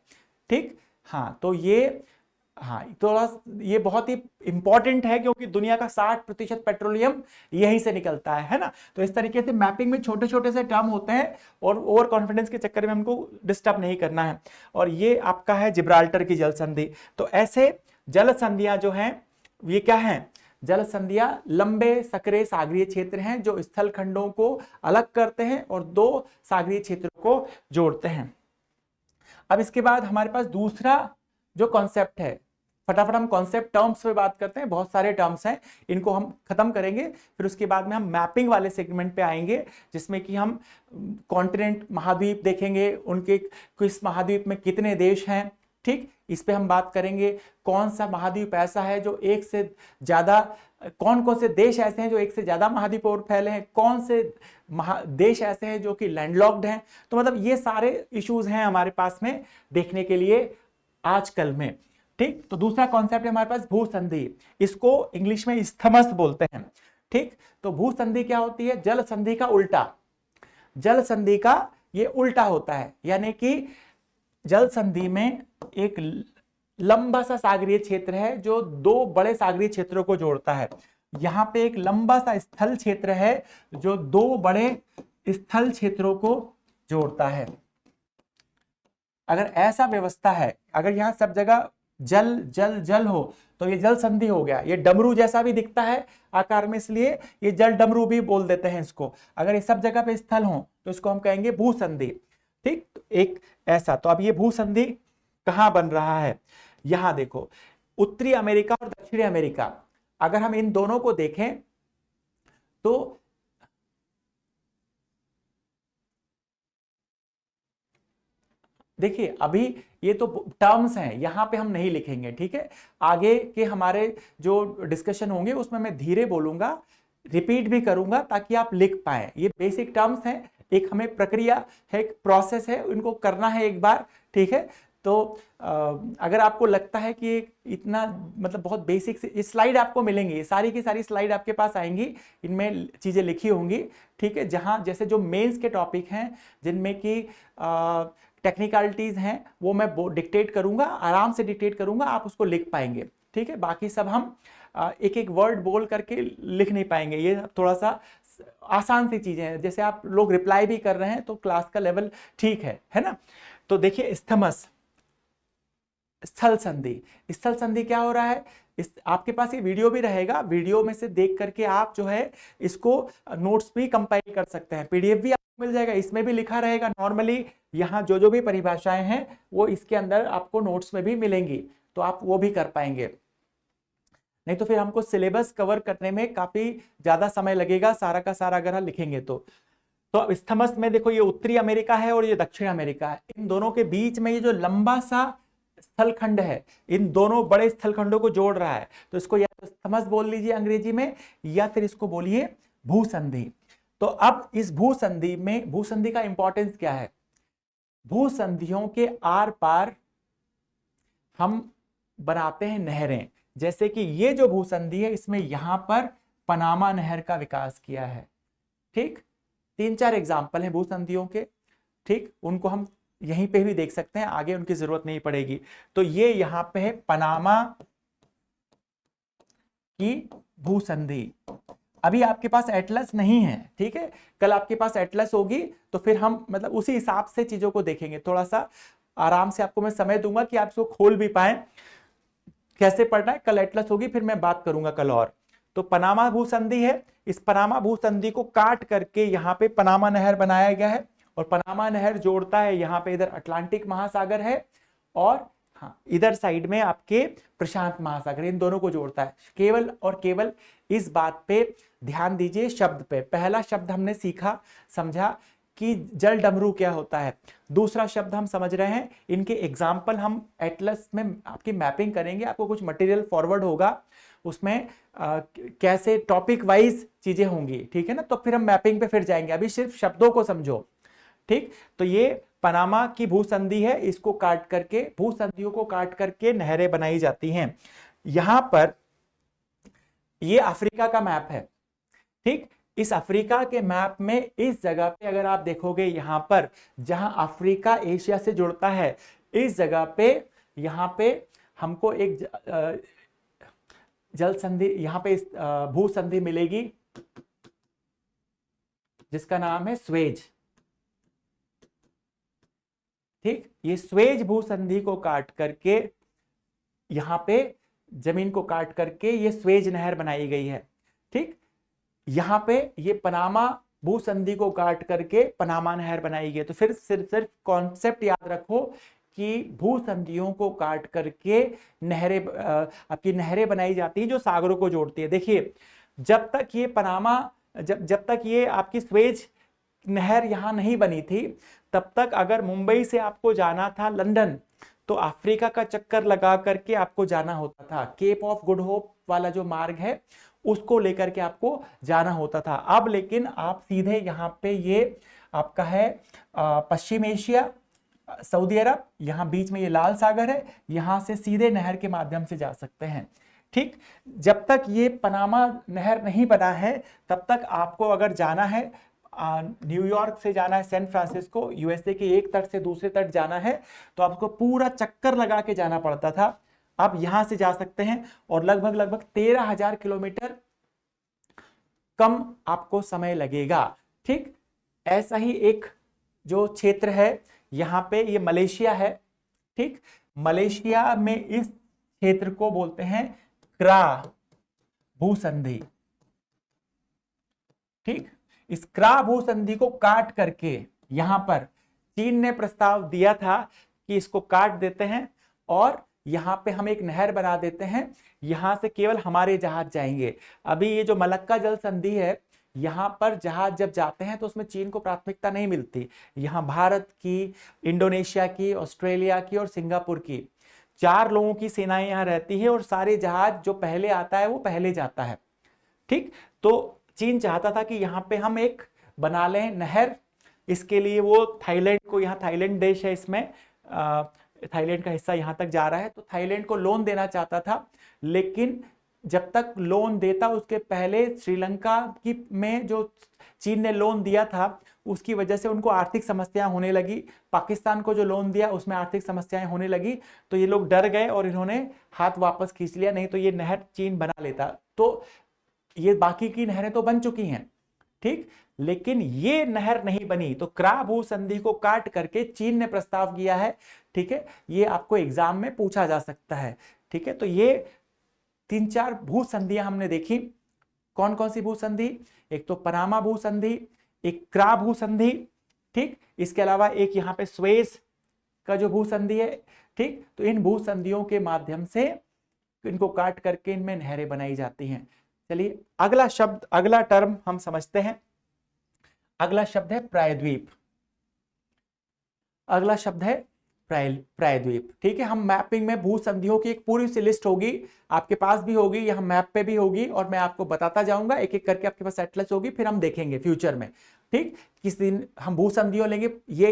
ठीक, हाँ, तो ये, हाँ, थोड़ा ये बहुत ही इंपॉर्टेंट है क्योंकि दुनिया का 60% पेट्रोलियम यहीं से निकलता है ना। तो इस तरीके से मैपिंग में छोटे छोटे से टर्म होते हैं और ओवर कॉन्फिडेंस के चक्कर में हमको डिस्टर्ब नहीं करना है। और ये आपका है जिब्राल्टर की जल संधि। तो ऐसे जल संधियां जो हैं ये क्या हैं? जल संधियां लंबे सकरे सागरीय क्षेत्र हैं जो स्थल खंडों को अलग करते हैं और दो सागरीय क्षेत्रों को जोड़ते हैं। अब इसके बाद हमारे पास दूसरा जो कॉन्सेप्ट है, फटाफट हम कॉन्सेप्ट टर्म्स पे बात करते हैं। बहुत सारे टर्म्स हैं, इनको हम खत्म करेंगे, फिर उसके बाद में हम मैपिंग वाले सेगमेंट पे आएंगे जिसमें कि हम कॉन्टिनेंट, महाद्वीप देखेंगे, उनके किस महाद्वीप में कितने देश हैं। ठीक, इस पे हम बात करेंगे। कौन सा महाद्वीप ऐसा है जो एक से ज्यादा, कौन कौन से देश ऐसे हैं जो एक से ज्यादा महाद्वीप और फैले हैं, कौन से देश ऐसे हैं जो कि लैंडलॉक्ड हैं। तो मतलब ये सारे इश्यूज हैं हमारे पास में देखने के लिए आजकल में। ठीक, तो दूसरा कॉन्सेप्ट है हमारे पास भूसंधि, इसको इंग्लिश में इस्थमस बोलते हैं। ठीक, तो भूसंधि क्या होती है? जल संधि का उल्टा, जल संधि का ये उल्टा होता है, यानी कि जल संधि में एक लंबा सा सागरीय क्षेत्र है जो दो बड़े सागरीय क्षेत्रों को जोड़ता है। यहां पे एक लंबा सा स्थल क्षेत्र है जो दो बड़े स्थल क्षेत्रों को जोड़ता है। अगर ऐसा व्यवस्था है, अगर यहां सब जगह जल जल जल हो तो ये जल संधि हो गया। ये डमरू जैसा भी दिखता है आकार में, इसलिए ये जल डमरू भी बोल देते हैं इसको। अगर ये सब जगह पे स्थल हो तो इसको हम कहेंगे भूसंधि। ठीक, तो एक ऐसा, तो अब ये भूसंधि कहां बन रहा है? यहां देखो, उत्तरी अमेरिका और दक्षिणी अमेरिका, अगर हम इन दोनों को देखें तो देखिए अभी ये तो टर्म्स हैं, यहां पे हम नहीं लिखेंगे। ठीक है, आगे के हमारे जो डिस्कशन होंगे उसमें मैं धीरे बोलूंगा, रिपीट भी करूंगा ताकि आप लिख पाए। ये बेसिक टर्म्स हैं, एक हमें प्रक्रिया है, एक प्रोसेस है, इनको करना है एक बार। ठीक है, तो अगर आपको लगता है कि इतना मतलब बहुत बेसिक से स्लाइड आपको मिलेंगी, सारी की सारी स्लाइड आपके पास आएंगी, इनमें चीजें लिखी होंगी। ठीक है, जहां जैसे जो मेंस के टॉपिक हैं जिनमें कि टेक्निकलिटीज हैं वो मैं डिक्टेट करूंगा, आराम से डिक्टेट करूंगा, आप उसको लिख पाएंगे। ठीक है, बाकी सब हम एक एक वर्ड बोल करके लिख नहीं पाएंगे। ये थोड़ा सा आसान सी चीजें हैं, जैसे आप लोग रिप्लाई भी कर रहे हैं तो क्लास का लेवल ठीक है ना। तो देखिए, इस्थमस, स्थल संधि, स्थल संधि क्या हो रहा है? आपके पास ये वीडियो भी रहेगा, वीडियो में से देख करके आप जो है इसको नोट्स भी कंपाइल कर सकते हैं, पीडीएफ भी आपको मिल जाएगा, इसमें भी लिखा रहेगा। नॉर्मली यहाँ जो भी परिभाषाएं हैं वो इसके अंदर आपको नोट्स में भी मिलेंगी, तो आप वो भी कर पाएंगे। नहीं तो फिर हमको सिलेबस कवर करने में काफी ज्यादा समय लगेगा, सारा का सारा अगर हम लिखेंगे तो अब इस्थमस में देखो, ये उत्तरी अमेरिका है और ये दक्षिण अमेरिका है, इन दोनों के बीच में ये जो लंबा सा स्थलखंड है, इन दोनों बड़े स्थलखंडों को जोड़ रहा है, तो इसको या तो इस्थमस बोल लीजिए अंग्रेजी में, या फिर इसको बोलिए भूसंधि। तो अब इस भूसंधि में, भूसंधि का इंपॉर्टेंस क्या है, भूसंधियों के आर पार हम बनाते हैं नहरें। जैसे कि ये जो भूसंधि है, इसमें यहां पर पनामा नहर का विकास किया है। ठीक, 3-4 एग्जाम्पल हैं भूसंधियों के, ठीक, उनको हम यहीं पे भी देख सकते हैं, आगे उनकी जरूरत नहीं पड़ेगी। तो ये यहां पे है पनामा की भूसंधि। अभी आपके पास एटलस नहीं है, ठीक है, कल आपके पास एटलस होगी तो फिर हम मतलब उसी हिसाब से चीजों को देखेंगे। थोड़ा सा आराम से आपको मैं समय दूंगा कि आप इसको खोल भी पाए, कैसे पढ़ना है। कल एटलस होगी, फिर मैं बात करूंगा कल और। तो पनामा भूसंधि है, इस पनामा भूसंधि को काट करके यहाँ पे पनामा नहर बनाया गया है, और पनामा नहर जोड़ता है यहाँ पे, इधर अटलांटिक महासागर है और हाँ इधर साइड में आपके प्रशांत महासागर, इन दोनों को जोड़ता है। केवल और केवल इस बात पे ध्यान दीजिए, शब्द पे। पहला शब्द हमने सीखा समझा कि जल डमरू क्या होता है, दूसरा शब्द हम समझ रहे हैं, इनके एग्जाम्पल हम एटलस में आपकी मैपिंग करेंगे, आपको कुछ मटेरियल फॉरवर्ड होगा, उसमें कैसे टॉपिक वाइज चीजें होंगी, ठीक है ना। तो फिर हम मैपिंग पे फिर जाएंगे, अभी सिर्फ शब्दों को समझो, ठीक। तो ये पनामा की भूसंधि है, इसको काट करके, भूसंधियों को काट करके नहरें बनाई जाती हैं। यहां पर ये अफ्रीका का मैप है, ठीक। इस अफ्रीका के मैप में इस जगह पे अगर आप देखोगे, यहां पर जहां अफ्रीका एशिया से जुड़ता है, इस जगह पे यहां पे हमको एक जल संधि, यहां पे भूसंधि मिलेगी जिसका नाम है स्वेज, ठीक। ये स्वेज भूसंधि को काट करके यहां पे जमीन को काट करके ये स्वेज नहर बनाई गई है, ठीक। यहां पे ये पनामा भूसंधि को काट करके पनामा नहर बनाई गई। तो फिर सिर्फ कॉन्सेप्ट याद रखो कि भूसंधियों को काट करके नहरें, आपकी नहरें बनाई जाती हैं जो सागरों को जोड़ती है। देखिए, जब तक ये पनामा, जब तक ये आपकी स्वेज नहर यहां नहीं बनी थी, तब तक अगर मुंबई से आपको जाना था लंदन, तो अफ्रीका का चक्कर लगा करके आपको जाना होता था। केप ऑफ गुड होप वाला जो मार्ग है उसको लेकर के आपको जाना होता था। अब लेकिन आप सीधे यहाँ पे, ये आपका है पश्चिम एशिया, सऊदी अरब, यहाँ बीच में ये लाल सागर है, यहाँ से सीधे नहर के माध्यम से जा सकते हैं, ठीक। जब तक ये पनामा नहर नहीं बना है, तब तक आपको अगर जाना है, न्यूयॉर्क से जाना है सैन फ्रांसिस्को, यूएसए के एक तट से दूसरे तट जाना है, तो आपको पूरा चक्कर लगा के जाना पड़ता था। आप यहां से जा सकते हैं और लगभग 13,000 किलोमीटर कम आपको समय लगेगा, ठीक। ऐसा ही एक जो क्षेत्र है यहां पे, ये मलेशिया है, ठीक। मलेशिया में इस क्षेत्र को बोलते हैं क्रा भूसंधि, ठीक। इस क्रा भूसंधि को काट करके यहां पर चीन ने प्रस्ताव दिया था कि इसको काट देते हैं और यहां पे हम एक नहर बना देते हैं, यहां से केवल हमारे जहाज जाएंगे। अभी ये जो मलक्का जल संधि है, यहां पर जहाज जब जाते हैं तो उसमें चीन को प्राथमिकता नहीं मिलती। यहां भारत की, इंडोनेशिया की, ऑस्ट्रेलिया की और सिंगापुर की 4 लोगों की सेनाएं यहां रहती है, और सारे जहाज जो पहले आता है वो पहले जाता है, ठीक। तो चीन चाहता था कि यहाँ पे हम एक बना लें नहर, इसके लिए वो थाईलैंड को, यहाँ थाईलैंड देश है, इसमें थाईलैंड का हिस्सा यहाँ तक जा रहा है, तो थाईलैंड को लोन देना चाहता था। लेकिन जब तक लोन देता, उसके पहले श्रीलंका की में जो चीन ने लोन दिया था, उसकी वजह से उनको आर्थिक समस्याएं होने लगी। पाकिस्तान को जो लोन दिया उसमें आर्थिक समस्याएं होने लगी, तो ये लोग डर गए और इन्होंने हाथ वापस खींच लिया, नहीं तो ये नहर चीन बना लेता। तो ये बाकी की नहरें तो बन चुकी हैं, ठीक, लेकिन ये नहर नहीं बनी। तो क्रा भूसंधि को काट करके चीन ने प्रस्ताव किया है, ठीक है। ये आपको एग्जाम में पूछा जा सकता है, ठीक है। तो ये 3-4 भूसंधियां हमने देखी। कौन कौन सी भूसंधि? एक तो पनामा भूसंधि, एक क्रा भूसंधि, ठीक। इसके अलावा एक यहाँ पे स्वेज का जो भूसंधि है, ठीक। तो इन भूसंधियों के माध्यम से इनको काट करके इनमें नहरें बनाई जाती हैं। चलिए अगला शब्द, अगला टर्म हम समझते हैं। अगला शब्द है प्रायद्वीप। अगला शब्द है प्रायद्वीप। ठीक है, हम मैपिंग में भू संधियों की एक पूरी सी लिस्ट होगी, आपके पास भी होगी, यहाँ मैप पे भी होगी, और मैं आपको बताता जाऊंगा एक एक करके, आपके पास एटलस होगी, फिर हम देखेंगे फ्यूचर में। ठीक, किस दिन हम भू संधियों लेंगे, ये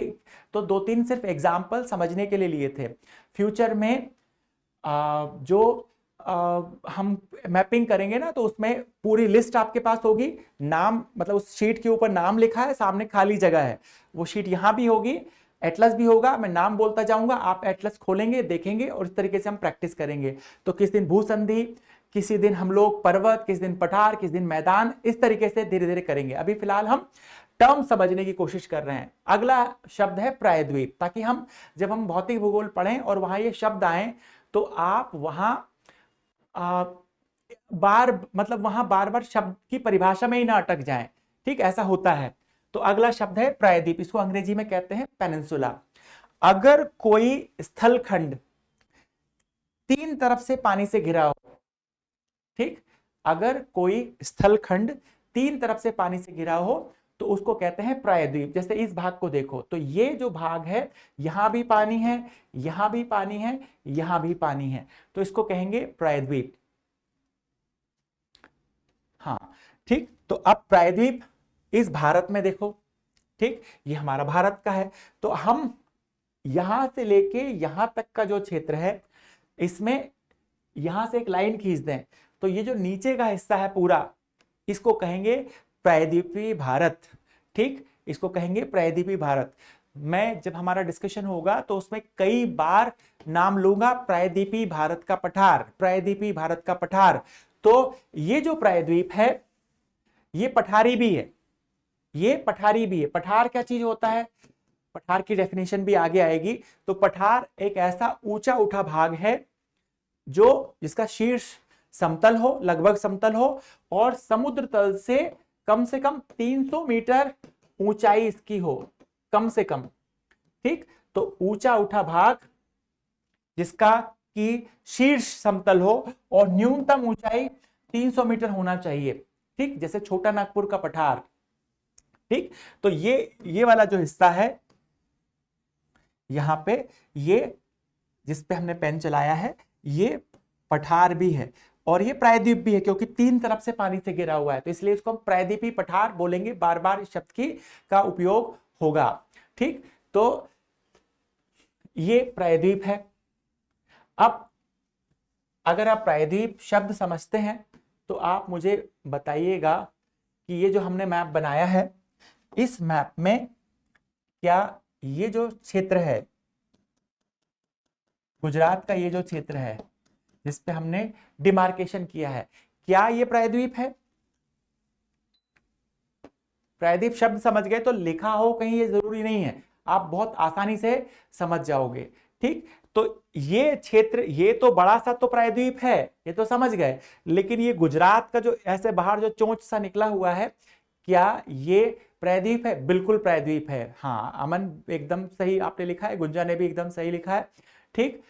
तो 2-3 सिर्फ एग्जाम्पल समझने के लिए लिए थे। फ्यूचर में हम मैपिंग करेंगे ना, तो उसमें पूरी लिस्ट आपके पास होगी, नाम मतलब उस शीट के ऊपर नाम लिखा है, सामने खाली जगह है, वो शीट यहाँ भी होगी, एटलस भी होगा, मैं नाम बोलता जाऊंगा, आप एटलस खोलेंगे, देखेंगे, और इस तरीके से हम प्रैक्टिस करेंगे। तो किस दिन भूसंधि, किसी दिन हम लोग पर्वत, किस दिन पठार, किस दिन मैदान, इस तरीके से धीरे धीरे करेंगे। अभी फिलहाल हम टर्म समझने की कोशिश कर रहे हैं। अगला शब्द है प्रायद्वीप, ताकि हम जब हम भौतिक भूगोल पढ़ें और वहां ये शब्द आए तो आप वहां वहां बार बार शब्द की परिभाषा में ही ना अटक जाएं। ठीक, ऐसा होता है। तो अगला शब्द है प्रायद्वीप, इसको अंग्रेजी में कहते हैं पेनिनसुला। अगर कोई स्थलखंड 3 तरफ से पानी से घिरा हो, ठीक, अगर कोई स्थलखंड 3 तरफ से पानी से घिरा हो तो उसको कहते हैं प्रायद्वीप। जैसे इस भाग को देखो, तो ये जो भाग है, यहां भी पानी है, यहां भी पानी है, यहां भी पानी है, तो इसको कहेंगे प्रायद्वीप। हाँ, ठीक, तो अब प्रायद्वीप इस भारत में देखो, ठीक, ये हमारा भारत का है, तो हम यहां से लेके यहां तक का जो क्षेत्र है, इसमें यहां से एक लाइन खींच दें, तो ये जो नीचे का हिस्सा है पूरा, इसको कहेंगे प्रायद्वीपीय भारत। ठीक, इसको कहेंगे प्रायद्वीपीय भारत। मैं जब हमारा डिस्कशन होगा तो उसमें कई बार नाम लूंगा, प्रायद्वीपीय भारत का पठार, प्रायद्वीपीय भारत का पठार। तो ये जो प्रायद्वीप है, ये पठारी भी है, ये पठारी भी है। पठार क्या चीज होता है, पठार की डेफिनेशन भी आगे आएगी। तो पठार एक ऐसा ऊंचा उठा भाग है जो जिसका शीर्ष समतल हो, लगभग समतल हो, और समुद्र तल से कम 300 मीटर ऊंचाई इसकी हो, कम से कम। ठीक, तो ऊंचा उठा भाग जिसका कि शीर्ष समतल हो और न्यूनतम ऊंचाई 300 मीटर होना चाहिए। ठीक, जैसे छोटा नागपुर का पठार। ठीक, तो ये वाला जो हिस्सा है यहां पे, ये जिस पे हमने पेन चलाया है, ये पठार भी है और ये प्रायद्वीप भी है, क्योंकि 3 तरफ से पानी से घिरा हुआ है, तो इसलिए इसको हम प्रायद्वीपीय पठार बोलेंगे, बार बार इस शब्द का उपयोग होगा। ठीक, तो ये प्रायद्वीप है। अब अगर आप प्रायद्वीप शब्द समझते हैं तो आप मुझे बताइएगा कि ये जो हमने मैप बनाया है, इस मैप में क्या ये जो क्षेत्र है, गुजरात का ये जो क्षेत्र है जिस पे हमने डिमार्केशन किया है, क्या ये प्रायद्वीप है? प्रायद्वीप शब्द समझ गए तो लिखा हो कहीं ये जरूरी नहीं है, आप बहुत आसानी से समझ जाओगे। ठीक, तो ये क्षेत्र, ये तो बड़ा सा तो प्रायद्वीप है, ये तो समझ गए, लेकिन ये गुजरात का जो ऐसे बाहर जो चोंच सा निकला हुआ है, क्या ये प्रायद्वीप है? बिल्कुल प्रायद्वीप है। हाँ, अमन एकदम सही आपने लिखा है, गुंजा ने भी एकदम सही लिखा है। ठीक,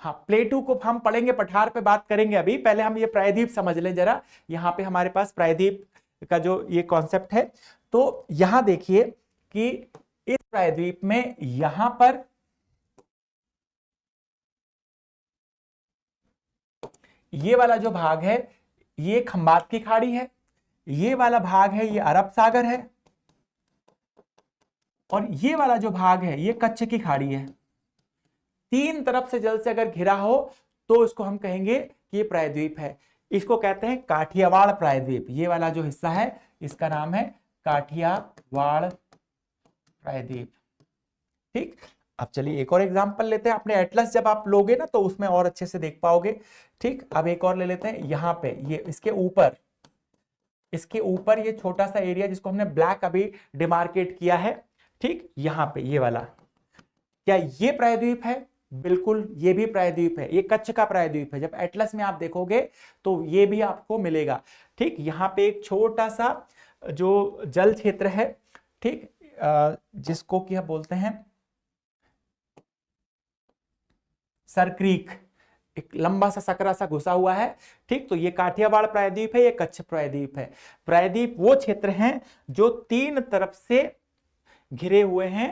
हाँ, प्लेटू को हम पढ़ेंगे, पठार पे बात करेंगे, अभी पहले हम ये प्रायद्वीप समझ लें जरा। यहाँ पे हमारे पास प्रायद्वीप का जो ये कॉन्सेप्ट है, तो यहां देखिए कि इस प्रायद्वीप में यहां पर ये वाला जो भाग है, ये खंबात की खाड़ी है, ये वाला भाग है ये अरब सागर है, और ये वाला जो भाग है ये कच्छ की खाड़ी है। 3 तरफ से जल से अगर घिरा हो तो इसको हम कहेंगे कि ये प्रायद्वीप है। इसको कहते हैं काठियावाड़ प्रायद्वीप। ये वाला जो हिस्सा है इसका नाम है काठियावाड़ प्रायद्वीप। ठीक, अब चलिए एक और एग्जांपल लेते हैं। अपने एटलस जब आप लोगे ना तो उसमें और अच्छे से देख पाओगे। ठीक, अब एक और ले लेते हैं। यहाँ पे ये इसके ऊपर ये छोटा सा एरिया जिसको हमने ब्लैक अभी डिमार्केट किया है, ठीक, यहाँ पे ये वाला, क्या ये प्रायद्वीप है? बिल्कुल, ये भी प्रायद्वीप है, ये कच्छ का प्रायद्वीप है। जब एटलस में आप देखोगे तो ये भी आपको मिलेगा। ठीक, यहाँ पे एक छोटा सा जो जल क्षेत्र है, ठीक, जिसको कि हम बोलते हैं सरक्रीक, एक लंबा सा सकरा सा घुसा हुआ है। ठीक, तो ये काठियावाड़ प्रायद्वीप है, ये कच्छ प्रायद्वीप है। प्रायद्वीप वो क्षेत्र हैं जो तीन तरफ से घिरे हुए हैं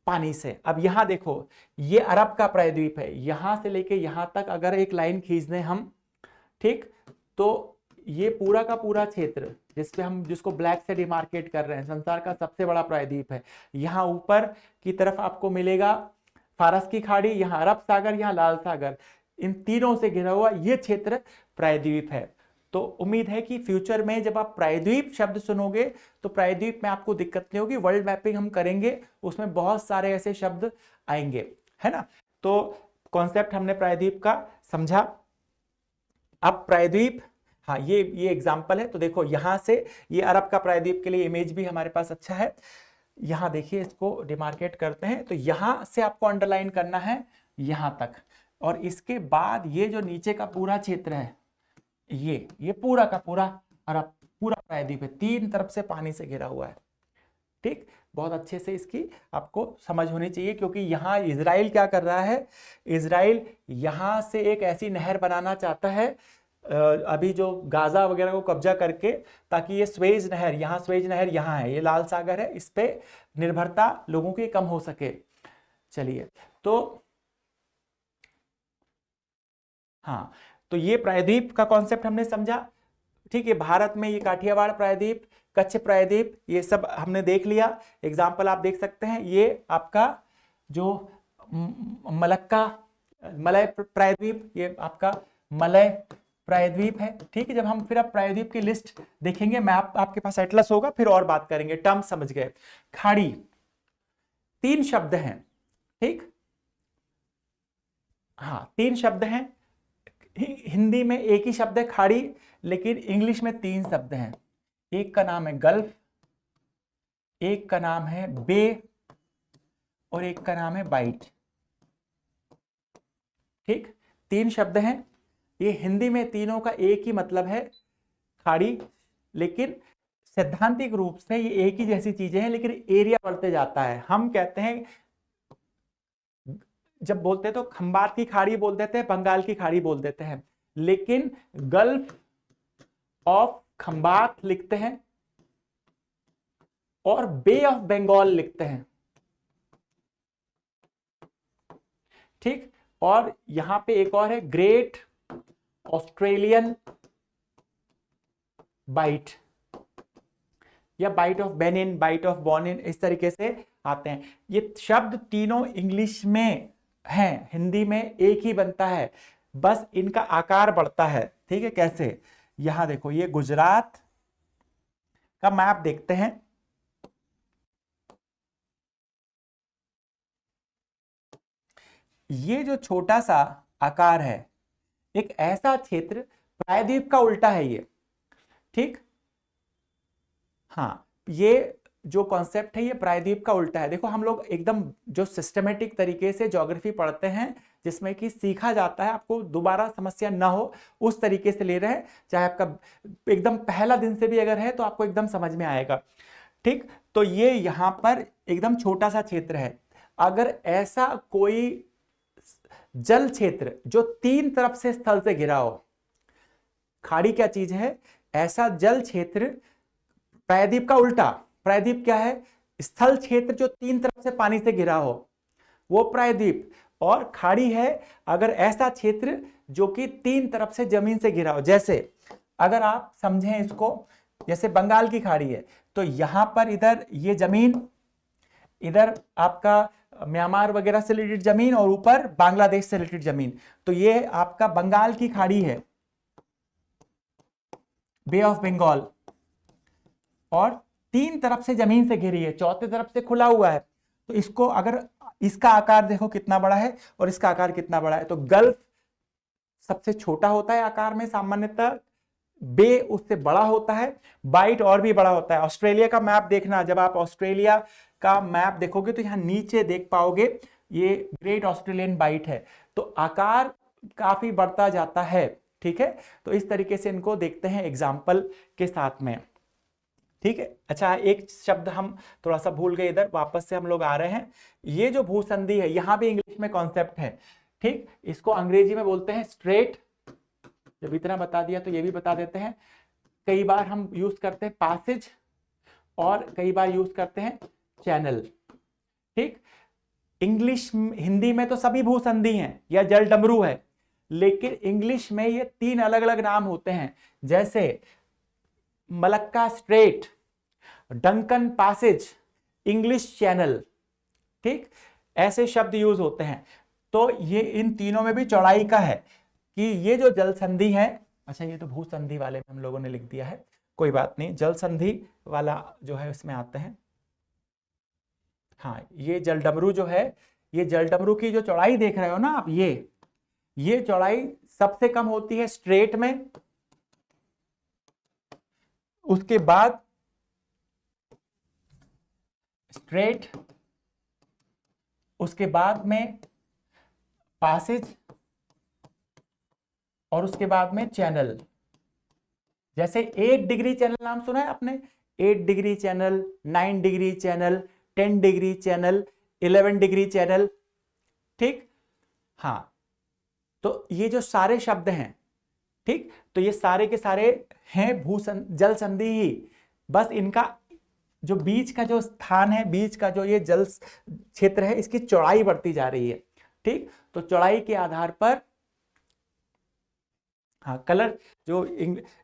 पानी से। अब यहां देखो, ये अरब का प्रायद्वीप है, यहां से लेके यहां तक अगर एक लाइन खींच दें हम, ठीक, तो ये पूरा का पूरा क्षेत्र जिसपे हम जिसको ब्लैक से डिमार्केट कर रहे हैं, संसार का सबसे बड़ा प्रायद्वीप है। यहाँ ऊपर की तरफ आपको मिलेगा फारस की खाड़ी, यहाँ अरब सागर, यहाँ लाल सागर, इन तीनों से घिरा हुआ ये क्षेत्र प्रायद्वीप है। तो उम्मीद है कि फ्यूचर में जब आप प्रायद्वीप शब्द सुनोगे तो प्रायद्वीप में आपको दिक्कत नहीं होगी। वर्ल्ड मैपिंग हम करेंगे, उसमें बहुत सारे ऐसे शब्द आएंगे, है ना। तो कॉन्सेप्ट हमने प्रायद्वीप का समझा। अब प्रायद्वीप, हाँ ये एग्जाम्पल है। तो देखो यहां से ये अरब का प्रायद्वीप के लिए इमेज भी हमारे पास अच्छा है। यहां देखिए, इसको डिमार्केट करते हैं, तो यहां से आपको अंडरलाइन करना है यहां तक, और इसके बाद ये जो नीचे का पूरा क्षेत्र है, ये पूरा का पूरा अरब पूरा प्रायद्वीप है, तीन तरफ से पानी से घिरा हुआ है। ठीक, बहुत अच्छे से इसकी आपको समझ होनी चाहिए, क्योंकि यहाँ इजराइल क्या कर रहा है, इजराइल यहाँ से एक ऐसी नहर बनाना चाहता है अभी जो गाजा वगैरह को कब्जा करके, ताकि ये स्वेज नहर, यहाँ स्वेज नहर यहाँ है, ये लाल सागर है, इस पे निर्भरता लोगों की कम हो सके। चलिए, तो हाँ, तो ये प्रायद्वीप का कॉन्सेप्ट हमने समझा। ठीक है, भारत में ये काठियावाड़ प्रायद्वीप, कच्छ प्रायद्वीप, ये सब हमने देख लिया। एग्जाम्पल आप देख सकते हैं, ये आपका जो मलक्का मलय प्रायद्वीप, ये आपका मलय प्रायद्वीप है। ठीक है, जब हम फिर अब प्रायद्वीप की लिस्ट देखेंगे, मैप आपके पास एटलस होगा, फिर और बात करेंगे। टर्म समझ गए। खाड़ी, तीन शब्द हैं। ठीक, हाँ तीन शब्द हैं। हिंदी में एक ही शब्द है खाड़ी, लेकिन इंग्लिश में तीन शब्द हैं। एक का नाम है गल्फ, एक का नाम है बे, और एक का नाम है बाइट। ठीक, तीन शब्द हैं। ये हिंदी में तीनों का एक ही मतलब है, खाड़ी, लेकिन सैद्धांतिक रूप से ये एक ही जैसी चीजें हैं, लेकिन एरिया बढ़ते जाता है। हम कहते हैं, जब बोलते हैं तो खंबात की खाड़ी बोल देते हैं, बंगाल की खाड़ी बोल देते हैं, लेकिन गल्फ ऑफ खंबात लिखते हैं और बे ऑफ बंगाल लिखते हैं। ठीक, और यहां पे एक और है ग्रेट ऑस्ट्रेलियन बाइट, या bight of Benin, bight of Bonny, इस तरीके से आते हैं। ये शब्द तीनों इंग्लिश में हैं, हिंदी में एक ही बनता है, बस इनका आकार बढ़ता है। ठीक है, कैसे, यहां देखो, ये गुजरात का मैप देखते हैं। ये जो छोटा सा आकार है, एक ऐसा क्षेत्र, प्रायद्वीप का उल्टा है ये। ठीक, हाँ, ये जो कॉन्सेप्ट है ये प्रायद्वीप का उल्टा है। देखो, हम लोग एकदम जो सिस्टमेटिक तरीके से ज्योग्राफी पढ़ते हैं, जिसमें कि सीखा जाता है, आपको दोबारा समस्या ना हो उस तरीके से ले रहे हैं। चाहे आपका एकदम पहला दिन से भी अगर है तो आपको एकदम समझ में आएगा। ठीक, तो ये यहां पर एकदम छोटा सा क्षेत्र है। अगर ऐसा कोई जल क्षेत्र जो तीन तरफ से स्थल से घिरा हो, खाड़ी क्या चीज है, ऐसा जल क्षेत्र, प्रायद्वीप का उल्टा, प्रायद्वीप क्या है, स्थल क्षेत्र जो तीन तरफ से पानी से घिरा हो, वो प्रायद्वीप। और खाड़ी है अगर ऐसा क्षेत्र जो कि तीन तरफ से जमीन से घिरा हो। जैसे अगर आप समझें इसको, जैसे बंगाल की खाड़ी है, तो यहां पर इधर ये जमीन, इधर आपका म्यांमार वगैरह से रिलेटेड जमीन, और ऊपर बांग्लादेश से रिलेटेड जमीन, तो ये आपका बंगाल की खाड़ी है, बे ऑफ बंगाल, और तीन तरफ से जमीन से घिरी है, चौथे तरफ से खुला हुआ है। तो इसको अगर, इसका आकार देखो कितना बड़ा है और इसका आकार कितना बड़ा है, तो गल्फ सबसे छोटा होता है आकार में सामान्यतः, बे उससे बड़ा होता है, बाइट और भी बड़ा होता है। ऑस्ट्रेलिया का मैप देखना, जब आप ऑस्ट्रेलिया का मैप देखोगे तो यहां नीचे देख पाओगे ये ग्रेट ऑस्ट्रेलियन बाइट है, तो आकार काफी बढ़ता जाता है। ठीक है, तो इस तरीके से इनको देखते हैं एग्जाम्पल के साथ में। ठीक है। अच्छा, एक शब्द हम थोड़ा सा भूल गए, इधर वापस से हम लोग आ रहे हैं। ये जो भूसंधि है, यहां भी इंग्लिश में कॉन्सेप्ट है, ठीक, इसको अंग्रेजी में बोलते हैं स्ट्रेट। जब इतना बता दिया तो ये भी बता देते हैं। कई बार हम यूज करते हैं पैसेज और कई बार यूज करते हैं चैनल, ठीक। इंग्लिश हिंदी में तो सभी भूसंधि हैं या जल डमरू है, लेकिन इंग्लिश में ये 3 अलग अलग नाम होते हैं, जैसे Malacca strait, Duncan passage, English channel, ठीक, ऐसे शब्द यूज होते हैं। तो ये इन तीनों में भी चौड़ाई का है कि ये जो जल संधि है, अच्छा ये तो भूसंधि वाले में हम लोगों ने लिख दिया है, कोई बात नहीं, जल संधि वाला जो है उसमें आते हैं। हाँ, ये जल डमरू जो है, ये जल डमरू की जो चौड़ाई देख रहे हो ना आप, ये चौड़ाई सबसे कम होती है स्ट्रेट में, उसके बाद स्ट्रेट, उसके बाद में पैसेज और उसके बाद में चैनल। जैसे 8 डिग्री चैनल नाम सुना है आपने, 8 degree channel, 9 degree channel, 10 degree channel, 11 degree channel, ठीक। हाँ, तो ये जो सारे शब्द हैं, ठीक, तो ये सारे के सारे हैं जल संधि ही, बस इनका जो बीच का जो स्थान है, बीच का जो ये जल क्षेत्र है, इसकी चौड़ाई बढ़ती जा रही है, ठीक। तो चौड़ाई के आधार पर, हाँ, कलर जो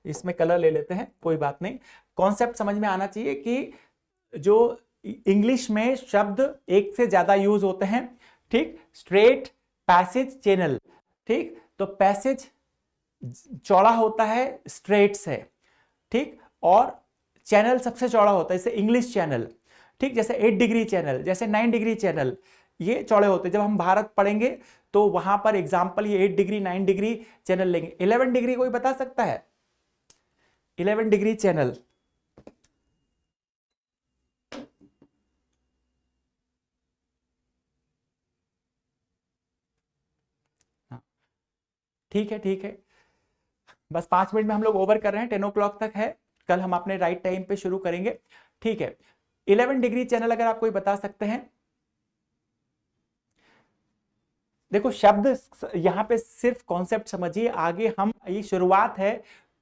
इसमें कलर ले लेते हैं, कोई बात नहीं, कॉन्सेप्ट समझ में आना चाहिए कि जो इंग्लिश में शब्द एक से ज्यादा यूज होते हैं, ठीक। स्ट्रेट, पैसेज, चैनल, ठीक। तो पैसेज चौड़ा होता है स्ट्रेट से, ठीक, और चैनल सबसे चौड़ा होता है, जैसे इंग्लिश चैनल, ठीक, जैसे 8 डिग्री चैनल, जैसे 9 डिग्री चैनल, ये चौड़े होते हैं। जब हम भारत पढ़ेंगे तो वहां पर एग्जाम्पल ये 8 डिग्री 9 डिग्री चैनल लेंगे। 11 डिग्री कोई बता सकता है? 11 डिग्री चैनल, ठीक है, ठीक है, बस 5 मिनट में हम लोग ओवर कर रहे हैं, 10 o'clock तक है, कल हम अपने राइट टाइम पे शुरू करेंगे, ठीक है। 11 डिग्री चैनल अगर आप कोई बता सकते हैं, देखो शब्द यहां पे सिर्फ कॉन्सेप्ट समझिए, आगे हम, ये शुरुआत है,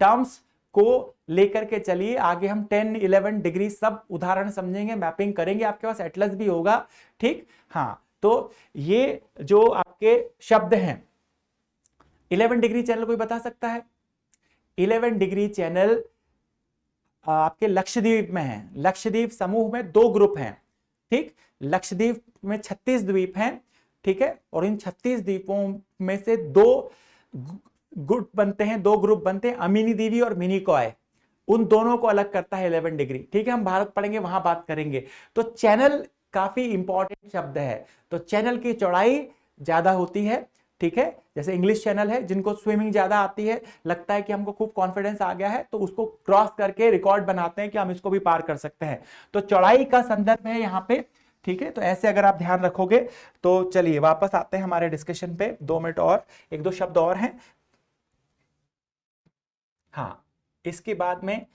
टर्म्स को लेकर के चलिए, आगे हम 10, 11 डिग्री सब उदाहरण समझेंगे, मैपिंग करेंगे, आपके पास एटलस भी होगा, ठीक। हाँ, तो ये जो आपके शब्द हैं, 11 डिग्री चैनल कोई बता सकता है? 11 डिग्री चैनल आपके लक्षद्वीप में है। लक्षद्वीप समूह में 2 ग्रुप हैं, ठीक। लक्षद्वीप में 36 द्वीप हैं, ठीक है, और इन 36 द्वीपों में से 2 गुट बनते हैं, 2 ग्रुप बनते हैं, अमीनी दीवी और मिनिकॉय, उन दोनों को अलग करता है 11 डिग्री, ठीक है। हम भारत पढ़ेंगे, वहां बात करेंगे। तो चैनल काफी इंपॉर्टेंट शब्द है, तो चैनल की चौड़ाई ज्यादा होती है, ठीक है। जैसे इंग्लिश चैनल है, जिनको स्विमिंग ज्यादा आती है, लगता है कि हमको खूब कॉन्फिडेंस आ गया है, तो उसको क्रॉस करके रिकॉर्ड बनाते हैं कि हम इसको भी पार कर सकते हैं, तो चौड़ाई का संदर्भ है यहाँ पे, ठीक है। तो ऐसे अगर आप ध्यान रखोगे तो चलिए वापस आते हैं हमारे डिस्कशन पे, 2 मिनट और, 1-2 शब्द और हैं। हाँ, इसके बाद में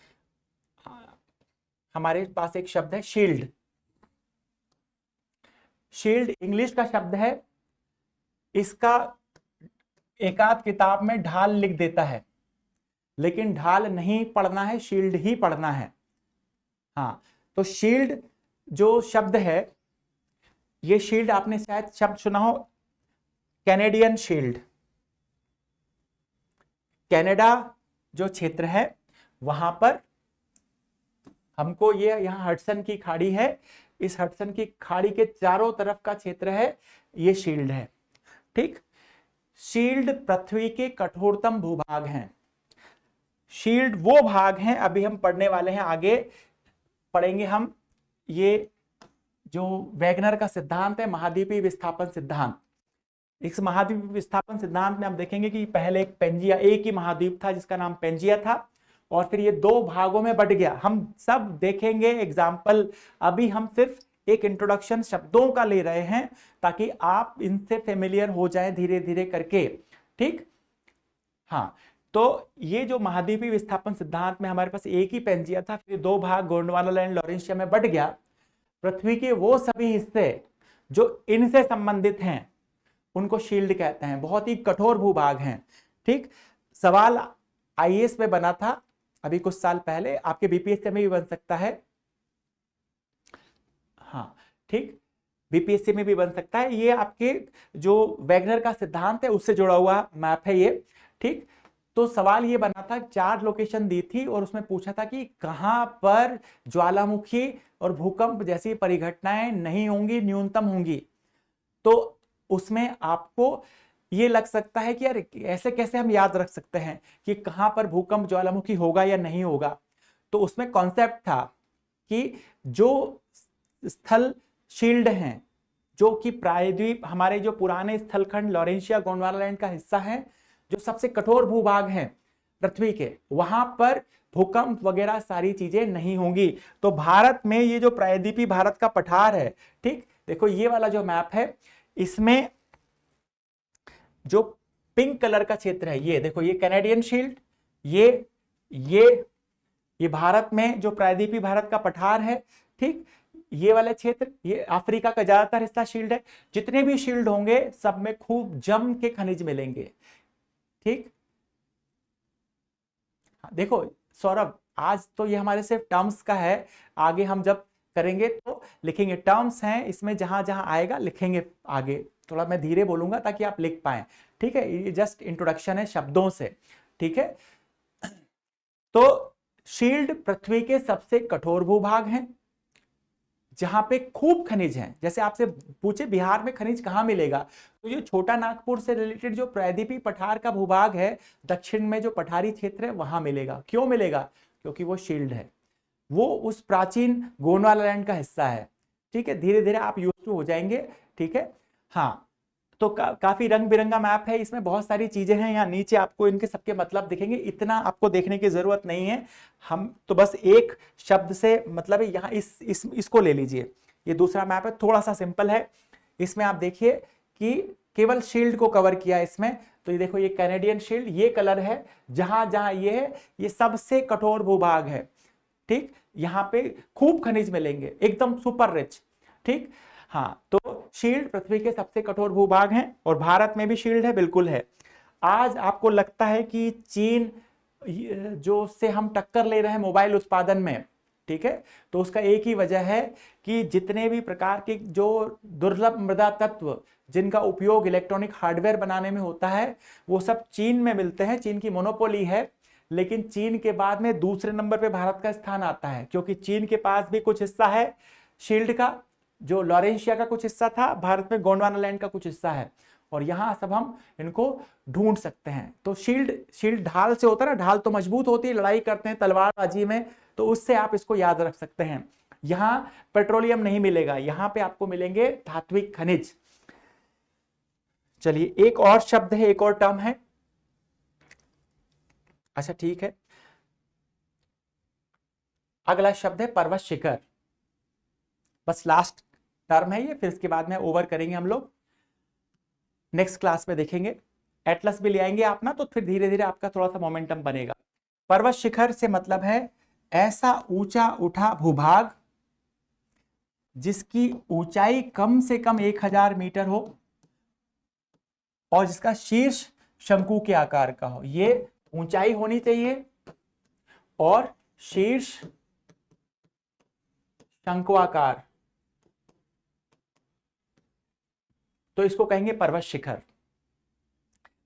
हमारे पास एक शब्द है शील्ड। शील्ड इंग्लिश का शब्द है, इसका एकाध किताब में ढाल लिख देता है, लेकिन ढाल नहीं पढ़ना है, शील्ड ही पढ़ना है। हाँ, तो शील्ड जो शब्द है, ये शील्ड आपने शायद शब्द सुना हो, कैनेडियन शील्ड। कनाडा जो क्षेत्र है वहां पर हमको, ये यहां हडसन की खाड़ी है, इस हडसन की खाड़ी के चारों तरफ का क्षेत्र है, ये शील्ड है, ठीक। शील्ड पृथ्वी के कठोरतम भूभाग हैं। शील्ड वो भाग हैं, अभी हम पढ़ने वाले हैं, आगे पढ़ेंगे हम, ये जो वैगनर का सिद्धांत है, महाद्वीपीय विस्थापन सिद्धांत। इस महाद्वीपीय विस्थापन सिद्धांत में हम देखेंगे कि पहले एक पेंजिया, एक ही महाद्वीप था जिसका नाम पेंजिया था, और फिर ये 2 भागों में बट गया। हम सब देखेंगे एग्जाम्पल, अभी हम सिर्फ एक इंट्रोडक्शन शब्दों का ले रहे हैं ताकि आप इनसे फेमिलियर हो जाएं धीरे धीरे करके, ठीक। हाँ, तो ये जो महाद्वीपीय विस्थापन सिद्धांत में हमारे पास एक ही पेंजिया था, फिर दो भाग गोंडवाना एंड लॉरेंशिया में बट गया। पृथ्वी के वो सभी हिस्से जो इनसे संबंधित हैं उनको शील्ड कहते हैं, बहुत ही कठोर भूभाग हैं। ठीक, सवाल आईएएस में बना था अभी कुछ साल पहले, आपके बीपीएससी में भी बन सकता है। हाँ ठीक, बीपीएससी में भी बन सकता है। ये आपके जो वैगनर का सिद्धांत है उससे जुड़ा हुआ मैप है ये। ठीक, तो सवाल ये बना था, 4 लोकेशन दी थी और उसमें पूछा था कि कहां पर ज्वालामुखी और भूकंप जैसी परिघटनाएं नहीं होंगी, न्यूनतम होंगी। तो उसमें आपको ये लग सकता है कि यार ऐसे कैसे हम याद रख सकते हैं कि कहां पर भूकंप ज्वालामुखी होगा या नहीं होगा। तो उसमें कॉन्सेप्ट था कि जो स्थल शील्ड हैं, जो कि प्रायद्वीप हमारे जो पुराने स्थलखंड लॉरेंशिया गोंडवाना लैंड का हिस्सा है, जो सबसे कठोर भूभाग हैं पृथ्वी के, वहां पर भूकंप वगैरह सारी चीजें नहीं होंगी। तो भारत में ये जो प्रायद्वीपीय भारत का पठार है, ठीक, देखो ये वाला जो मैप है इसमें जो पिंक कलर का क्षेत्र है, ये देखो, ये कैनेडियन शील्ड, ये भारत में जो प्रायद्वीपीय भारत का पठार है। ठीक, ये वाले क्षेत्र, ये अफ्रीका का ज्यादातर हिस्सा शील्ड है। जितने भी शील्ड होंगे सब में खूब जम के खनिज मिलेंगे। ठीक, देखो सौरभ, आज तो ये हमारे सिर्फ टर्म्स का है, आगे हम जब करेंगे तो लिखेंगे। टर्म्स हैं, इसमें जहां जहां आएगा लिखेंगे आगे। थोड़ा मैं धीरे बोलूंगा ताकि आप लिख पाए। ठीक है, ये जस्ट इंट्रोडक्शन है शब्दों से। ठीक है, तो शील्ड पृथ्वी के सबसे कठोर भूभाग हैं जहां पे खूब खनिज हैं। जैसे आपसे पूछे बिहार में खनिज कहां मिलेगा, तो ये छोटा नागपुर से रिलेटेड जो प्रायद्वीपीय पठार का भूभाग है, दक्षिण में जो पठारी क्षेत्र है वहां मिलेगा। क्यों मिलेगा? क्योंकि वो शील्ड है, वो उस प्राचीन गोंडवाना लैंड का हिस्सा है। ठीक है, धीरे धीरे आप यूज टू हो जाएंगे। ठीक है, हाँ, तो काफी रंग बिरंगा मैप है, इसमें बहुत सारी चीजें हैं। यहाँ नीचे आपको इनके सबके मतलब दिखेंगे, इतना आपको देखने की जरूरत नहीं है। हम तो बस एक शब्द से मतलब है, यहाँ इसको ले लीजिए। ये दूसरा मैप है, थोड़ा सा सिंपल है। इसमें आप देखिए कि केवल शील्ड को कवर किया है इसमें। तो ये देखो, ये कैनेडियन शील्ड, ये कलर है, जहां जहां ये है ये सबसे कठोर भूभाग है। ठीक, यहाँ पे खूब खनिज मिलेंगे, एकदम सुपर रिच। ठीक, हाँ, तो शील्ड पृथ्वी के सबसे कठोर भूभाग हैं और भारत में भी शील्ड है, बिल्कुल है। आज आपको लगता है कि चीन जो से हम टक्कर ले रहे हैं मोबाइल उत्पादन में, ठीक है, तो उसका एक ही वजह है कि जितने भी प्रकार के जो दुर्लभ मृदा तत्व जिनका उपयोग इलेक्ट्रॉनिक हार्डवेयर बनाने में होता है, वो सब चीन में मिलते हैं। चीन की मोनोपोली है, लेकिन चीन के बाद में दूसरे नंबर पे भारत का स्थान आता है, क्योंकि चीन के पास भी कुछ हिस्सा है शील्ड का, जो लॉरेंशिया का कुछ हिस्सा था, भारत में गोंडवाना लैंड का कुछ हिस्सा है, और यहां सब हम इनको ढूंढ सकते हैं। तो शील्ड ढाल से होता है ना, ढाल तो मजबूत होती है, लड़ाई करते हैं तलवारबाजी में, तो उससे आप इसको याद रख सकते हैं। यहां पेट्रोलियम नहीं मिलेगा, यहां पे आपको मिलेंगे धात्विक खनिज। चलिए, एक और शब्द है, एक और टर्म है। अच्छा ठीक है, अगला शब्द है पर्वत शिखर। बस लास्ट टर्म है ये, फिर इसके बाद में ओवर करेंगे हम लोग, नेक्स्ट क्लास में देखेंगे। एटलस भी ले आएंगे आप ना, तो फिर धीरे धीरे आपका थोड़ा सा मोमेंटम बनेगा। पर्वत शिखर से मतलब है ऐसा ऊंचा उठा भूभाग जिसकी ऊंचाई कम से कम 1000 मीटर हो और जिसका शीर्ष शंकु के आकार का हो। ये ऊंचाई होनी चाहिए और शीर्ष शंक्वाकार, तो इसको कहेंगे पर्वत शिखर।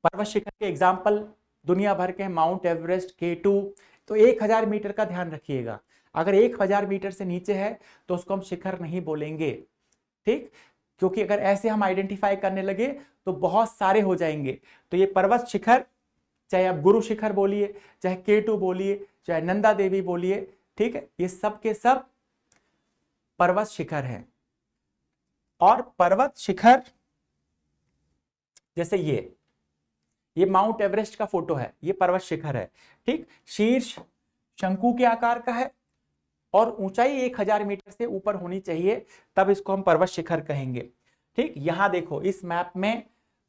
पर्वत शिखर के एग्जाम्पल दुनिया भर के हैं, माउंट एवरेस्ट, K2। तो 1000 मीटर का ध्यान रखिएगा, अगर 1000 मीटर से नीचे है तो उसको हम शिखर नहीं बोलेंगे। ठीक, क्योंकि अगर ऐसे हम आइडेंटिफाई करने लगे तो बहुत सारे हो जाएंगे। तो ये पर्वत शिखर, चाहे आप गुरु शिखर बोलिए, चाहे K2 बोलिए, चाहे नंदा देवी बोलिए, ठीक है, ये सब के सब पर्वत शिखर है। और पर्वत शिखर जैसे ये माउंट एवरेस्ट का फोटो है, ये पर्वत शिखर है। ठीक, शीर्ष शंकु के आकार का है और ऊंचाई 1000 मीटर से ऊपर होनी चाहिए, तब इसको हम पर्वत शिखर कहेंगे। ठीक, यहां देखो इस मैप में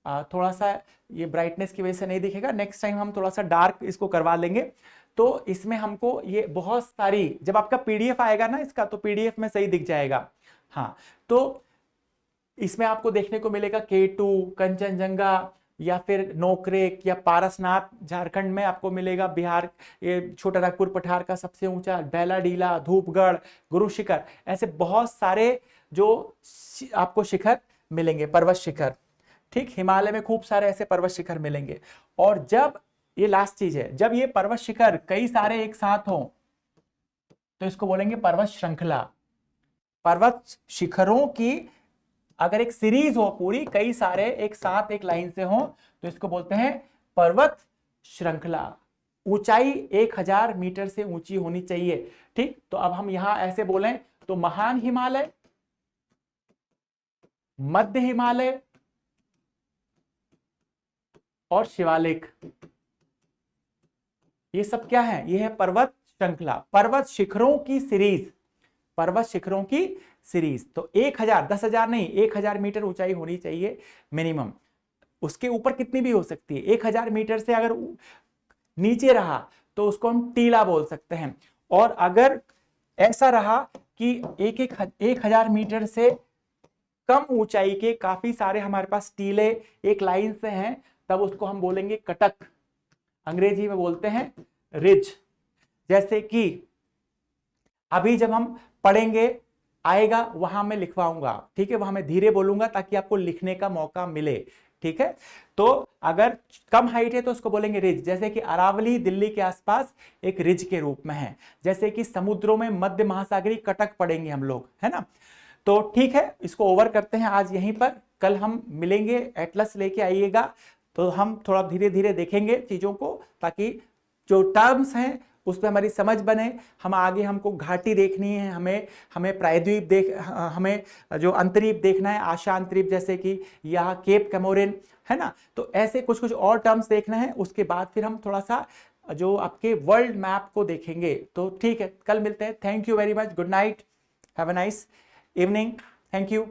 थोड़ा सा ये ब्राइटनेस की वजह से नहीं दिखेगा, नेक्स्ट टाइम हम थोड़ा सा डार्क इसको करवा लेंगे। तो इसमें हमको ये बहुत सारी, जब आपका पीडीएफ आएगा ना इसका, तो पीडीएफ में सही दिख जाएगा। हाँ, तो इसमें आपको देखने को मिलेगा K2, कंचनजंगा, या फिर नोकरेक या पारसनाथ झारखंड में आपको मिलेगा, बिहार ये छोटा नागपुर पठार का सबसे ऊंचा, बेलाडीला, धूपगढ़, गुरु शिखर, ऐसे बहुत सारे जो आपको शिखर मिलेंगे, पर्वत शिखर। ठीक, हिमालय में खूब सारे ऐसे पर्वत शिखर मिलेंगे। और जब ये लास्ट चीज है, जब ये पर्वत शिखर कई सारे एक साथ हो तो इसको बोलेंगे पर्वत श्रृंखला। पर्वत शिखरों की अगर एक सीरीज हो पूरी, कई सारे एक साथ एक लाइन से हो, तो इसको बोलते हैं पर्वत श्रृंखला। ऊंचाई 1000 मीटर से ऊंची होनी चाहिए। ठीक, तो अब हम यहां ऐसे बोलें तो महान हिमालय, मध्य हिमालय और शिवालिक, ये सब क्या है? ये है पर्वत श्रृंखला, पर्वत शिखरों की सीरीज, पर्वत शिखरों की सीरीज। तो 1000, 10,000 नहीं, 1000 मीटर ऊंचाई होनी चाहिए मिनिमम। उसके ऊपर कितनी भी हो सकती है। 1000 मीटर से अगर नीचे रहा तो उसको हम टीला बोल सकते हैं। और अगर ऐसा रहा कि 1000 मीटर से कम ऊंचाई के काफी सारे हमारे पास टीले एक लाइन से हैं, तब उसको हम बोलेंगे कटक, अंग्रेजी में बोलते हैं रिज। जैसे कि अभी जब हम पढ़ेंगे आएगा, वहां मैं लिखवाऊंगा, ठीक है, वहां मैं धीरे बोलूंगा ताकि आपको लिखने का मौका मिले। ठीक है, तो अगर कम हाइट है तो उसको बोलेंगे रिज। जैसे कि अरावली दिल्ली के आसपास एक रिज के रूप में है। जैसे कि समुद्रों में मध्य महासागरीय कटक पढ़ेंगे हम लोग, है ना। तो ठीक है, इसको ओवर करते हैं आज यहीं पर। कल हम मिलेंगे, एटलस लेके आइएगा, तो हम थोड़ा धीरे धीरे देखेंगे चीजों को, ताकि जो टर्म्स हैं उस पर हमारी समझ बने। हम आगे हमको घाटी देखनी है, हमें प्रायद्वीप हमें जो अंतरीप देखना है, आशा अंतरीप, जैसे कि यहाँ केप कैमोरिन, है ना। तो ऐसे कुछ कुछ और टर्म्स देखना है। उसके बाद फिर हम थोड़ा सा जो आपके वर्ल्ड मैप को देखेंगे। तो ठीक है, कल मिलते हैं। Thank you very much, good night, have a nice evening, thank you.